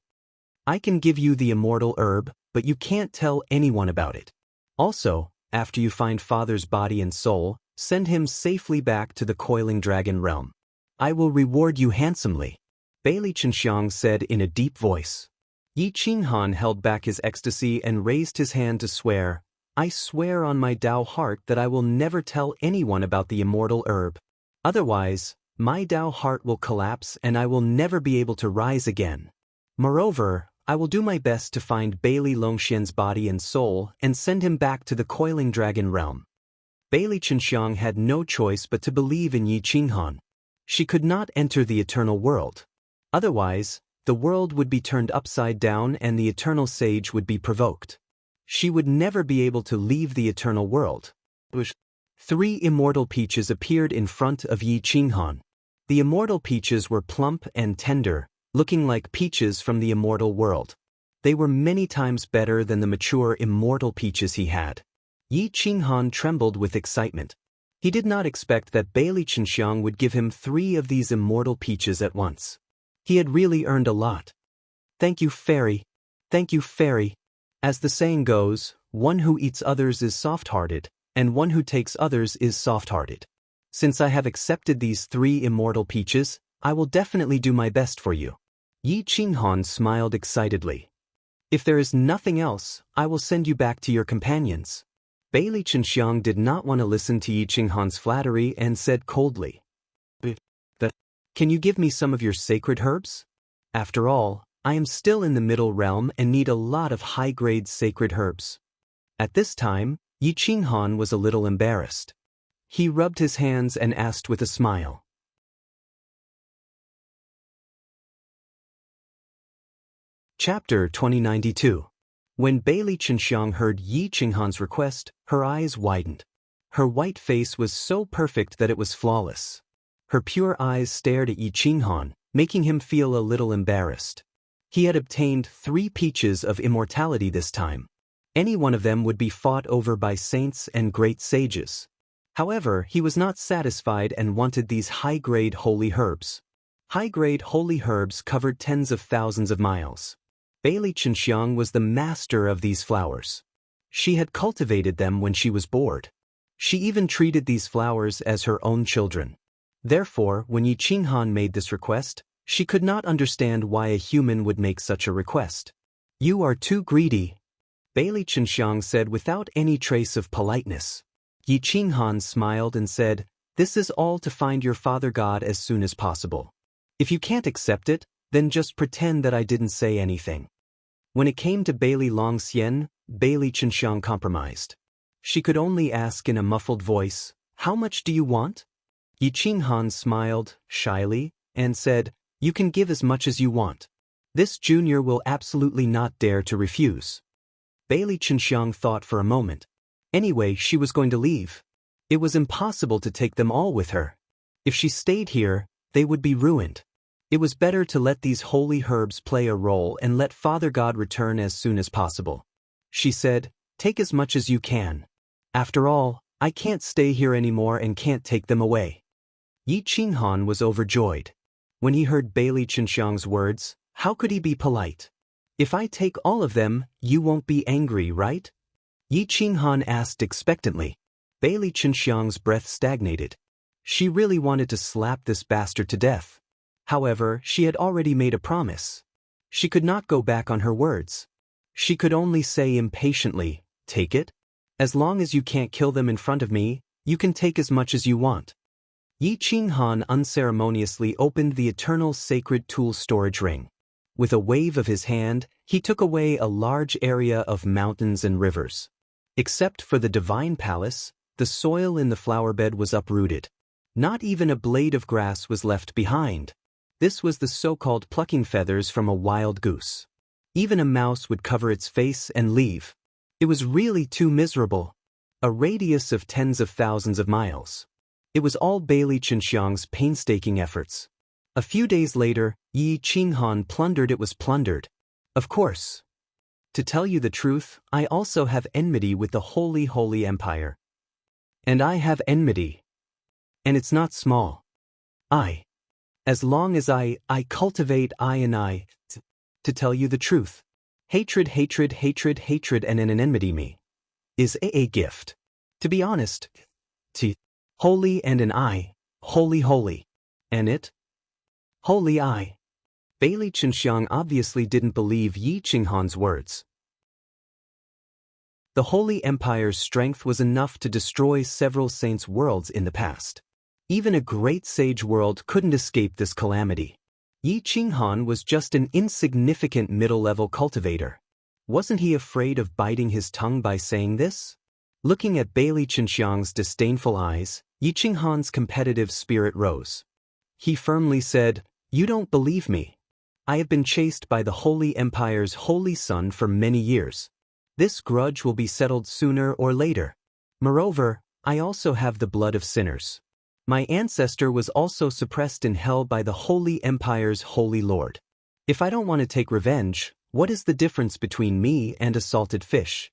I can give you the immortal herb, but you can't tell anyone about it. Also, after you find Father's body and soul, send him safely back to the coiling dragon realm. I will reward you handsomely, Bailey Chenxiang said in a deep voice. Yi Qinghan held back his ecstasy and raised his hand to swear, I swear on my Tao heart that I will never tell anyone about the immortal herb. Otherwise, my Tao heart will collapse and I will never be able to rise again. Moreover, I will do my best to find Bailey Longxian's body and soul and send him back to the coiling dragon realm. Bailey Chenxiang had no choice but to believe in Yi Qinghan. She could not enter the eternal world. Otherwise, the world would be turned upside down and the eternal sage would be provoked. She would never be able to leave the eternal world. 3 immortal peaches appeared in front of Yi Qinghan. The immortal peaches were plump and tender, looking like peaches from the immortal world. They were many times better than the mature immortal peaches he had. Yi Qinghan trembled with excitement. He did not expect that Bailey Chenxiang would give him 3 of these immortal peaches at once. He had really earned a lot. Thank you, fairy. Thank you, fairy. As the saying goes, one who eats others is soft-hearted, and one who takes others is soft-hearted. Since I have accepted these 3 immortal peaches, I will definitely do my best for you. Yi Qinghan smiled excitedly. If there is nothing else, I will send you back to your companions. Bailey Chenxiang did not want to listen to Yi Qinghan's flattery and said coldly, Can you give me some of your sacred herbs? After all, I am still in the middle realm and need a lot of high-grade sacred herbs. At this time, Yi Qinghan was a little embarrassed. He rubbed his hands and asked with a smile. Chapter 2092. When Bailey Chenxiang heard Yi Qinghan's request, her eyes widened. Her white face was so perfect that it was flawless. Her pure eyes stared at Yi Qinghan, making him feel a little embarrassed. He had obtained 3 peaches of immortality this time. Any one of them would be fought over by saints and great sages. However, he was not satisfied and wanted these high-grade holy herbs. High-grade holy herbs covered tens of thousands of miles. Bailey Chenxiang was the master of these flowers. She had cultivated them when she was bored. She even treated these flowers as her own children. Therefore, when Yi Qinghan made this request, she could not understand why a human would make such a request. You are too greedy, Bailey Chenxiang said without any trace of politeness. Yi Qinghan smiled and said, This is all to find your father God as soon as possible. If you can't accept it, then just pretend that I didn't say anything. When it came to Bailey Longxian, Bailey Chenxiang compromised. She could only ask in a muffled voice, How much do you want? Yi Qinghan smiled, shyly, and said, You can give as much as you want. This junior will absolutely not dare to refuse. Bailey Chenxiang thought for a moment. Anyway, she was going to leave. It was impossible to take them all with her. If she stayed here, they would be ruined. It was better to let these holy herbs play a role and let Father God return as soon as possible. She said, Take as much as you can. After all, I can't stay here anymore and can't take them away. Yi Qinghan was overjoyed. When he heard Bailey Chenxiang's words, how could he be polite? If I take all of them, you won't be angry, right? Yi Qinghan asked expectantly. Bailey Chenxiang's breath stagnated. She really wanted to slap this bastard to death. However, she had already made a promise. She could not go back on her words. She could only say impatiently, Take it? As long as you can't kill them in front of me, you can take as much as you want. Yi Qinghan unceremoniously opened the eternal sacred tool storage ring. With a wave of his hand, he took away a large area of mountains and rivers. Except for the divine palace, the soil in the flower bed was uprooted. Not even a blade of grass was left behind. This was the so-called plucking feathers from a wild goose. Even a mouse would cover its face and leave. It was really too miserable. A radius of tens of thousands of miles. It was all Bailey Chenxiang's painstaking efforts. A few days later, Yi Qinghan plundered it was plundered. Of course. To tell you the truth, I also have enmity with the Holy Empire. And I have enmity. And it's not small. As long as I cultivate to tell you the truth. Hatred and an enmity me. Is a gift. To be honest. Holy and an holy. And it? Holy I. Bailey Chenxiang obviously didn't believe Yi Qinghan's words. The Holy Empire's strength was enough to destroy several saints' worlds in the past. Even a great sage world couldn't escape this calamity. Yi Qinghan was just an insignificant middle-level cultivator. Wasn't he afraid of biting his tongue by saying this? Looking at Bailey Chenxiang's disdainful eyes, Yi Qinghan's competitive spirit rose. He firmly said, "You don't believe me. I have been chased by the Holy Empire's holy son for many years. This grudge will be settled sooner or later. Moreover, I also have the blood of sinners. My ancestor was also suppressed in hell by the Holy Empire's Holy Lord. If I don't want to take revenge, what is the difference between me and a salted fish?"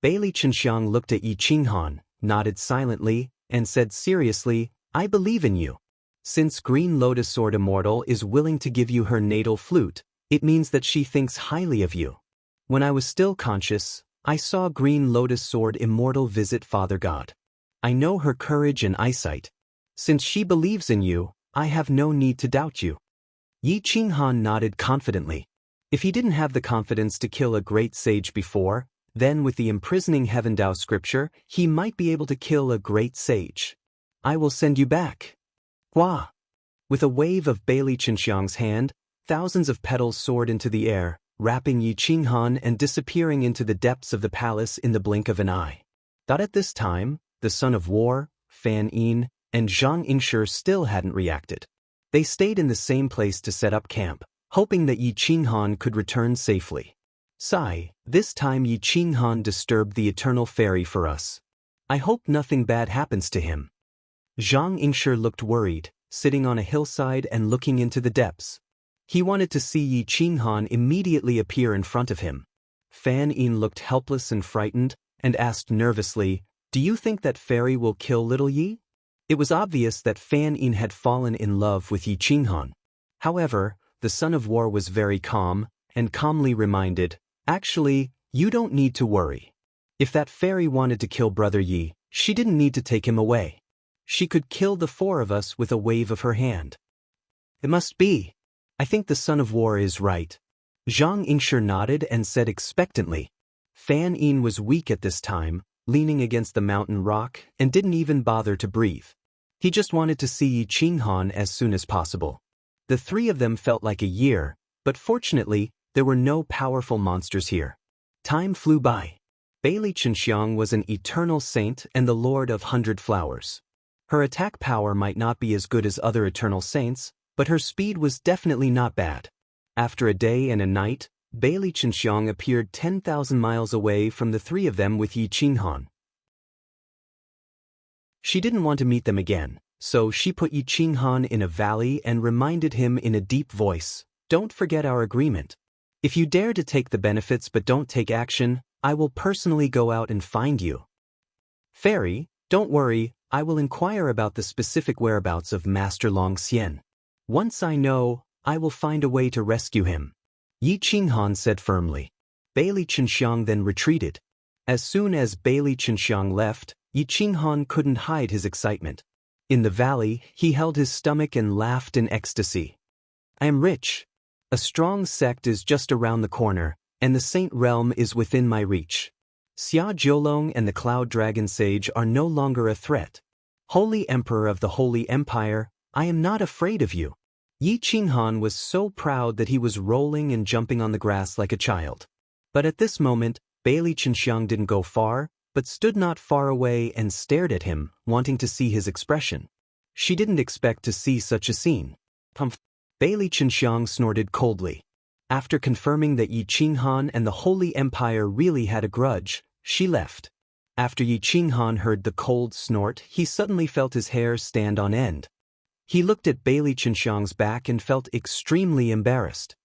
Bailey Chenxiang looked at Yi Qinghan, nodded silently, and said seriously, "I believe in you. Since Green Lotus Sword Immortal is willing to give you her natal flute, it means that she thinks highly of you. When I was still conscious, I saw Green Lotus Sword Immortal visit Father God. I know her courage and eyesight. Since she believes in you, I have no need to doubt you." Yi Qinghan nodded confidently. If he didn't have the confidence to kill a great sage before, then with the imprisoning Heaven Dao scripture, he might be able to kill a great sage. "I will send you back." Hua! With a wave of Bailey Chenxiang's hand, thousands of petals soared into the air, wrapping Yi Qinghan and disappearing into the depths of the palace in the blink of an eye. At this time, the son of war, Fan Yin, and Zhang Yingshi still hadn't reacted. They stayed in the same place to set up camp, hoping that Yi Qinghan could return safely. "Sigh, this time Yi Qinghan disturbed the eternal fairy for us. I hope nothing bad happens to him." Zhang Yingshi looked worried, sitting on a hillside and looking into the depths. He wanted to see Yi Qinghan immediately appear in front of him. Fan Yin looked helpless and frightened, and asked nervously, "Do you think that fairy will kill little Yi?" It was obvious that Fan Yin had fallen in love with Yi Qinghan. However, the son of war was very calm, and calmly reminded, "Actually, you don't need to worry. If that fairy wanted to kill Brother Yi, she didn't need to take him away. She could kill the four of us with a wave of her hand." "It must be. I think the son of war is right." Zhang Yingshi nodded and said expectantly. Fan Yin was weak at this time, leaning against the mountain rock, and didn't even bother to breathe. He just wanted to see Yi Qinghan as soon as possible. The three of them felt like a year, but fortunately, there were no powerful monsters here. Time flew by. Bailey Chenxiang was an eternal saint and the Lord of 100 Flowers. Her attack power might not be as good as other eternal saints, but her speed was definitely not bad. After a day and a night, Bailey Chenxiang appeared 10,000 miles away from the three of them with Yi Qinghan. She didn't want to meet them again, so she put Yi Qinghan in a valley and reminded him in a deep voice, "Don't forget our agreement. If you dare to take the benefits but don't take action, I will personally go out and find you. Fairy, don't worry, I will inquire about the specific whereabouts of Master Long Xian. Once I know, I will find a way to rescue him," Yi Qinghan said firmly. Bailey Chenxiang then retreated. As soon as Bailey Chenxiang left, Yi Qinghan couldn't hide his excitement. In the valley, he held his stomach and laughed in ecstasy. "I am rich. A strong sect is just around the corner, and the Saint Realm is within my reach. Xia Jiolong and the Cloud Dragon Sage are no longer a threat. Holy Emperor of the Holy Empire, I am not afraid of you." Yi Qinghan was so proud that he was rolling and jumping on the grass like a child. But at this moment, Bailey Chenxiang didn't go far, but stood not far away and stared at him, wanting to see his expression. She didn't expect to see such a scene. Bailey Chenxiang snorted coldly. After confirming that Yi Qinghan and the Holy Empire really had a grudge, She left. After Yi Qinghan heard the cold snort, he suddenly felt his hair stand on end. He looked at Bailey Chenxiang's back and felt extremely embarrassed.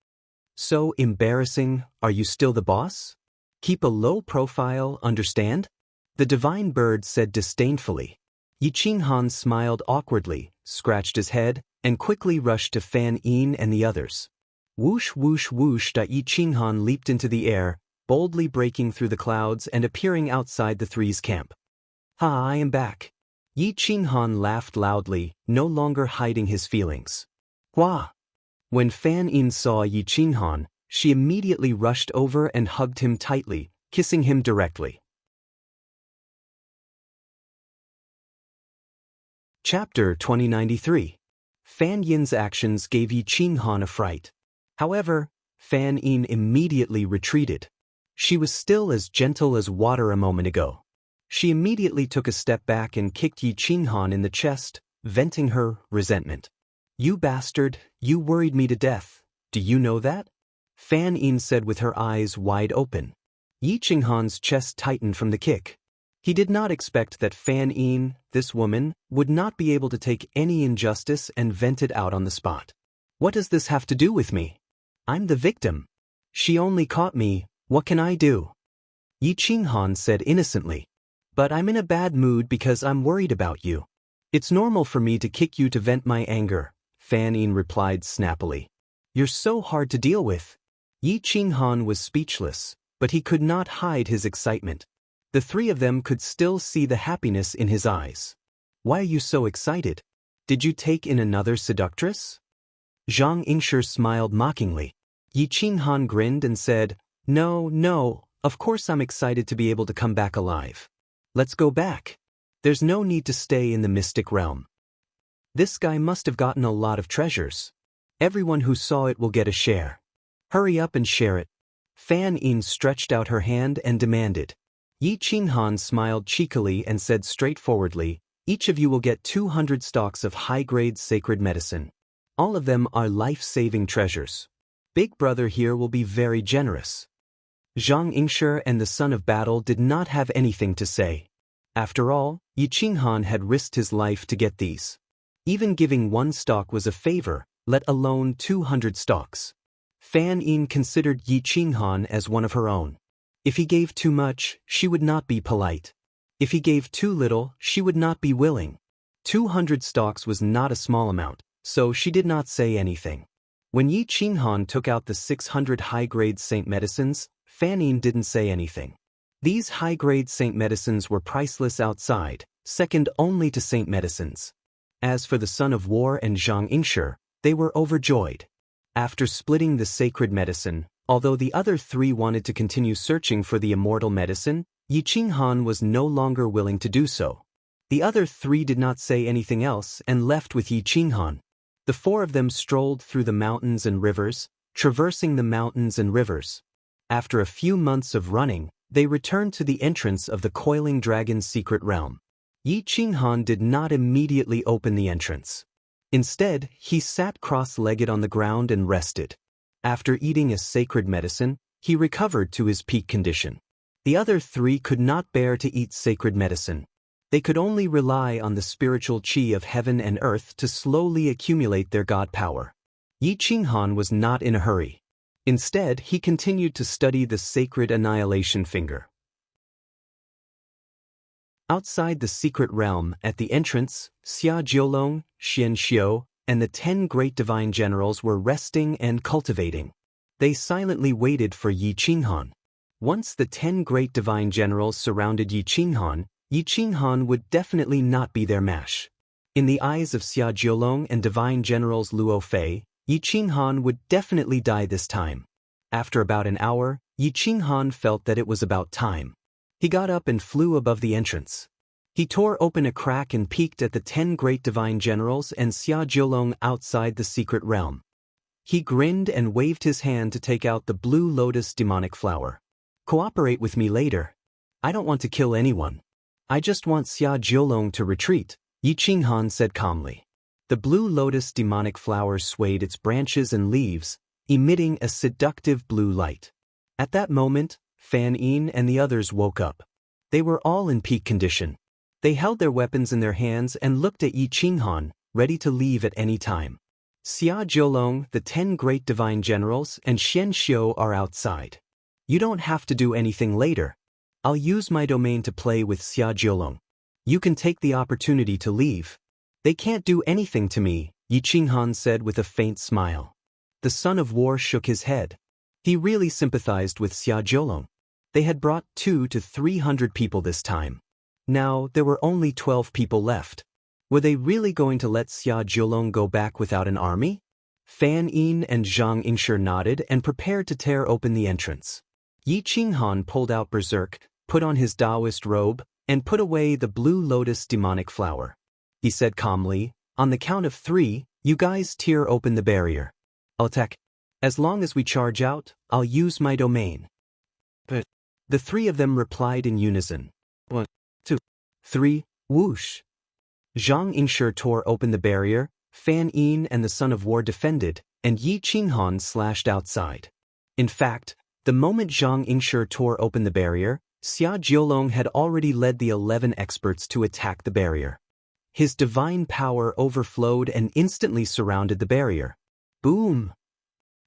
So embarrassing, are you still the boss? Keep a low profile, understand? The divine bird said disdainfully. Yi Qinghan smiled awkwardly, scratched his head, and quickly rushed to Fan Yin and the others. Whoosh whoosh whoosh! Yi Qinghan leaped into the air, boldly breaking through the clouds and appearing outside the three's camp. Ha, I am back. Yi Qinghan laughed loudly, no longer hiding his feelings. Hua! When Fan Yin saw Yi Qinghan, she immediately rushed over and hugged him tightly, kissing him directly. Chapter 2093. Fan Yin's actions gave Yi Qinghan a fright. However, Fan Yin immediately retreated. She was still as gentle as water a moment ago. She immediately took a step back and kicked Yi Qinghan in the chest, venting her resentment. You bastard, you worried me to death. Do you know that? Fan Yin said with her eyes wide open. Yi Qinghan's chest tightened from the kick. He did not expect that Fan Yin, this woman, would not be able to take any injustice and vent it out on the spot. What does this have to do with me? I'm the victim. She only caught me, what can I do? Yi Qinghan said innocently. But I'm in a bad mood because I'm worried about you. It's normal for me to kick you to vent my anger, Fan Yin replied snappily. You're so hard to deal with. Yi Qinghan was speechless, but he could not hide his excitement. The three of them could still see the happiness in his eyes. Why are you so excited? Did you take in another seductress? Zhang Yingshi smiled mockingly. Yi Qinghan grinned and said, No, of course I'm excited to be able to come back alive. Let's go back. There's no need to stay in the mystic realm. This guy must have gotten a lot of treasures. Everyone who saw it will get a share. Hurry up and share it. Fan Yin stretched out her hand and demanded. Yi Qinghan smiled cheekily and said straightforwardly, each of you will get 200 stalks of high-grade sacred medicine. All of them are life-saving treasures. Big brother here will be very generous. Zhang Yingshi and the son of battle did not have anything to say. After all, Yi Qinghan had risked his life to get these. Even giving one stalk was a favor, let alone 200 stalks. Fan Yin considered Yi Qinghan as one of her own. If he gave too much, she would not be polite. If he gave too little, she would not be willing. 200 stalks was not a small amount, so she did not say anything. When Yi Qinghan took out the 600 high-grade saint medicines, Fan Yin didn't say anything. These high-grade saint medicines were priceless outside, second only to saint medicines. As for the son of war and Zhang Yingshi, they were overjoyed. After splitting the sacred medicine, although the other three wanted to continue searching for the immortal medicine, Yi Qinghan was no longer willing to do so. The other three did not say anything else and left with Yi Qinghan. The four of them strolled through the mountains and rivers, traversing the mountains and rivers. After a few months of running, they returned to the entrance of the Coiling Dragon's secret realm. Yi Qinghan did not immediately open the entrance. Instead, he sat cross-legged on the ground and rested. After eating a sacred medicine, he recovered to his peak condition. The other three could not bear to eat sacred medicine. They could only rely on the spiritual qi of heaven and earth to slowly accumulate their god power. Yi Qinghan was not in a hurry. Instead, he continued to study the sacred annihilation finger. Outside the secret realm, at the entrance, Xia Jiulong, Xian Xiu, and the 10 great divine generals were resting and cultivating. They silently waited for Yi Qinghan. Once the 10 great divine generals surrounded Yi Qinghan would definitely not be their match. In the eyes of Xia Jiulong and divine generals Luo Fei, Yi Qinghan would definitely die this time. After about an hour, Yi Qinghan felt that it was about time. He got up and flew above the entrance. He tore open a crack and peeked at the 10 great divine generals and Xia Jiulong outside the secret realm. He grinned and waved his hand to take out the blue lotus demonic flower. Cooperate with me later. I don't want to kill anyone. I just want Xia Jiulong to retreat, Yi Qinghan said calmly. The blue lotus demonic flower swayed its branches and leaves, emitting a seductive blue light. At that moment, Fan Yin and the others woke up. They were all in peak condition. They held their weapons in their hands and looked at Yi Qinghan, ready to leave at any time. Xia Jiulong, the 10 great divine generals, and Xian Xiu are outside. You don't have to do anything later. I'll use my domain to play with Xia Jiulong. You can take the opportunity to leave. They can't do anything to me, Yi Qinghan said with a faint smile. The son of war shook his head. He really sympathized with Xia Jiulong. They had brought 200 to 300 people this time. Now there were only 12 people left. Were they really going to let Xia Jiulong go back without an army? Fan Yin and Zhang Yingshi nodded and prepared to tear open the entrance. Yi Qinghan pulled out berserk, put on his Taoist robe, and put away the blue lotus demonic flower. He said calmly, on the count of 3, you guys tear open the barrier. I'll attack. As long as we charge out, I'll use my domain. But the 3 of them replied in unison. 1, 2, 3, whoosh. Zhang Yingshi tore open the barrier, Fan Yin and the son of war defended, and Yi Qinghan slashed outside. In fact, the moment Zhang Yingshi tore open the barrier, Xia Jiulong had already led the 11 experts to attack the barrier. His divine power overflowed and instantly surrounded the barrier. Boom!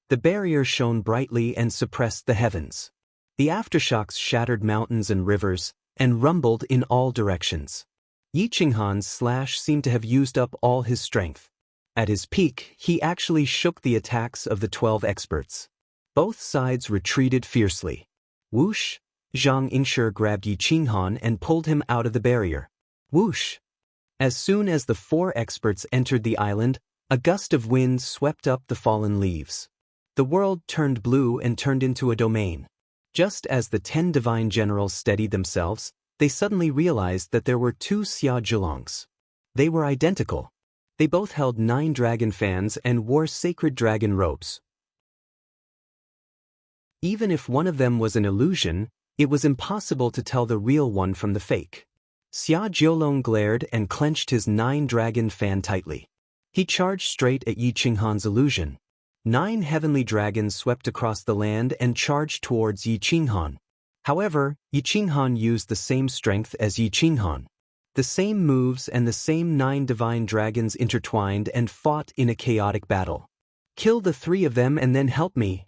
The barrier shone brightly and suppressed the heavens. The aftershocks shattered mountains and rivers, and rumbled in all directions. Yi Qinghan's slash seemed to have used up all his strength. At his peak, he actually shook the attacks of the 12 experts. Both sides retreated fiercely. Whoosh! Zhang Yingshi grabbed Yi Qinghan and pulled him out of the barrier. Whoosh! As soon as the 4 experts entered the island, a gust of wind swept up the fallen leaves. The world turned blue and turned into a domain. Just as the 10 divine generals steadied themselves, they suddenly realized that there were 2 Xia Jiulongs. They were identical. They both held 9 dragon fans and wore sacred dragon robes. Even if one of them was an illusion, it was impossible to tell the real one from the fake. Xia Jiulong glared and clenched his 9 dragon fan tightly. He charged straight at Yi Qinghan's illusion. 9 heavenly dragons swept across the land and charged towards Yi Qinghan. However, Yi Qinghan used the same strength as Yi Qinghan. The same moves and the same 9 divine dragons intertwined and fought in a chaotic battle. Kill the 3 of them and then help me.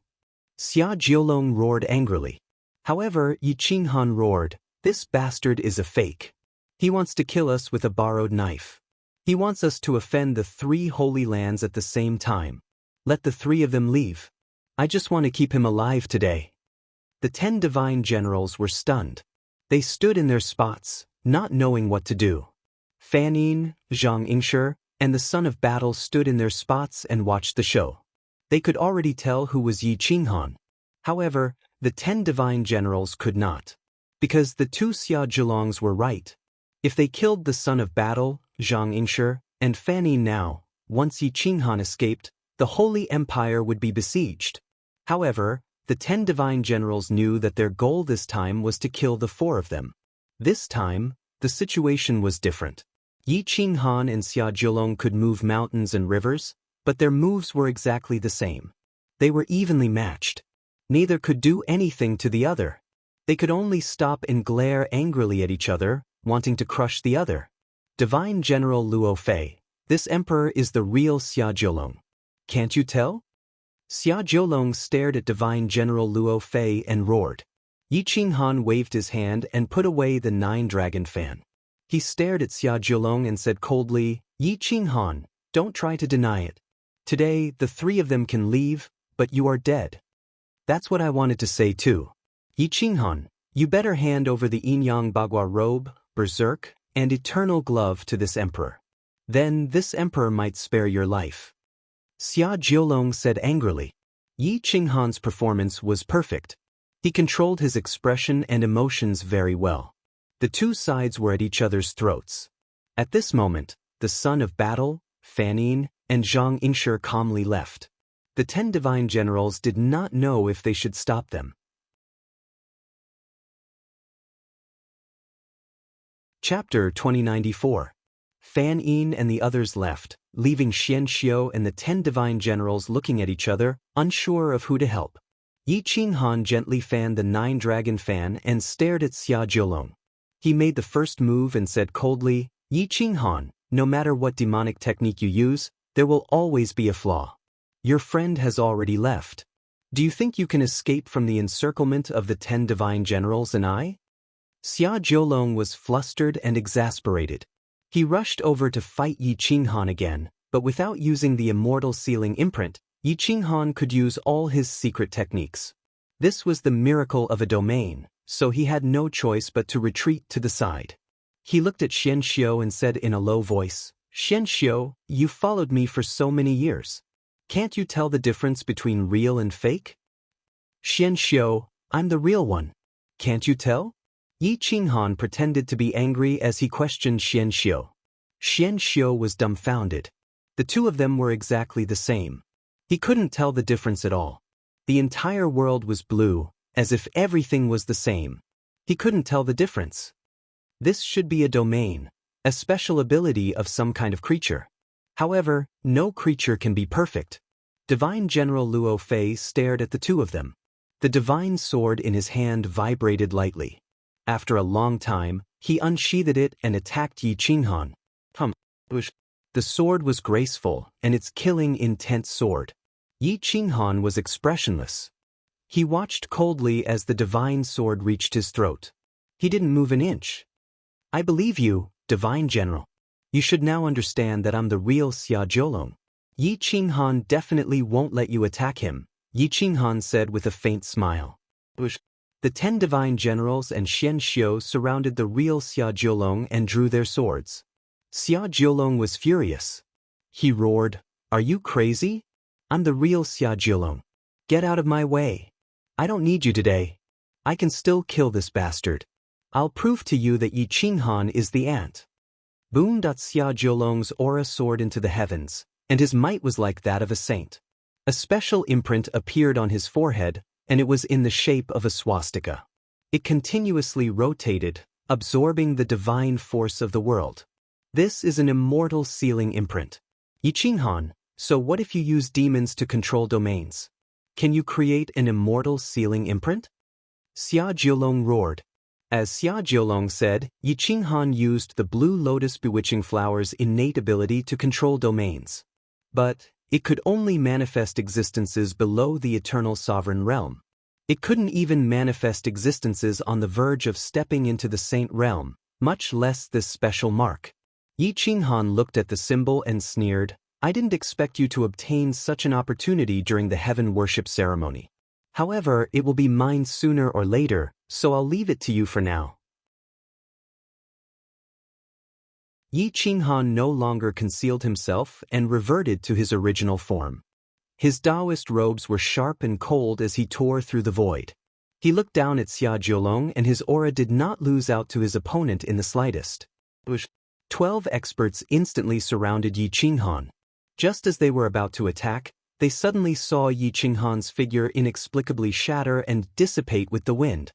Xia Jiulong roared angrily. However, Yi Qinghan roared, this bastard is a fake. He wants to kill us with a borrowed knife. He wants us to offend the 3 holy lands at the same time. Let the 3 of them leave. I just want to keep him alive today. The 10 divine generals were stunned. They stood in their spots, not knowing what to do. Fan Yin, Zhang Yingshi, and the son of battle stood in their spots and watched the show. They could already tell who was Yi Qinghan. However, the 10 divine generals could not. Because the 2 Xia Jiulongs were right. If they killed the son of battle, Zhang Yingshi, and Fan Yin now, once Yi Qinghan escaped, the Holy Empire would be besieged. However, the 10 divine generals knew that their goal this time was to kill the 4 of them. This time, the situation was different. Yi Qinghan and Xia Jiulong could move mountains and rivers, but their moves were exactly the same. They were evenly matched. Neither could do anything to the other. They could only stop and glare angrily at each other, wanting to crush the other. Divine General Luo Fei, this emperor is the real Xia Jiulong. Can't you tell? Xia Jiulong stared at Divine General Luo Fei and roared. Yi Qinghan waved his hand and put away the 9 dragon fan. He stared at Xia Jiulong and said coldly, Yi Qinghan, don't try to deny it. Today, the 3 of them can leave, but you are dead. That's what I wanted to say too. Yi Qinghan, you better hand over the Yin-Yang Bagua robe, berserk, and eternal glove to this emperor. Then this emperor might spare your life. Xia Jiulong said angrily. Yi Qinghan's performance was perfect. He controlled his expression and emotions very well. The 2 sides were at each other's throats. At this moment, the son of battle, Fan Yin, and Zhang Yingshi calmly left. The 10 divine generals did not know if they should stop them. Chapter 2094. Fan Yin and the others left, leaving Xian Xiu and the 10 divine generals looking at each other, unsure of who to help. Yi Qinghan gently fanned the nine-dragon fan and stared at Xia Jiulong. He made the first move and said coldly, Yi Qinghan, no matter what demonic technique you use, there will always be a flaw. Your friend has already left. Do you think you can escape from the encirclement of the 10 divine generals and I? Xia Jiulong was flustered and exasperated. He rushed over to fight Yi Qinghan again, but without using the immortal sealing imprint, Yi Qinghan could use all his secret techniques. This was the miracle of a domain, so he had no choice but to retreat to the side. He looked at Xian Xiu and said in a low voice, Xian Xiu, you followed me for so many years. Can't you tell the difference between real and fake? Xian Xiu, I'm the real one. Can't you tell? Yi Qinghan pretended to be angry as he questioned Xian Xiu. Xian Xiu was dumbfounded. The two of them were exactly the same. He couldn't tell the difference at all. The entire world was blue, as if everything was the same. He couldn't tell the difference. This should be a domain, a special ability of some kind of creature. However, no creature can be perfect. Divine General Luo Fei stared at the two of them. The divine sword in his hand vibrated lightly. After a long time, he unsheathed it and attacked Yi Qinghan. The sword was graceful, and its killing intense sword. Yi Qinghan was expressionless. He watched coldly as the divine sword reached his throat. He didn't move an inch. I believe you, Divine General. You should now understand that I'm the real Xia Jiulong. Yi Qinghan definitely won't let you attack him, Yi Qinghan said with a faint smile. The 10 divine generals and Xian Xiu surrounded the real Xia Jiulong and drew their swords. Xia Jiulong was furious. He roared, Are you crazy? I'm the real Xia Jiulong. Get out of my way. I don't need you today. I can still kill this bastard. I'll prove to you that Yi Qinghan is the ant. Boom! Xia Jiulong's aura soared into the heavens, and his might was like that of a saint. A special imprint appeared on his forehead, and it was in the shape of a swastika. It continuously rotated, absorbing the divine force of the world. This is an immortal sealing imprint. Yi Qinghan, so what if you use demons to control domains? Can you create an immortal sealing imprint? Xia Jiulong roared. As Xia Jiulong said, Yi Qinghan used the blue lotus bewitching flower's innate ability to control domains. But it could only manifest existences below the eternal sovereign realm. It couldn't even manifest existences on the verge of stepping into the saint realm, much less this special mark. Yi Qinghan looked at the symbol and sneered, I didn't expect you to obtain such an opportunity during the heaven worship ceremony. However, it will be mine sooner or later, so I'll leave it to you for now. Yi Qinghan no longer concealed himself and reverted to his original form. His Taoist robes were sharp and cold as he tore through the void. He looked down at Xia Jiulong and his aura did not lose out to his opponent in the slightest. 12 experts instantly surrounded Yi Qinghan. Just as they were about to attack, they suddenly saw Yi Qinghan's figure inexplicably shatter and dissipate with the wind.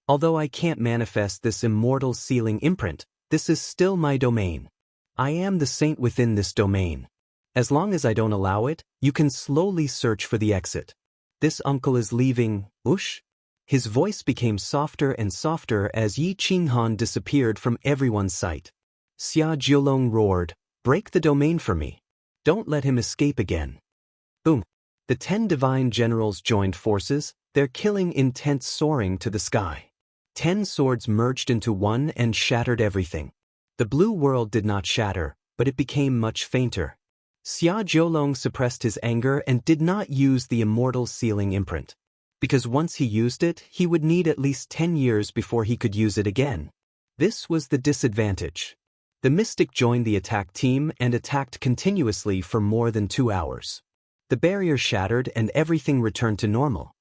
Although I can't manifest this immortal sealing imprint, this is still my domain. I am the saint within this domain. As long as I don't allow it, you can slowly search for the exit. This uncle is leaving, Ush? His voice became softer and softer as Yi Qinghan disappeared from everyone's sight. Xia Jiulong roared, Break the domain for me. Don't let him escape again. Boom. The 10 divine generals joined forces, their killing intent soaring to the sky. 10 swords merged into one and shattered everything. The blue world did not shatter, but it became much fainter. Xia Jiulong suppressed his anger and did not use the immortal sealing imprint. Because once he used it, he would need at least 10 years before he could use it again. This was the disadvantage. The mystic joined the attack team and attacked continuously for more than 2 hours. The barrier shattered and everything returned to normal.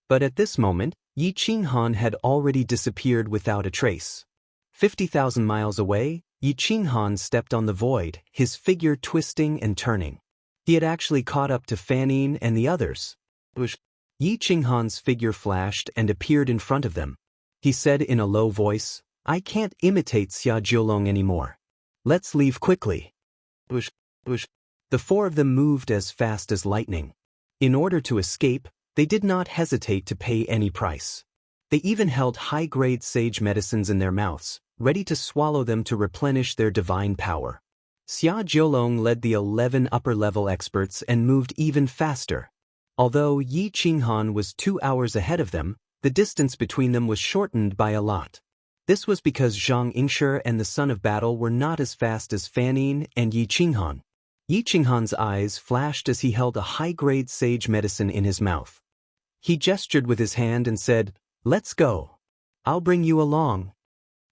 But at this moment, Yi Qinghan had already disappeared without a trace. 50,000 miles away, Yi Qinghan stepped on the void, his figure twisting and turning. He had actually caught up to Fanning and the others. Yi Qinghan's figure flashed and appeared in front of them. He said in a low voice, I can't imitate Xia Jiulong anymore. Let's leave quickly. The 4 of them moved as fast as lightning. In order to escape, They did not hesitate to pay any price. They even held high-grade sage medicines in their mouths, ready to swallow them to replenish their divine power. Xia Jiolong led the 11 upper-level experts and moved even faster. Although Yi Qinghan was 2 hours ahead of them, the distance between them was shortened by a lot. This was because Zhang Yingshi and the Son of Battle were not as fast as Fan Yin and Yi Qinghan. Yi Qinghan's eyes flashed as he held a high-grade sage medicine in his mouth. He gestured with his hand and said, "Let's go. I'll bring you along."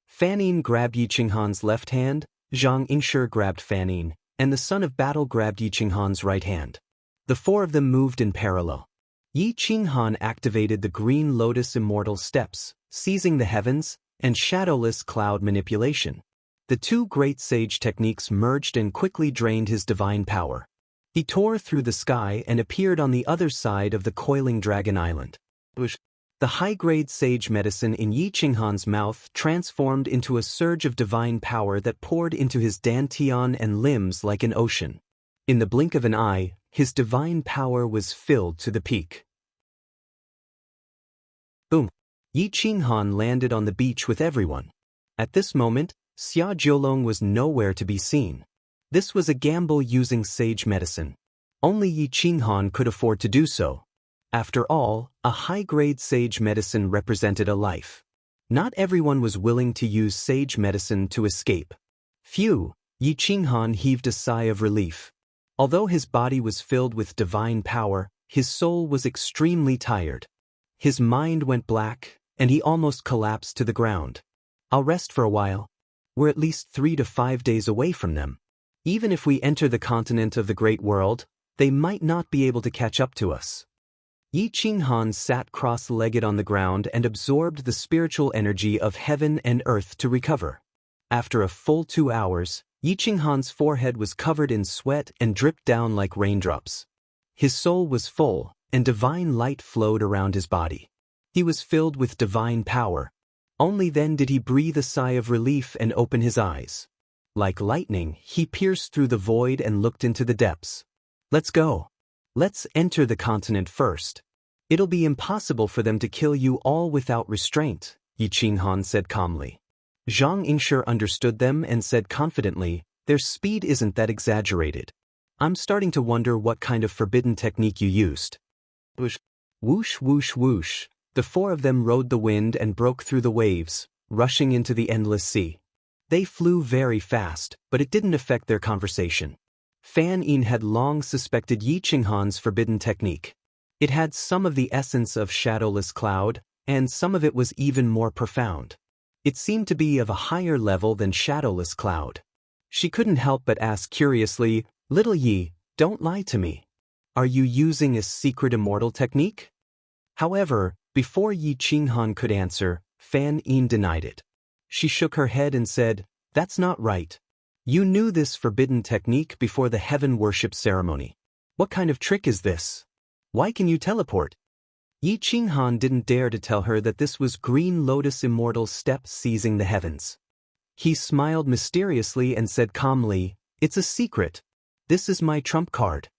Fan Yin grabbed Yi Qinghan's left hand, Zhang Yingshi grabbed Fan Yin, and the Son of Battle grabbed Yi Qinghan's right hand. The 4 of them moved in parallel. Yi Qinghan activated the Green Lotus Immortal Steps, seizing the heavens, and Shadowless Cloud Manipulation. The 2 great sage techniques merged and quickly drained his divine power. He tore through the sky and appeared on the other side of the coiling Dragon Island. The high-grade sage medicine in Yi Qinghan's mouth transformed into a surge of divine power that poured into his dantian and limbs like an ocean. In the blink of an eye, his divine power was filled to the peak. Boom! Yi Qinghan landed on the beach with everyone. At this moment, Xia Jiolong was nowhere to be seen. This was a gamble using sage medicine. Only Yi Qinghan could afford to do so. After all, a high-grade sage medicine represented a life. Not everyone was willing to use sage medicine to escape. Phew! Yi Qinghan heaved a sigh of relief. Although his body was filled with divine power, his soul was extremely tired. His mind went black, and he almost collapsed to the ground. "I'll rest for a while. We're at least 3 to 5 days away from them. Even if we enter the continent of the Great World, they might not be able to catch up to us." Yi Qinghan sat cross-legged on the ground and absorbed the spiritual energy of heaven and earth to recover. After a full 2 hours, Yi Qinghan's forehead was covered in sweat and dripped down like raindrops. His soul was full, and divine light flowed around his body. He was filled with divine power. Only then did he breathe a sigh of relief and open his eyes. Like lightning, he pierced through the void and looked into the depths. "Let's go. Let's enter the continent first. It'll be impossible for them to kill you all without restraint," Yi Qinghan said calmly. Zhang Yingshi understood them and said confidently, "Their speed isn't that exaggerated. I'm starting to wonder what kind of forbidden technique you used." Whoosh, whoosh, whoosh, whoosh. The 4 of them rode the wind and broke through the waves, rushing into the endless sea. They flew very fast, but it didn't affect their conversation. Fan Yin had long suspected Yi Qinghan's forbidden technique. It had some of the essence of Shadowless Cloud, and some of it was even more profound. It seemed to be of a higher level than Shadowless Cloud. She couldn't help but ask curiously, "Little Yi, don't lie to me. Are you using a secret immortal technique?" However, before Yi Qinghan could answer, Fan Yin denied it. She shook her head and said, "That's not right. You knew this forbidden technique before the heaven worship ceremony. What kind of trick is this? Why can you teleport?" Yi Qinghan didn't dare to tell her that this was Green Lotus Immortal Step seizing the heavens. He smiled mysteriously and said calmly, "It's a secret. This is my trump card."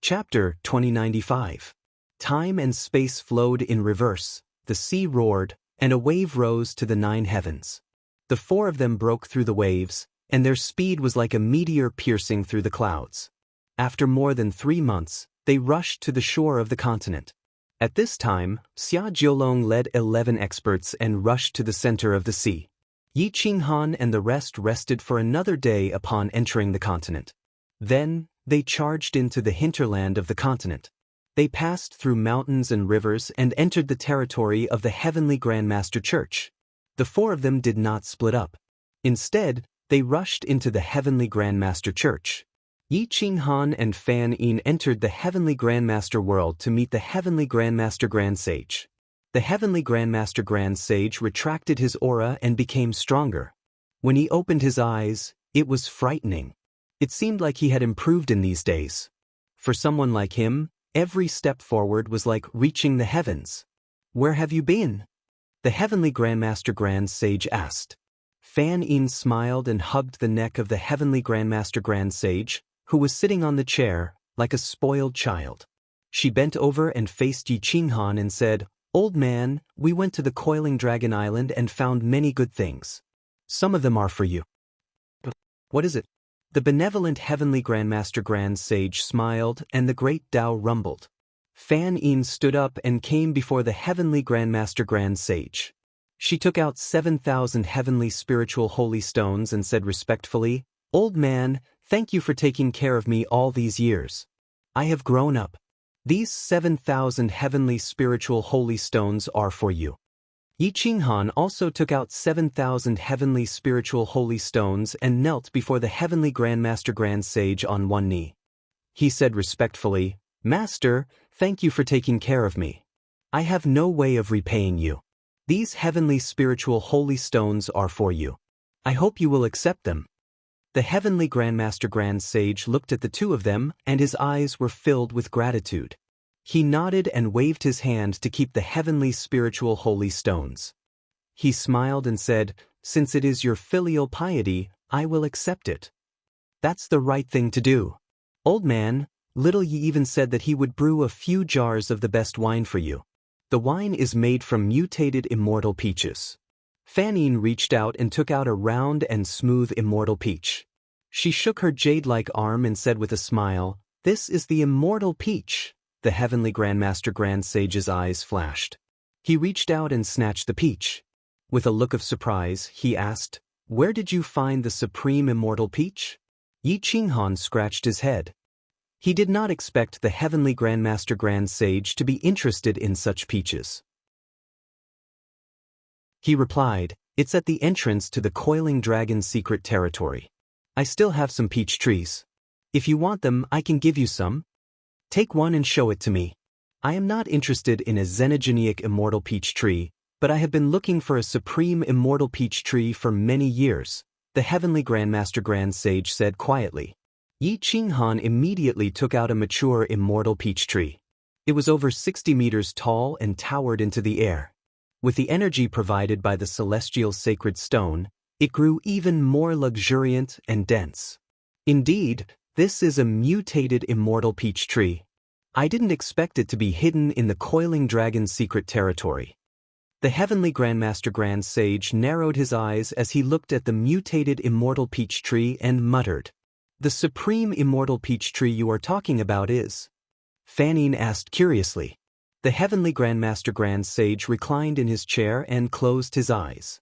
Chapter 2095. Time and space flowed in reverse, the sea roared, and a wave rose to the 9 heavens. The 4 of them broke through the waves, and their speed was like a meteor piercing through the clouds. After more than 3 months, they rushed to the shore of the continent. At this time, Xia Jiolong led 11 experts and rushed to the center of the sea. Yi Qinghan and the rest rested for another day upon entering the continent. Then, they charged into the hinterland of the continent. They passed through mountains and rivers and entered the territory of the Heavenly Grandmaster Church. The 4 of them did not split up. Instead, they rushed into the Heavenly Grandmaster Church. Yi Qinghan and Fan Yin entered the Heavenly Grandmaster world to meet the Heavenly Grandmaster Grand Sage. The Heavenly Grandmaster Grand Sage retracted his aura and became stronger. When he opened his eyes, it was frightening. It seemed like he had improved in these days. For someone like him, every step forward was like reaching the heavens. "Where have you been?" the Heavenly Grandmaster Grand Sage asked. Fan Yin smiled and hugged the neck of the Heavenly Grandmaster Grand Sage, who was sitting on the chair, like a spoiled child. She bent over and faced Yi Qinghan and said, "Old man, we went to the Coiling Dragon Island and found many good things. Some of them are for you." "What is it?" The benevolent heavenly Grandmaster Grand Sage smiled, and the great Tao rumbled. Fan Yin stood up and came before the heavenly Grandmaster Grand Sage. She took out 7,000 heavenly spiritual holy stones and said respectfully, "Old man, thank you for taking care of me all these years. I have grown up. These 7,000 heavenly spiritual holy stones are for you." Yi Qinghan also took out 7,000 heavenly spiritual holy stones and knelt before the heavenly Grandmaster Grand Sage on one knee. He said respectfully, "Master, thank you for taking care of me. I have no way of repaying you. These heavenly spiritual holy stones are for you. I hope you will accept them." The heavenly Grandmaster Grand Sage looked at the two of them, and his eyes were filled with gratitude. He nodded and waved his hand to keep the heavenly spiritual holy stones. He smiled and said, "Since it is your filial piety, I will accept it. That's the right thing to do. Old man, little Yi even said that he would brew a few jars of the best wine for you. The wine is made from mutated immortal peaches." Fan Yin reached out and took out a round and smooth immortal peach. She shook her jade-like arm and said with a smile, "This is the immortal peach." The heavenly Grandmaster Grand Sage's eyes flashed. He reached out and snatched the peach. With a look of surprise, he asked, "Where did you find the supreme immortal peach?" Yi Qinghan scratched his head. He did not expect the heavenly Grandmaster Grand Sage to be interested in such peaches. He replied, "It's at the entrance to the Coiling Dragon's secret territory. I still have some peach trees. If you want them, I can give you some. Take one and show it to me. I am not interested in a xenogenic immortal peach tree, but I have been looking for a supreme immortal peach tree for many years," the heavenly Grandmaster Grand Sage said quietly. Yi Qinghan immediately took out a mature immortal peach tree. It was over 60 meters tall and towered into the air. With the energy provided by the celestial sacred stone, it grew even more luxuriant and dense. Indeed, this is a mutated immortal peach tree. I didn't expect it to be hidden in the Coiling Dragon's secret territory. The heavenly Grandmaster Grand Sage narrowed his eyes as he looked at the mutated immortal peach tree and muttered, "The supreme immortal peach tree you are talking about is?" Fan Yin asked curiously. The heavenly Grandmaster Grand Sage reclined in his chair and closed his eyes.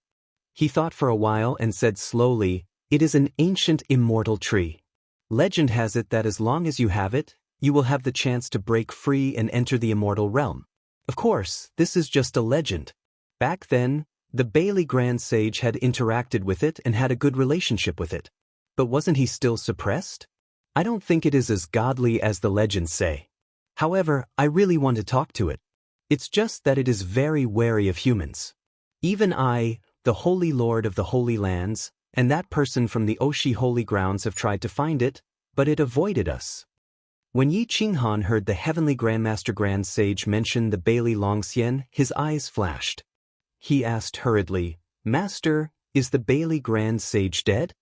He thought for a while and said slowly, "It is an ancient immortal tree. Legend has it that as long as you have it, you will have the chance to break free and enter the immortal realm. Of course, this is just a legend. Back then, the Bailey Grand Sage had interacted with it and had a good relationship with it. But wasn't he still suppressed? I don't think it is as godly as the legends say. However, I really want to talk to it. It's just that it is very wary of humans. Even I, the Holy Lord of the Holy Lands, and that person from the Oshi Holy Grounds have tried to find it, but it avoided us." When Yi Qinghan heard the heavenly Grandmaster Grand Sage mention the Bailey Longxian, his eyes flashed. He asked hurriedly, "Master, is the Bailey Grand Sage dead?"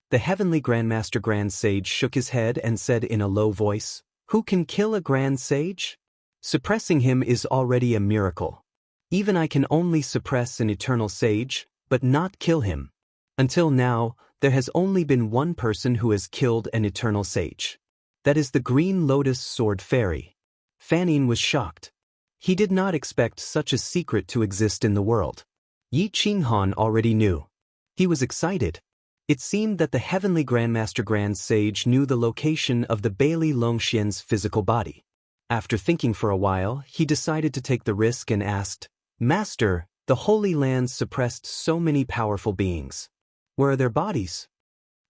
The heavenly Grandmaster Grand Sage shook his head and said in a low voice, "Who can kill a Grand Sage? Suppressing him is already a miracle. Even I can only suppress an eternal sage, but not kill him. Until now, there has only been one person who has killed an eternal sage. That is the Green Lotus Sword Fairy." Fan Yin was shocked. He did not expect such a secret to exist in the world. Yi Qinghan already knew. He was excited. It seemed that the heavenly Grandmaster Grand Sage knew the location of the Bailey Longxian's physical body. After thinking for a while, he decided to take the risk and asked, "Master, the Holy Lands suppressed so many powerful beings. Where are their bodies?"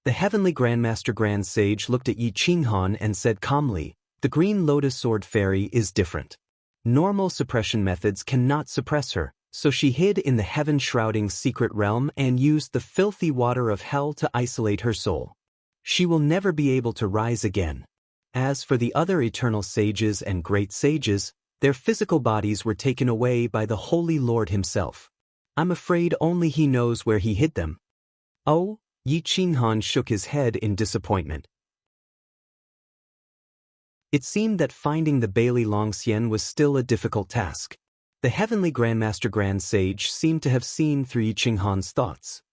The heavenly Grandmaster Grand Sage looked at Yi Qinghan and said calmly, "The Green Lotus Sword Fairy is different. Normal suppression methods cannot suppress her, so she hid in the heaven-shrouding secret realm and used the filthy water of hell to isolate her soul. She will never be able to rise again. As for the other eternal sages and great sages, their physical bodies were taken away by the Holy Lord himself. I'm afraid only he knows where he hid them." "Oh?" Yi Qinghan shook his head in disappointment. It seemed that finding the Bailey Longxian was still a difficult task. The heavenly Grandmaster Grand Sage seemed to have seen through Yi Qinghan's thoughts.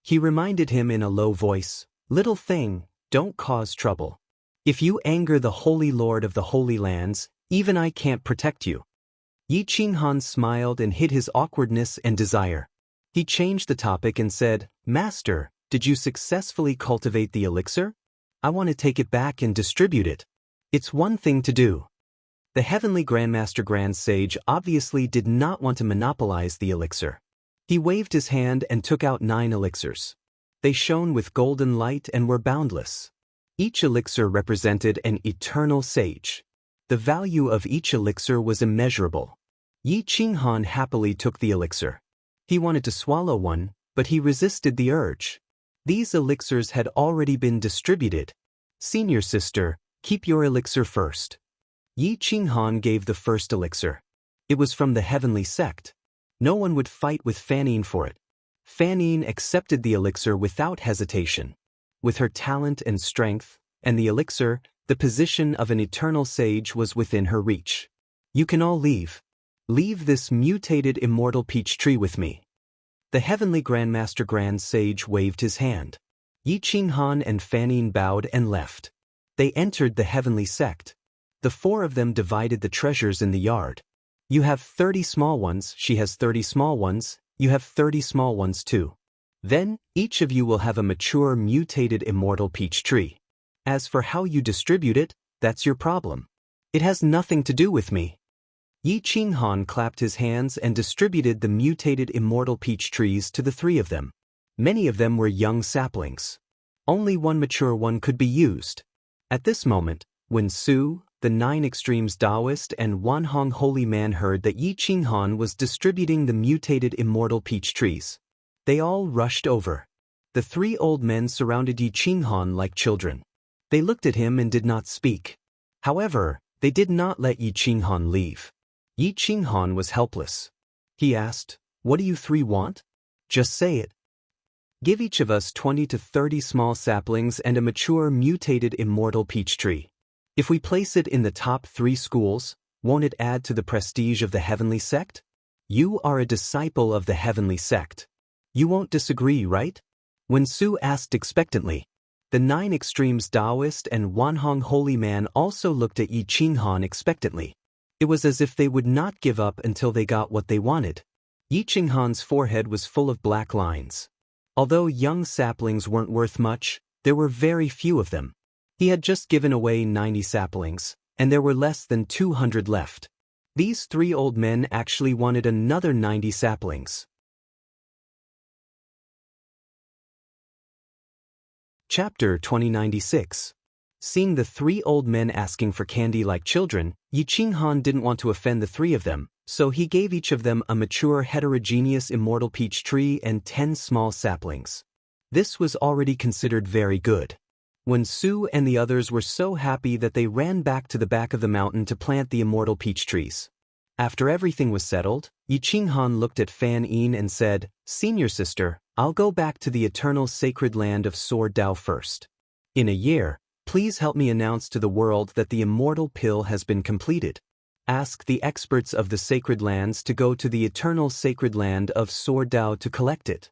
He reminded him in a low voice, "Little thing, don't cause trouble. If you anger the Holy Lord of the Holy Lands, even I can't protect you." Yi Qinghan smiled and hid his awkwardness and desire. He changed the topic and said, "Master, did you successfully cultivate the elixir? I want to take it back and distribute it." "It's one thing to do." The heavenly Grandmaster Grand Sage obviously did not want to monopolize the elixir. He waved his hand and took out 9 elixirs. They shone with golden light and were boundless. Each elixir represented an eternal sage. The value of each elixir was immeasurable. Yi Qinghan happily took the elixir. He wanted to swallow one, but he resisted the urge. These elixirs had already been distributed. "Senior sister, keep your elixir first." Yi Qinghan gave the first elixir. It was from the heavenly sect. No one would fight with Fanine for it. Fanine accepted the elixir without hesitation. With her talent and strength, and the elixir, the position of an eternal sage was within her reach. "You can all leave. Leave this mutated immortal peach tree with me." The heavenly Grandmaster Grand Sage waved his hand. Yi Qinghan and Fanine bowed and left. They entered the heavenly sect. The 4 of them divided the treasures in the yard. "You have 30 small ones, she has 30 small ones, you have 30 small ones too. Then, each of you will have a mature mutated immortal peach tree. As for how you distribute it, that's your problem. It has nothing to do with me." Yi Qinghan clapped his hands and distributed the mutated immortal peach trees to the 3 of them. Many of them were young saplings. Only one mature one could be used. At this moment, when Su, the 9 Extremes Taoist, and Wanhong Holy Man heard that Yi Qinghan was distributing the mutated immortal peach trees, they all rushed over. The 3 old men surrounded Yi Qinghan like children. They looked at him and did not speak. However, they did not let Yi Qinghan leave. Yi Qinghan was helpless. He asked, "What do you 3 want? Just say it. Give each of us 20 to 30 small saplings and a mature mutated immortal peach tree. If we place it in the top 3 schools, won't it add to the prestige of the heavenly sect? You are a disciple of the heavenly sect. You won't disagree, right?" When Su asked expectantly, the 9 Extremes Taoist and Wanhong Holy Man also looked at Yi Qinghan expectantly. It was as if they would not give up until they got what they wanted. Yi Qinghan's forehead was full of black lines. Although young saplings weren't worth much, there were very few of them. He had just given away 90 saplings, and there were less than 200 left. These 3 old men actually wanted another 90 saplings. Chapter 2096. Seeing the 3 old men asking for candy like children, Yi Qinghan didn't want to offend the 3 of them, so he gave each of them a mature heterogeneous immortal peach tree and 10 small saplings. This was already considered very good. When Su and the others were so happy that they ran back to the back of the mountain to plant the immortal peach trees. After everything was settled, Yi Qinghan looked at Fan Yin and said, "Senior sister, I'll go back to the eternal sacred land of Sword Dao first. In a year, please help me announce to the world that the immortal pill has been completed. Ask the experts of the sacred lands to go to the eternal sacred land of Sword Dao to collect it."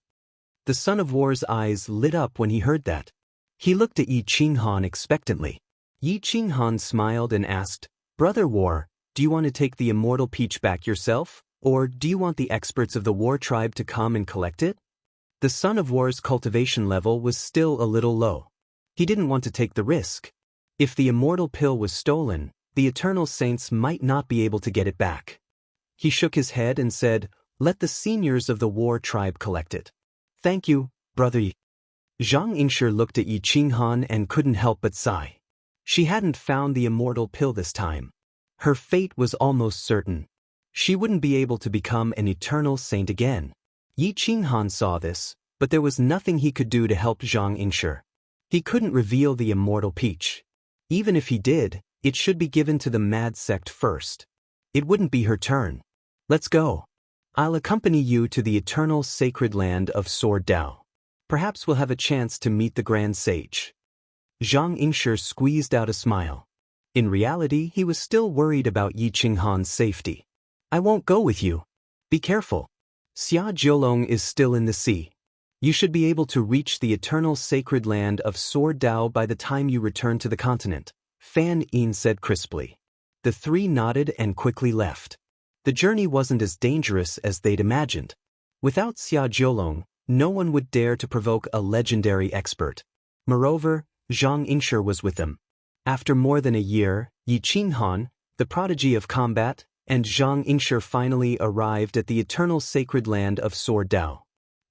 The Son of War's eyes lit up when he heard that. He looked at Yi Qinghan expectantly. Yi Qinghan smiled and asked, "Brother War, do you want to take the immortal peach back yourself, or do you want the experts of the War tribe to come and collect it?" The Son of War's cultivation level was still a little low. He didn't want to take the risk. If the immortal pill was stolen, the Eternal Saints might not be able to get it back. He shook his head and said, "Let the seniors of the War tribe collect it." "Thank you, Brother Yi." Zhang Yingshi looked at Yi Qinghan and couldn't help but sigh. She hadn't found the immortal pill this time. Her fate was almost certain. She wouldn't be able to become an eternal saint again. Yi Qinghan saw this, but there was nothing he could do to help Zhang Yingshi. He couldn't reveal the immortal peach. Even if he did, it should be given to the mad sect first. It wouldn't be her turn. "Let's go. I'll accompany you to the eternal sacred land of Sword Dao. Perhaps we'll have a chance to meet the Grand Sage." Zhang Yingshi squeezed out a smile. In reality, he was still worried about Yi Qinghan's safety. I won't go with you. Be careful. Xia Jiulong is still in the sea. You should be able to reach the eternal sacred land of Sword Dao by the time you return to the continent, Fan Yin said crisply. The three nodded and quickly left. The journey wasn't as dangerous as they'd imagined. Without Xia Jiulong, no one would dare to provoke a legendary expert. Moreover, Zhang Yingshi was with them. After more than a year, Yi Qinghan, the prodigy of combat, and Zhang Yingshi finally arrived at the eternal sacred land of Sword Dao.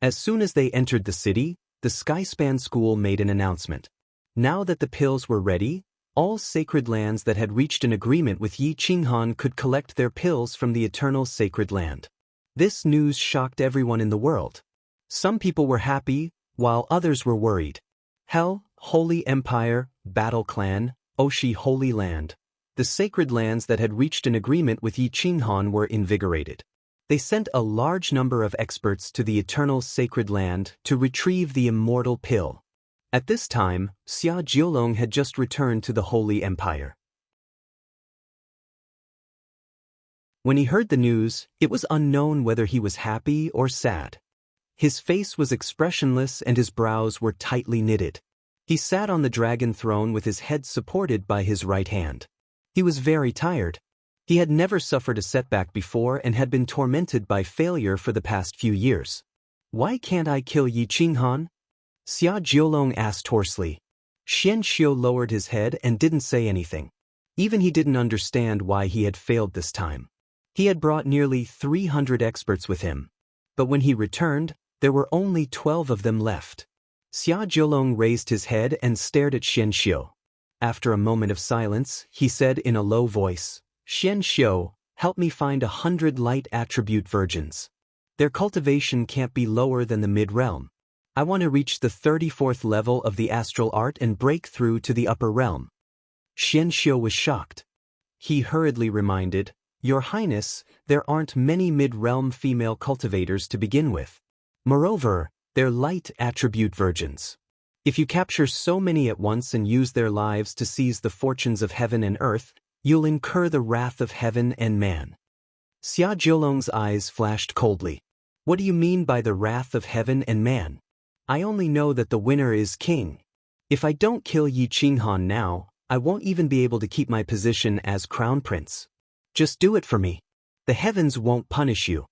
As soon as they entered the city, the Skyspan School made an announcement. Now that the pills were ready, all sacred lands that had reached an agreement with Yi Qinghan could collect their pills from the eternal sacred land. This news shocked everyone in the world. Some people were happy, while others were worried. Hell, Holy Empire, Battle Clan, Oshi Holy Land. The sacred lands that had reached an agreement with Yi Qinghan were invigorated. They sent a large number of experts to the eternal sacred land to retrieve the immortal pill. At this time, Xia Jiulong had just returned to the Holy Empire. When he heard the news, it was unknown whether he was happy or sad. His face was expressionless and his brows were tightly knitted. He sat on the dragon throne with his head supported by his right hand. He was very tired. He had never suffered a setback before and had been tormented by failure for the past few years. Why can't I kill Yi Qinghan? Xia Jiulong asked hoarsely. Xian Xiu lowered his head and didn't say anything. Even he didn't understand why he had failed this time. He had brought nearly 300 experts with him. But when he returned, there were only 12 of them left. Xia Jiulong raised his head and stared at Xian Xiu. After a moment of silence, he said in a low voice, Xian Xiu, help me find 100 light attribute virgins. Their cultivation can't be lower than the mid-realm. I want to reach the 34th level of the astral art and break through to the upper realm. Xian Xiu was shocked. He hurriedly reminded, Your Highness, there aren't many mid-realm female cultivators to begin with. Moreover, they're light attribute virgins. If you capture so many at once and use their lives to seize the fortunes of heaven and earth, you'll incur the wrath of heaven and man. Xia Jiulong's eyes flashed coldly. What do you mean by the wrath of heaven and man? I only know that the winner is king. If I don't kill Yi Qinghan now, I won't even be able to keep my position as crown prince. Just do it for me. The heavens won't punish you.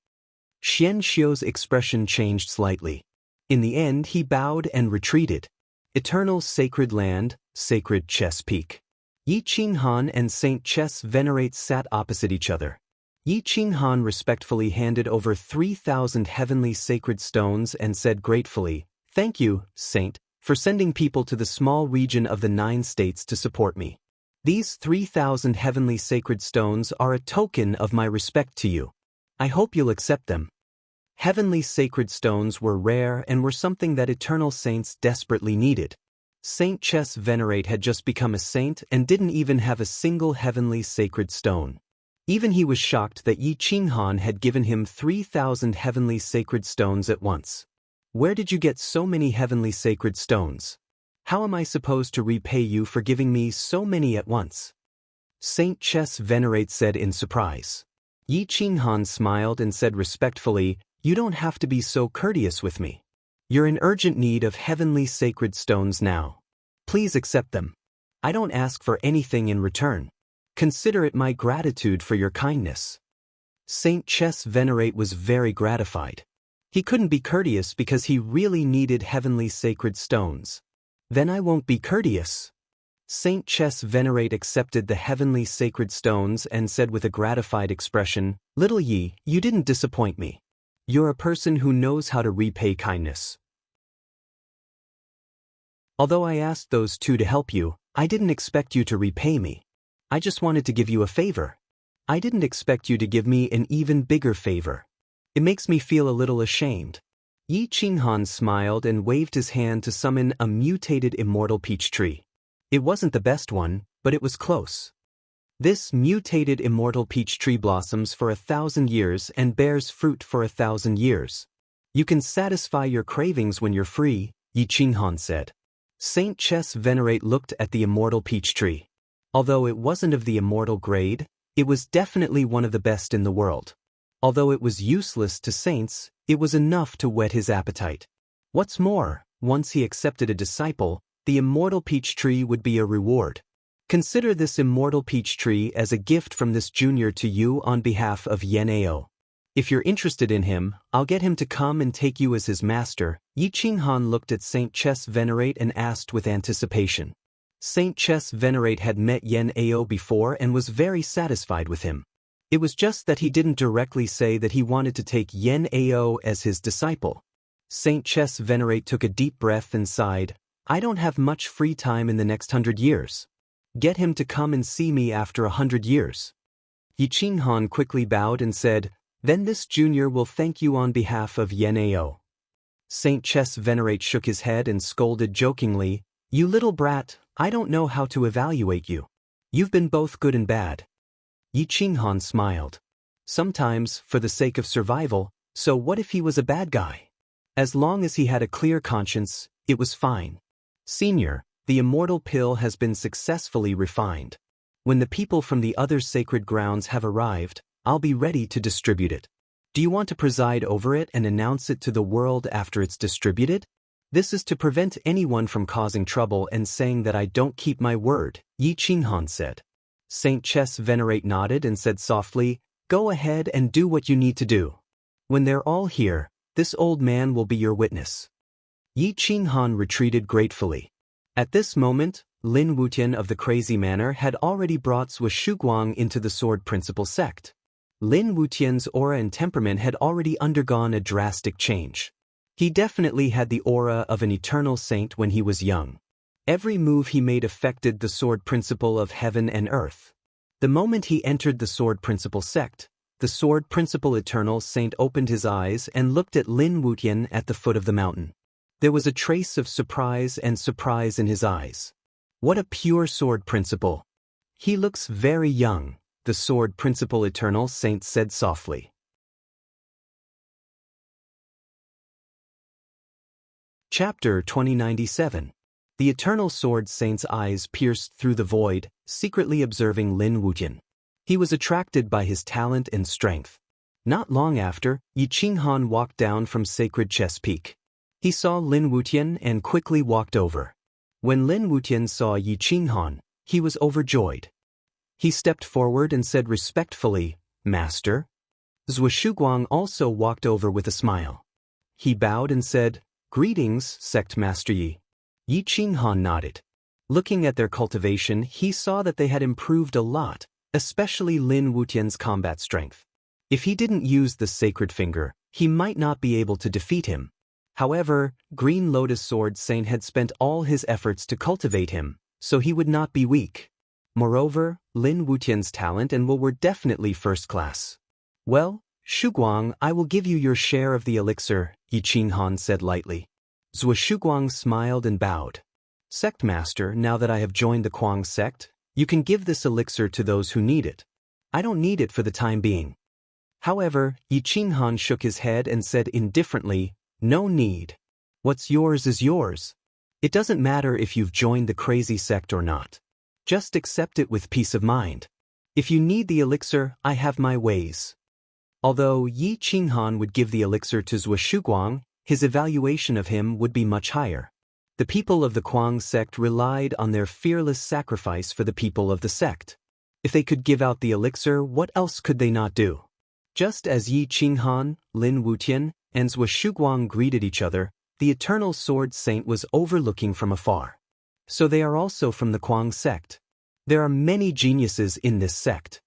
Xian Xiu's expression changed slightly. In the end, he bowed and retreated. Eternal sacred land, sacred chess peak. Yi Qinghan and Saint Chess Venerate sat opposite each other. Yi Qinghan respectfully handed over 3,000 heavenly sacred stones and said gratefully, Thank you, Saint, for sending people to the small region of the 9 states to support me. These 3,000 heavenly sacred stones are a token of my respect to you. I hope you'll accept them. Heavenly sacred stones were rare and were something that eternal saints desperately needed. Saint Chess Venerate had just become a saint and didn't even have a single heavenly sacred stone. Even he was shocked that Yi Qinghan had given him 3,000 heavenly sacred stones at once. Where did you get so many heavenly sacred stones? How am I supposed to repay you for giving me so many at once? Saint Chess Venerate said in surprise. Yi Qinghan smiled and said respectfully, You don't have to be so courteous with me. You're in urgent need of heavenly sacred stones now. Please accept them. I don't ask for anything in return. Consider it my gratitude for your kindness. Saint Chess Venerate was very gratified. He couldn't be courteous because he really needed heavenly sacred stones. Then I won't be courteous. Saint Chess Venerate accepted the heavenly sacred stones and said with a gratified expression, Little Yi, you didn't disappoint me. You're a person who knows how to repay kindness. Although I asked those two to help you, I didn't expect you to repay me. I just wanted to give you a favor. I didn't expect you to give me an even bigger favor. It makes me feel a little ashamed. Yi Qinghan smiled and waved his hand to summon a mutated immortal peach tree. It wasn't the best one, but it was close. This mutated immortal peach tree blossoms for 1,000 years and bears fruit for 1,000 years. You can satisfy your cravings when you're free, Yi Qinghan said. Saint Chess Venerate looked at the immortal peach tree. Although it wasn't of the immortal grade, it was definitely one of the best in the world. Although it was useless to saints, it was enough to whet his appetite. What's more, once he accepted a disciple, the immortal peach tree would be a reward. Consider this immortal peach tree as a gift from this junior to you on behalf of Yen Ao. If you're interested in him, I'll get him to come and take you as his master. Yi Qinghan looked at Saint Ches Venerate and asked with anticipation. Saint Ches Venerate had met Yen Ao before and was very satisfied with him. It was just that he didn't directly say that he wanted to take Yen Ao as his disciple. Saint Ches Venerate took a deep breath and sighed, I don't have much free time in the next 100 years. Get him to come and see me after 100 years. Yi Qinghan quickly bowed and said, Then this junior will thank you on behalf of Yen Ao. Saint Ches Venerate shook his head and scolded jokingly, You little brat, I don't know how to evaluate you. You've been both good and bad. Yi Qinghan smiled. Sometimes, for the sake of survival, so what if he was a bad guy? As long as he had a clear conscience, it was fine. Senior, the immortal pill has been successfully refined. When the people from the other sacred grounds have arrived, I'll be ready to distribute it. Do you want to preside over it and announce it to the world after it's distributed? This is to prevent anyone from causing trouble and saying that I don't keep my word, Yi Qinghan said. Saint Ches Venerate nodded and said softly, Go ahead and do what you need to do. When they're all here, this old man will be your witness. Yi Qinghan retreated gratefully. At this moment, Lin Wutian of the Crazy Manor had already brought Zhuo Shuguang into the Sword Principle sect. Lin Wutian's aura and temperament had already undergone a drastic change. He definitely had the aura of an eternal saint when he was young. Every move he made affected the Sword Principle of heaven and earth. The moment he entered the Sword Principle sect, the Sword Principle Eternal Saint opened his eyes and looked at Lin Wutian at the foot of the mountain. There was a trace of surprise in his eyes. What a pure Sword Principle! He looks very young, the Sword Principle Eternal Saint said softly. Chapter 2097. The Eternal Sword Saint's eyes pierced through the void, secretly observing Lin Wutian. He was attracted by his talent and strength. Not long after, Yi Qinghan walked down from Sacred Chess Peak. He saw Lin Wutian and quickly walked over. When Lin Wutian saw Yi Qinghan, he was overjoyed. He stepped forward and said respectfully, Master. Zhuo Shuguang also walked over with a smile. He bowed and said, Greetings, Sect Master Yi. Yi Qinghan nodded. Looking at their cultivation, he saw that they had improved a lot, especially Lin Wutian's combat strength. If he didn't use the sacred finger, he might not be able to defeat him. However, Green Lotus Sword Saint had spent all his efforts to cultivate him, so he would not be weak. Moreover, Lin Wutian's talent and will were definitely first class. Well, Shuguang, I will give you your share of the elixir, Yi Qinghan said lightly. Zhuo Shuguang smiled and bowed. Sect Master, now that I have joined the Kuang sect, you can give this elixir to those who need it. I don't need it for the time being. However, Yi Qinghan shook his head and said indifferently, No need. What's yours is yours. It doesn't matter if you've joined the crazy sect or not. Just accept it with peace of mind. If you need the elixir, I have my ways. Although Yi Qinghan would give the elixir to Zhuo Shuguang, his evaluation of him would be much higher. The people of the Kuang sect relied on their fearless sacrifice for the people of the sect. If they could give out the elixir, what else could they not do? Just as Yi Qinghan, Lin Wutian, and Zhuo Shuguang greeted each other, the Eternal Sword Saint was overlooking from afar. So they are also from the Kuang sect. There are many geniuses in this sect.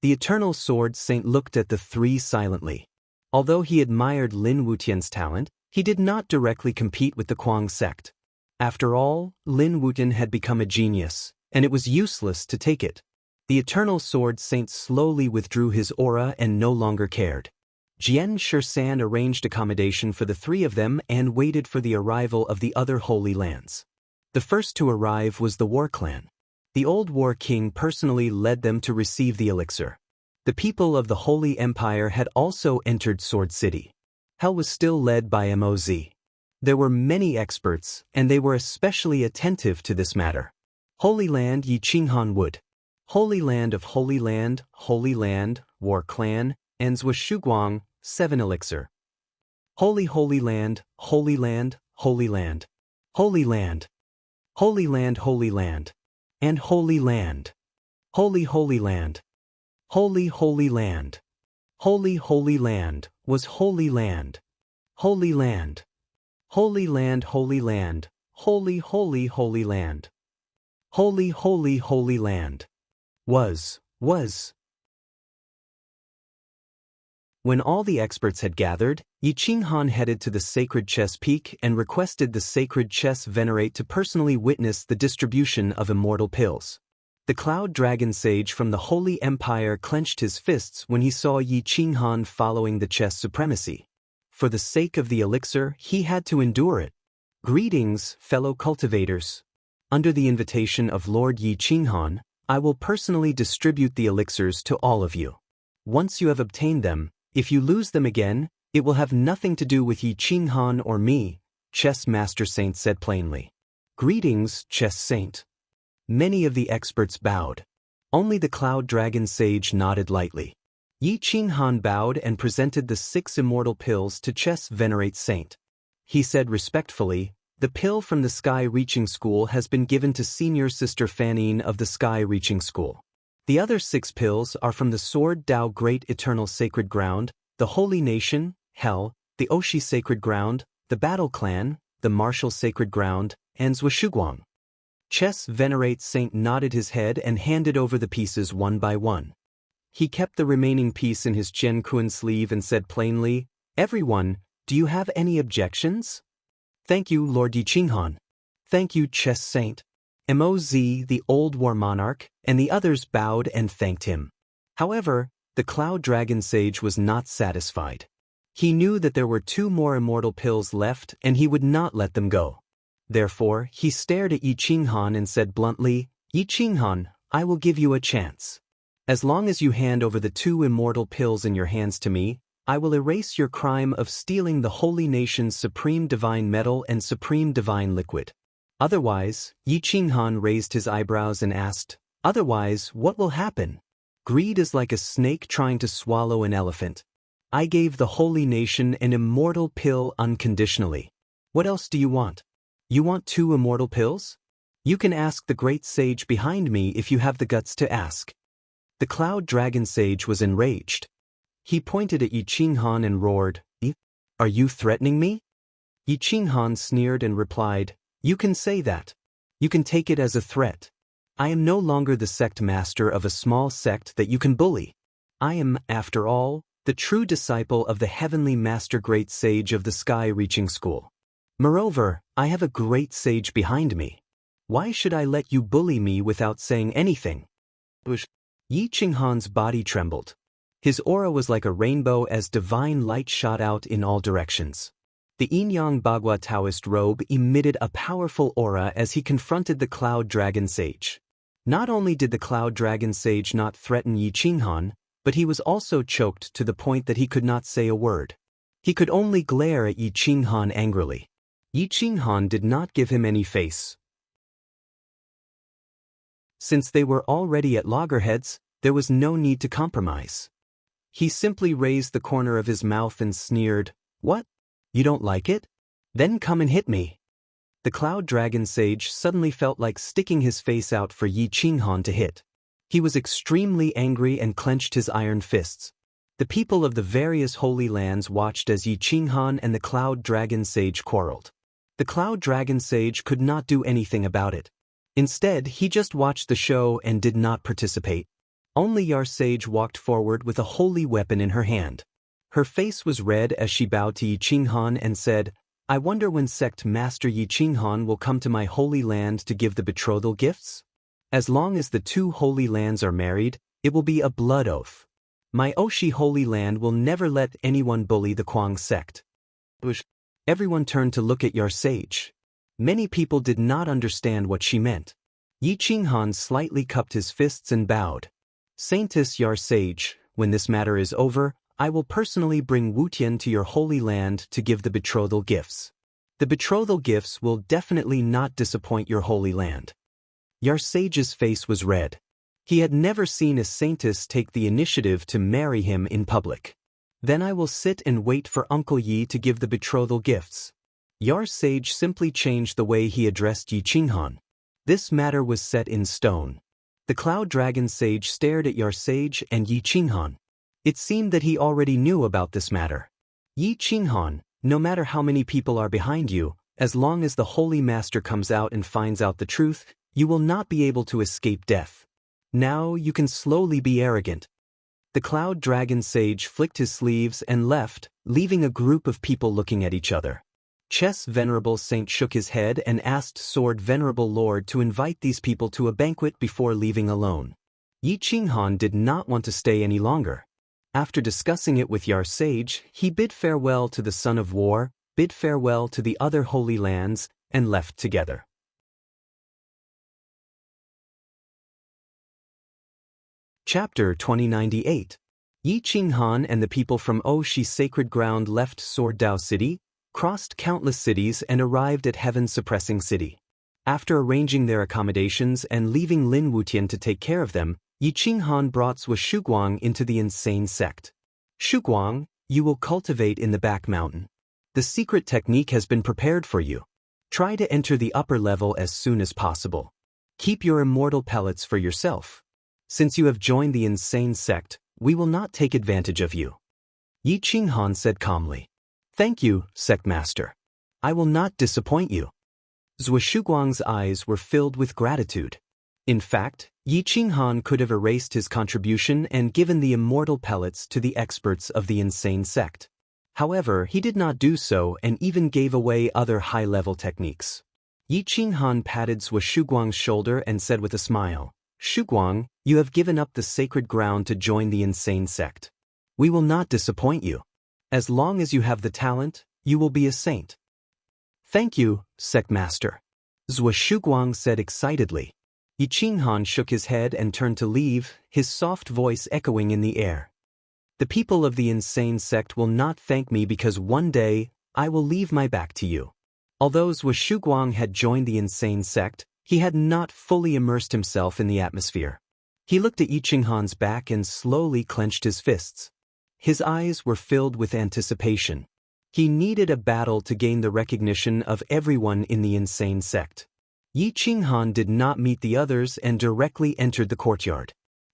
The Eternal Sword Saint looked at the three silently. Although he admired Lin Wutian's talent, he did not directly compete with the Kuang sect. After all, Lin Wutian had become a genius, and it was useless to take it. The Eternal Sword Saint slowly withdrew his aura and no longer cared. Jian Shisan arranged accommodation for the three of them and waited for the arrival of the other Holy Lands. The first to arrive was the War Clan. The old War King personally led them to receive the elixir. The people of the Holy Empire had also entered Sword City. Hell was still led by Moz. There were many experts, and they were especially attentive to this matter. Holy Land Yi Qinghan Wood. Holy Land of Holy Land, War Clan, ends with Shuguang, 7 Elixir. Holy Holy Land, Holy Land, Holy Land. Holy Land. Holy Land, Holy Land. And Holy Land. Holy Holy Land. Holy Holy Land. Holy Holy Land was Holy Land. Holy Land. Holy Land, Holy Land. Holy Holy Holy Land. Holy Holy Holy Land. Was. When all the experts had gathered, Yi Qinghan headed to the sacred chess peak and requested the sacred chess venerate to personally witness the distribution of immortal pills. The Cloud Dragon Sage from the Holy Empire clenched his fists when he saw Yi Qinghan following the chess supremacy. For the sake of the elixir, he had to endure it. Greetings, fellow cultivators. Under the invitation of Lord Yi Qinghan, I will personally distribute the elixirs to all of you. Once you have obtained them, if you lose them again, it will have nothing to do with Yi Qinghan or me, Chess Master Saint said plainly. Greetings, Chess Saint. Many of the experts bowed. Only the Cloud Dragon Sage nodded lightly. Yi Qinghan bowed and presented the 6 immortal pills to Chess Venerate Saint. He said respectfully, "The pill from the Sky Reaching School has been given to Senior Sister Fanine of the Sky Reaching School. The other 6 pills are from the Sword Dao Great Eternal Sacred Ground, the Holy Nation, Hell, the Oshi Sacred Ground, the Battle Clan, the Martial Sacred Ground, and Zhuguang." Chess Venerate Saint nodded his head and handed over the pieces one by one. He kept the remaining piece in his Jianquan sleeve and said plainly, "Everyone, do you have any objections?" "Thank you, Lord Yi Qinghan." "Thank you, Chess Saint." Moz, the Old War Monarch, and the others bowed and thanked him. However, the Cloud Dragon Sage was not satisfied. He knew that there were 2 more immortal pills left and he would not let them go. Therefore, he stared at Yi Qinghan and said bluntly, "Yi Qinghan, I will give you a chance. As long as you hand over the 2 immortal pills in your hands to me, I will erase your crime of stealing the Holy Nation's Supreme Divine Metal and Supreme Divine Liquid. Otherwise," Yi Qinghan raised his eyebrows and asked, "Otherwise, what will happen? Greed is like a snake trying to swallow an elephant. I gave the Holy Nation an immortal pill unconditionally. What else do you want? You want 2 immortal pills? You can ask the great sage behind me if you have the guts to ask." The Cloud Dragon Sage was enraged. He pointed at Yi Qinghan and roared, "Are you threatening me?" Yi Qinghan sneered and replied, "You can say that. You can take it as a threat. I am no longer the sect master of a small sect that you can bully. I am, after all, the true disciple of the Heavenly Master Great Sage of the Sky Reaching School. Moreover, I have a great sage behind me. Why should I let you bully me without saying anything?" Yi Qinghan's body trembled. His aura was like a rainbow as divine light shot out in all directions. The Yin-Yang Bagua Taoist robe emitted a powerful aura as he confronted the Cloud Dragon Sage. Not only did the Cloud Dragon Sage not threaten Yi Qinghan, but he was also choked to the point that he could not say a word. He could only glare at Yi Qinghan angrily. Yi Qinghan did not give him any face. Since they were already at loggerheads, there was no need to compromise. He simply raised the corner of his mouth and sneered, "What? You don't like it? Then come and hit me." The Cloud Dragon Sage suddenly felt like sticking his face out for Yi Qinghan to hit. He was extremely angry and clenched his iron fists. The people of the various holy lands watched as Yi Qinghan and the Cloud Dragon Sage quarreled. The Cloud Dragon Sage could not do anything about it. Instead, he just watched the show and did not participate. Only Yar Sage walked forward with a holy weapon in her hand. Her face was red as she bowed to Yi Qinghan and said, "I wonder when Sect Master Yi Qinghan will come to my holy land to give the betrothal gifts? As long as the 2 holy lands are married, it will be a blood oath. My Oshi Holy Land will never let anyone bully the Kuang sect." Everyone turned to look at Yar Sage. Many people did not understand what she meant. Yi Qinghan slightly cupped his fists and bowed. "Saintess Yar Sage, when this matter is over, I will personally bring Wutian to your holy land to give the betrothal gifts. The betrothal gifts will definitely not disappoint your holy land." Your sage's face was red. He had never seen a saintess take the initiative to marry him in public. Then I will sit and wait for Uncle Yi to give the betrothal gifts. Your sage simply changed the way he addressed Yi Qinghan. This matter was set in stone. The Cloud Dragon sage stared at your sage and Yi Qinghan. It seemed that he already knew about this matter. Yi Qinghan, no matter how many people are behind you, as long as the Holy Master comes out and finds out the truth, you will not be able to escape death. Now you can slowly be arrogant. The Cloud Dragon sage flicked his sleeves and left, leaving a group of people looking at each other. Chess Venerable Saint shook his head and asked Sword Venerable Lord to invite these people to a banquet before leaving alone. Yi Qinghan did not want to stay any longer. After discussing it with Yar Sage, he bid farewell to the Son of War, bid farewell to the other holy lands, and left together. Chapter 2098. Yi Qinghan and the people from Oshi Sacred Ground left Sword Dao City, crossed countless cities and arrived at Heaven Suppressing City. After arranging their accommodations and leaving Lin Wutian to take care of them, Yi Qinghan brought Zhuo Shuguang into the insane sect. Shuguang, you will cultivate in the back mountain. The secret technique has been prepared for you. Try to enter the upper level as soon as possible. Keep your immortal pellets for yourself. Since you have joined the insane sect, we will not take advantage of you. Yi Qinghan said calmly. Thank you, Sect Master. I will not disappoint you. Zhuo Shuguang's eyes were filled with gratitude. In fact, Yi Qinghan could have erased his contribution and given the immortal pellets to the experts of the insane sect. However, he did not do so and even gave away other high-level techniques. Yi Qinghan patted Zhuo Shuguang's shoulder and said with a smile, Shuguang, you have given up the sacred ground to join the insane sect. We will not disappoint you. As long as you have the talent, you will be a saint. Thank you, Sect Master. Zhuo Shuguang said excitedly. Yi Qinghan shook his head and turned to leave, his soft voice echoing in the air. The people of the insane sect will not thank me because one day, I will leave my back to you. Although Zhuo Shuguang had joined the insane sect, he had not fully immersed himself in the atmosphere. He looked at Yi Qinghan's back and slowly clenched his fists. His eyes were filled with anticipation. He needed a battle to gain the recognition of everyone in the insane sect. Yi Qinghan did not meet the others and directly entered the courtyard.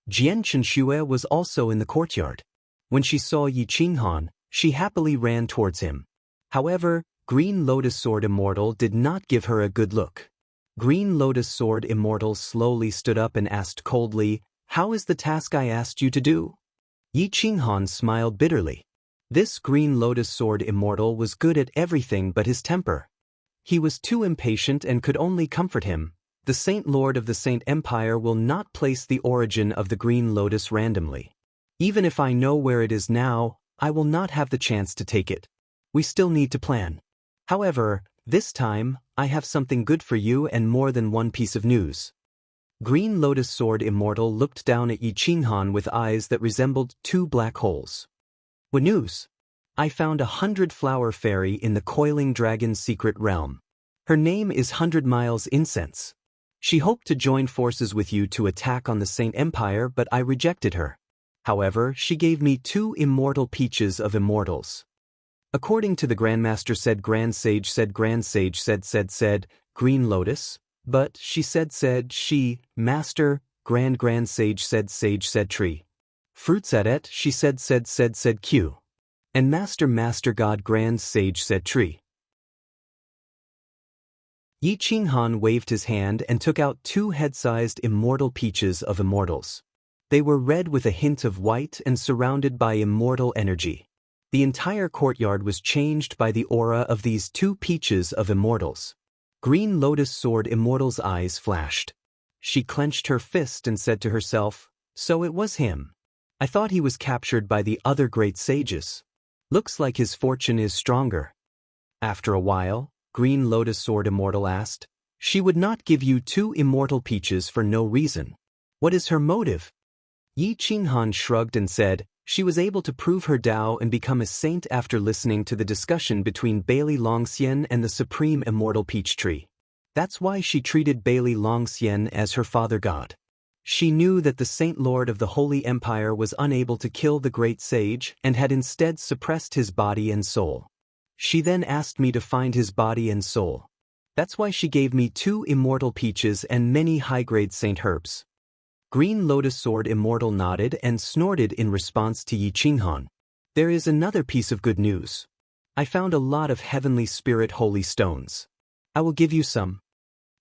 Jian Chenxue was also in the courtyard. When she saw Yi Qinghan, she happily ran towards him. However, Green Lotus Sword Immortal did not give her a good look. Green Lotus Sword Immortal slowly stood up and asked coldly, How is the task I asked you to do? Yi Qinghan smiled bitterly. This Green Lotus Sword Immortal was good at everything but his temper. He was too impatient and could only comfort him. The Saint Lord of the Saint Empire will not place the origin of the Green Lotus randomly. Even if I know where it is now, I will not have the chance to take it. We still need to plan. However, this time, I have something good for you and more than one piece of news. Green Lotus Sword Immortal looked down at Yi Qinghan with eyes that resembled two black holes. What news? I found 100-flower fairy in the Coiling Dragon's secret realm. Her name is 100 Miles Incense. She hoped to join forces with you to attack on the Saint Empire, but I rejected her. However, she gave me 2 immortal peaches of immortals. According to the Grandmaster said Grand Sage said Grand Sage said Green Lotus, but she said she, Master, Grand Sage said Tree. Fruit said she said Q. And Master God Grand Sage said Tree. Yi Qinghan waved his hand and took out 2 head-sized immortal peaches of immortals. They were red with a hint of white and surrounded by immortal energy. The entire courtyard was changed by the aura of these 2 peaches of immortals. Green Lotus Sword Immortal's eyes flashed. She clenched her fist and said to herself, So it was him. I thought he was captured by the other great sages. Looks like his fortune is stronger. After a while, Green Lotus Sword Immortal asked, She would not give you 2 immortal peaches for no reason. What is her motive? Yi Qinghan shrugged and said, She was able to prove her Tao and become a saint after listening to the discussion between Bailey Longxian and the Supreme Immortal Peach Tree. That's why she treated Bailey Longxian as her father god. She knew that the Saint Lord of the Holy Empire was unable to kill the great sage and had instead suppressed his body and soul. She then asked me to find his body and soul. That's why she gave me 2 immortal peaches and many high-grade saint herbs. Green Lotus Sword Immortal nodded and snorted in response to Yi Qinghan. There is another piece of good news. I found a lot of heavenly spirit holy stones. I will give you some.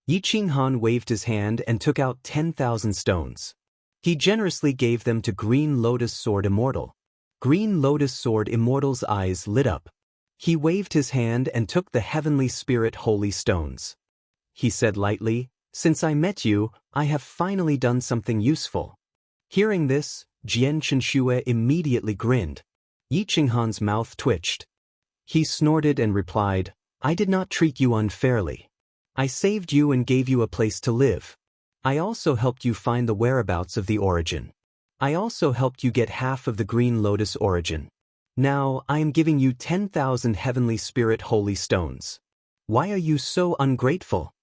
Yi Qinghan waved his hand and took out 10,000 stones. He generously gave them to Green Lotus Sword Immortal. Green Lotus Sword Immortal's eyes lit up. He waved his hand and took the heavenly spirit holy stones. He said lightly, "Since I met you, I have finally done something useful." Hearing this, Jian Chenxue immediately grinned. Yi Qinghan's mouth twitched. He snorted and replied, "I did not treat you unfairly. I saved you and gave you a place to live. I also helped you find the whereabouts of the origin. I also helped you get half of the Green Lotus origin. Now, I am giving you 10,000 heavenly spirit holy stones. Why are you so ungrateful?"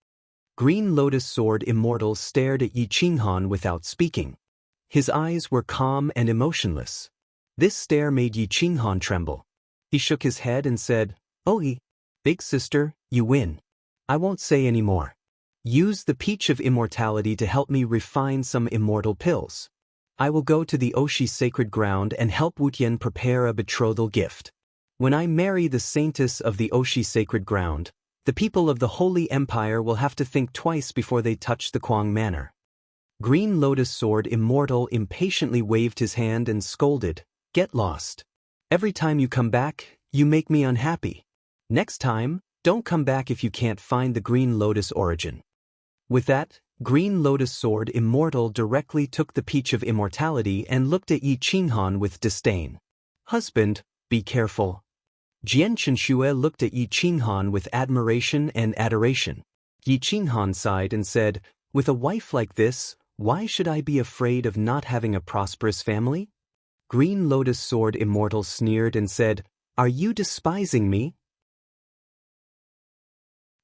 Green Lotus Sword Immortal stared at Yi Qinghan without speaking. His eyes were calm and emotionless. This stare made Yi Qinghan tremble. He shook his head and said, "Oh, big sister, you win. I won't say any more. Use the Peach of Immortality to help me refine some immortal pills. I will go to the Oshi sacred ground and help Wu Tian prepare a betrothal gift. When I marry the saintess of the Oshi sacred ground, the people of the Holy Empire will have to think twice before they touch the Kuang Manor." Green Lotus Sword Immortal impatiently waved his hand and scolded, "Get lost. Every time you come back, you make me unhappy. Next time, don't come back if you can't find the Green Lotus origin." With that, Green Lotus Sword Immortal directly took the Peach of Immortality and looked at Yi Qinghan with disdain. "Husband, be careful." Jian Chenxue looked at Yi Qinghan with admiration and adoration. Yi Qinghan sighed and said, "With a wife like this, why should I be afraid of not having a prosperous family?" Green Lotus Sword Immortal sneered and said, "Are you despising me?"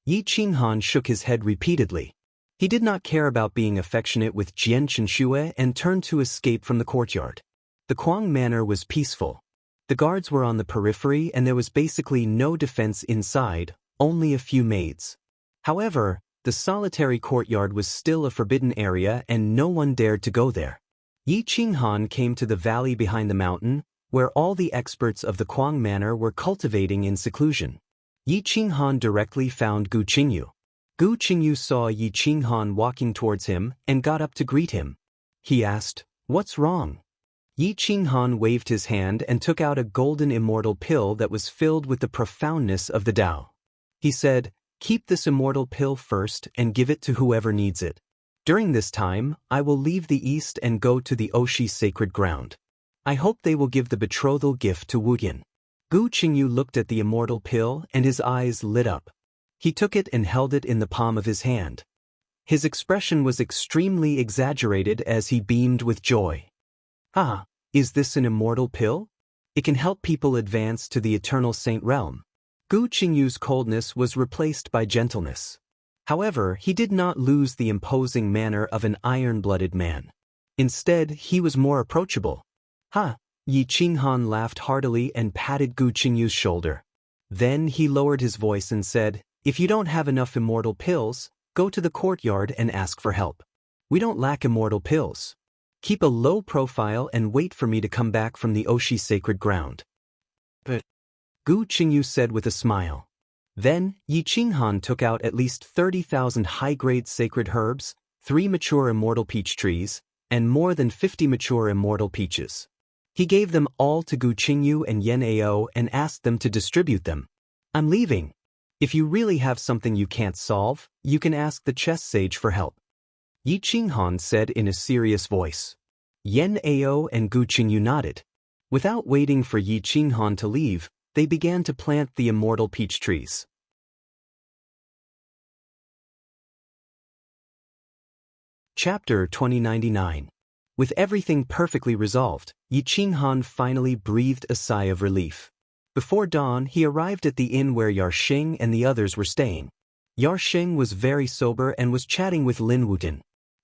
Yi Qinghan shook his head repeatedly. He did not care about being affectionate with Jian Chenxue and turned to escape from the courtyard. The Kuang Manor was peaceful. The guards were on the periphery and there was basically no defense inside, only a few maids. However, the solitary courtyard was still a forbidden area and no one dared to go there. Yi Qinghan came to the valley behind the mountain, where all the experts of the Kuang Manor were cultivating in seclusion. Yi Qinghan directly found Gu Qingyu. Gu Qingyu saw Yi Qinghan walking towards him and got up to greet him. He asked, "What's wrong?" Yi Qinghan waved his hand and took out a golden immortal pill that was filled with the profoundness of the Tao. He said, "Keep this immortal pill first and give it to whoever needs it. During this time, I will leave the east and go to the Oshi sacred ground. I hope they will give the betrothal gift to Wu Tian." Gu Qingyu looked at the immortal pill and his eyes lit up. He took it and held it in the palm of his hand. His expression was extremely exaggerated as he beamed with joy. "Ah, is this an immortal pill? It can help people advance to the eternal saint realm." Gu Qingyu's coldness was replaced by gentleness. However, he did not lose the imposing manner of an iron-blooded man. Instead, he was more approachable. "Ha!" Yi Qinghan laughed heartily and patted Gu Qingyu's shoulder. Then he lowered his voice and said, "If you don't have enough immortal pills, go to the courtyard and ask for help. We don't lack immortal pills. Keep a low profile and wait for me to come back from the Oshi sacred ground." "But," Gu Qingyu said with a smile. Then, Yi Qinghan took out at least 30,000 high-grade sacred herbs, 3 mature immortal peach trees, and more than 50 mature immortal peaches. He gave them all to Gu Qingyu and Yan Ao and asked them to distribute them. "I'm leaving. If you really have something you can't solve, you can ask the chess sage for help." Yi Qinghan said in a serious voice. Yan Ao and Gu Qingyu nodded. Without waiting for Yi Qinghan to leave, they began to plant the immortal peach trees. Chapter 2099. With everything perfectly resolved, Yi Qinghan finally breathed a sigh of relief. Before dawn, he arrived at the inn where Yarxing and the others were staying. Yarsheng was very sober and was chatting with Lin Wutian.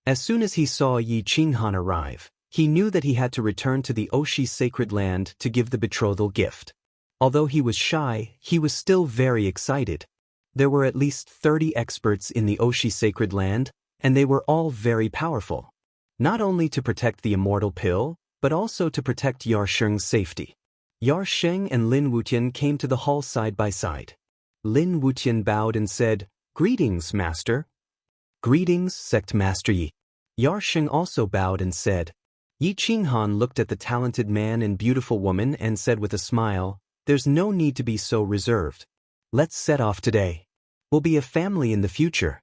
As soon as he saw Yi Qinghan arrive, he knew that he had to return to the Oshi sacred land to give the betrothal gift. Although he was shy, he was still very excited. There were at least 30 experts in the Oshi sacred land, and they were all very powerful. Not only to protect the immortal pill, but also to protect Yarsheng's safety. Yarsheng and Lin Wutian came to the hall side by side. Lin Wutian bowed and said, "Greetings, Master." "Greetings, Sect Master Yi." Yarsheng also bowed and said. Yi Qinghan looked at the talented man and beautiful woman and said with a smile, "There's no need to be so reserved. Let's set off today. We'll be a family in the future."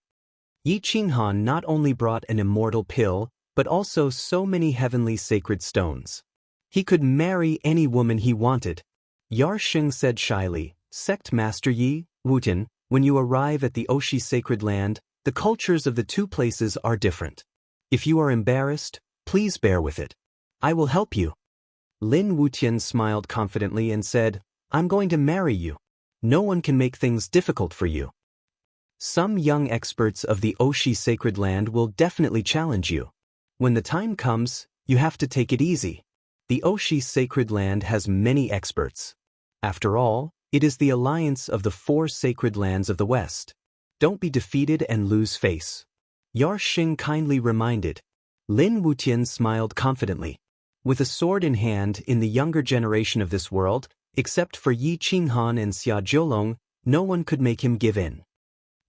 Yi Qinghan not only brought an immortal pill, but also so many heavenly sacred stones. He could marry any woman he wanted. Yarsheng said shyly, "Sect Master Yi, Wutian, when you arrive at the Oshi sacred land, the cultures of the two places are different. If you are embarrassed, please bear with it. I will help you." Lin Wutian smiled confidently and said, "I'm going to marry you. No one can make things difficult for you. Some young experts of the Oshi sacred land will definitely challenge you. When the time comes, you have to take it easy. The Oshi sacred land has many experts. After all, it is the alliance of the 4 sacred lands of the West. Don't be defeated and lose face." Yarsheng kindly reminded. Lin Wutian smiled confidently. With a sword in hand in the younger generation of this world, except for Yi Qinghan and Xia Jiulong, no one could make him give in.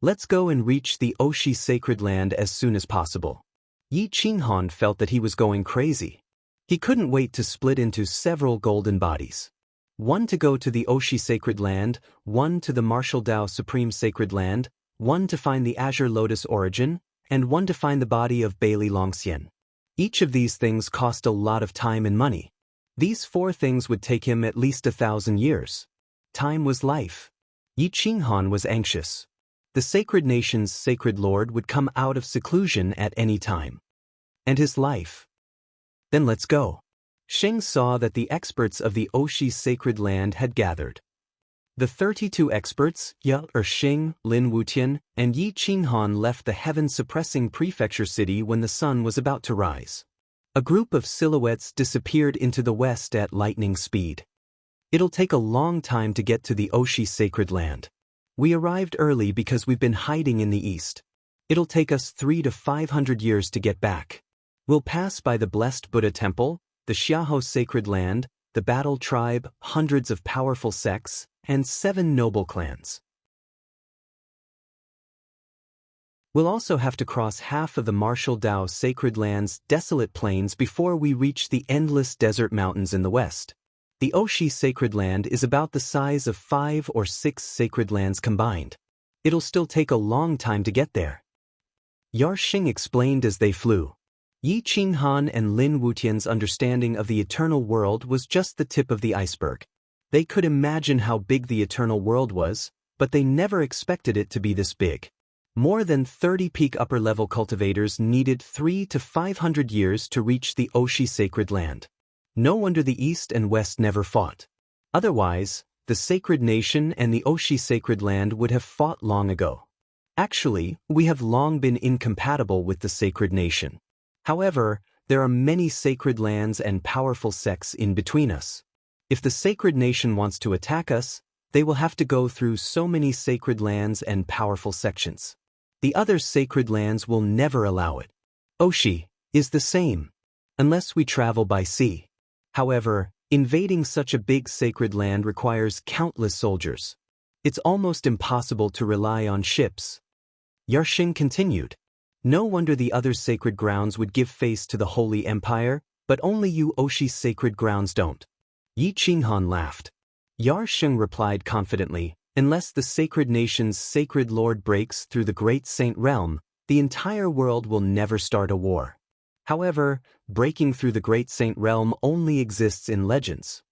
"Let's go and reach the Oshi sacred land as soon as possible." Yi Qinghan felt that he was going crazy. He couldn't wait to split into several golden bodies. One to go to the Oshi sacred land, one to the Martial Dao Supreme sacred land, one to find the Azure Lotus origin, and one to find the body of Bailey Longxian. Each of these things cost a lot of time and money. These 4 things would take him at least 1,000 years. Time was life. Yi Qinghan was anxious. The sacred nation's sacred lord would come out of seclusion at any time. And his life. Then let's go. Sheng saw that the experts of the Oshi sacred land had gathered. The 32 experts, Sheng, Lin Wutian, and Yi Qinghan left the heaven-suppressing prefecture city when the sun was about to rise. A group of silhouettes disappeared into the west at lightning speed. It'll take a long time to get to the Oshi sacred land. We arrived early because we've been hiding in the east. It'll take us 300 to 500 years to get back. We'll pass by the blessed Buddha temple, the Xiaohou sacred land, the battle tribe, hundreds of powerful sects, and 7 noble clans. We'll also have to cross half of the Martial Dao sacred land's desolate plains before we reach the endless desert mountains in the west. The Oshi sacred land is about the size of 5 or 6 sacred lands combined. It'll still take a long time to get there. Yarsheng explained as they flew. Yi Qinghan and Lin Wutian's understanding of the eternal world was just the tip of the iceberg. They could imagine how big the eternal world was, but they never expected it to be this big. More than 30 peak upper-level cultivators needed 300 to 500 years to reach the Oshi sacred land. No wonder the East and West never fought. Otherwise, the sacred nation and the Oshi sacred land would have fought long ago. Actually, we have long been incompatible with the sacred nation. However, there are many sacred lands and powerful sects in between us. If the sacred nation wants to attack us, they will have to go through so many sacred lands and powerful sections. The other sacred lands will never allow it. Oshi is the same, unless we travel by sea. However, invading such a big sacred land requires countless soldiers. It's almost impossible to rely on ships. Yarsheng continued. No wonder the other sacred grounds would give face to the Holy Empire, but only you Oshi's sacred grounds don't. Yi Qinghan laughed. Yarsheng replied confidently, unless the sacred nation's sacred lord breaks through the great saint realm, the entire world will never start a war. However, breaking through the great saint realm only exists in legends.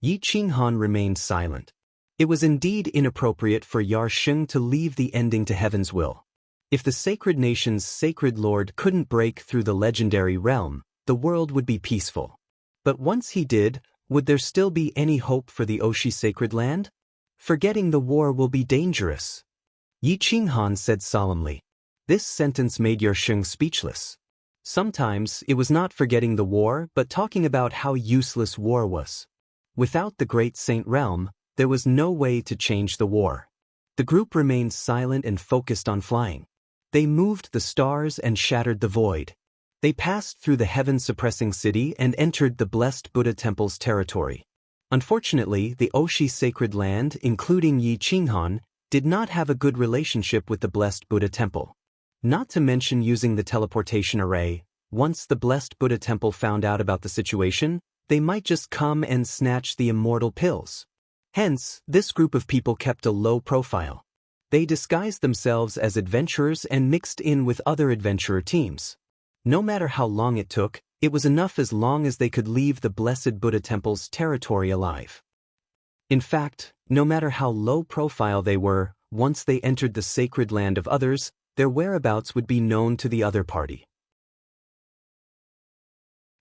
Yi Qinghan remained silent. It was indeed inappropriate for Yarsheng to leave the ending to heaven's will. If the sacred nation's sacred lord couldn't break through the legendary realm, the world would be peaceful. But once he did, would there still be any hope for the Oshi sacred land? Forgetting the war will be dangerous. Yi Qinghan said solemnly. This sentence made Yersheng speechless. Sometimes it was not forgetting the war but talking about how useless war was. Without the great Saint Realm, there was no way to change the war. The group remained silent and focused on flying. They moved the stars and shattered the void. They passed through the heaven-suppressing city and entered the blessed Buddha temple's territory. Unfortunately, the Oshi sacred land, including Yi Qinghan, did not have a good relationship with the blessed Buddha temple. Not to mention using the teleportation array. Once the blessed Buddha temple found out about the situation, they might just come and snatch the immortal pills. Hence, this group of people kept a low profile. They disguised themselves as adventurers and mixed in with other adventurer teams. No matter how long it took, it was enough as long as they could leave the blessed Buddha temple's territory alive. In fact, no matter how low profile they were, once they entered the sacred land of others, their whereabouts would be known to the other party.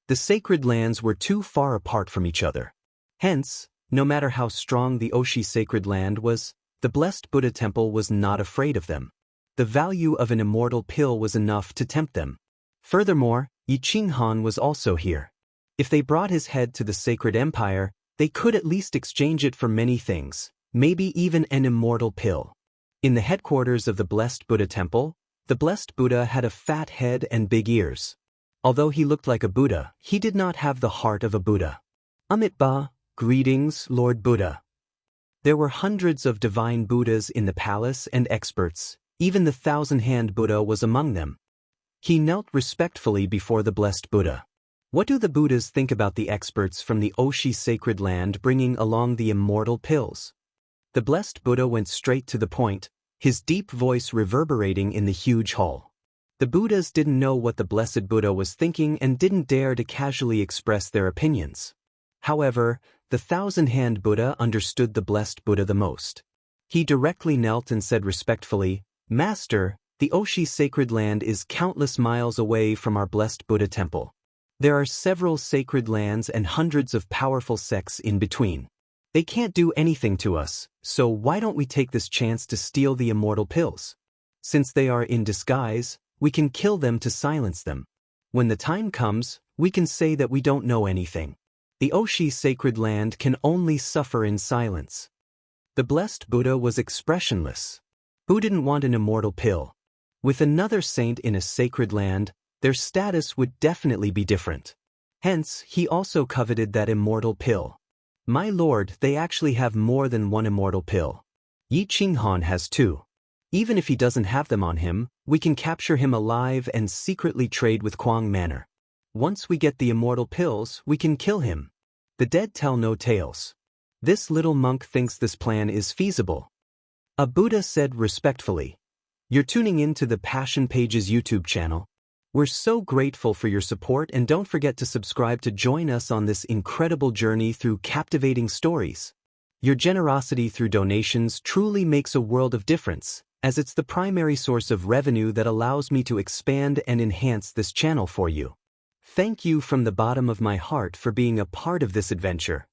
The sacred lands were too far apart from each other. Hence, no matter how strong the Oshi sacred land was, the blessed Buddha temple was not afraid of them. The value of an immortal pill was enough to tempt them. Furthermore, Yi Qinghan was also here. If they brought his head to the sacred empire, they could at least exchange it for many things, maybe even an immortal pill. In the headquarters of the blessed Buddha temple, the blessed Buddha had a fat head and big ears. Although he looked like a Buddha, he did not have the heart of a Buddha. Amitabha, greetings, Lord Buddha. There were hundreds of divine Buddhas in the palace and experts. Even the thousand-hand Buddha was among them. He knelt respectfully before the blessed Buddha. What do the Buddhas think about the experts from the Oshi sacred land bringing along the immortal pills? The blessed Buddha went straight to the point, his deep voice reverberating in the huge hall. The Buddhas didn't know what the blessed Buddha was thinking and didn't dare to casually express their opinions. However, the thousand-hand Buddha understood the blessed Buddha the most. He directly knelt and said respectfully, Master, the Oshi sacred land is countless miles away from our blessed Buddha temple. There are several sacred lands and hundreds of powerful sects in between. They can't do anything to us, so why don't we take this chance to steal the immortal pills? Since they are in disguise, we can kill them to silence them. When the time comes, we can say that we don't know anything. The Oshi sacred land can only suffer in silence. The blessed Buddha was expressionless. Who didn't want an immortal pill? With another saint in a sacred land, their status would definitely be different. Hence, he also coveted that immortal pill. My lord, they actually have more than one immortal pill. Yi Qinghan has two. Even if he doesn't have them on him, we can capture him alive and secretly trade with Kuang Manor. Once we get the immortal pills, we can kill him. The dead tell no tales. This little monk thinks this plan is feasible. A Buddha said respectfully. You're tuning in to the Passion Pages YouTube channel. We're so grateful for your support and don't forget to subscribe to join us on this incredible journey through captivating stories. Your generosity through donations truly makes a world of difference, as it's the primary source of revenue that allows me to expand and enhance this channel for you. Thank you from the bottom of my heart for being a part of this adventure.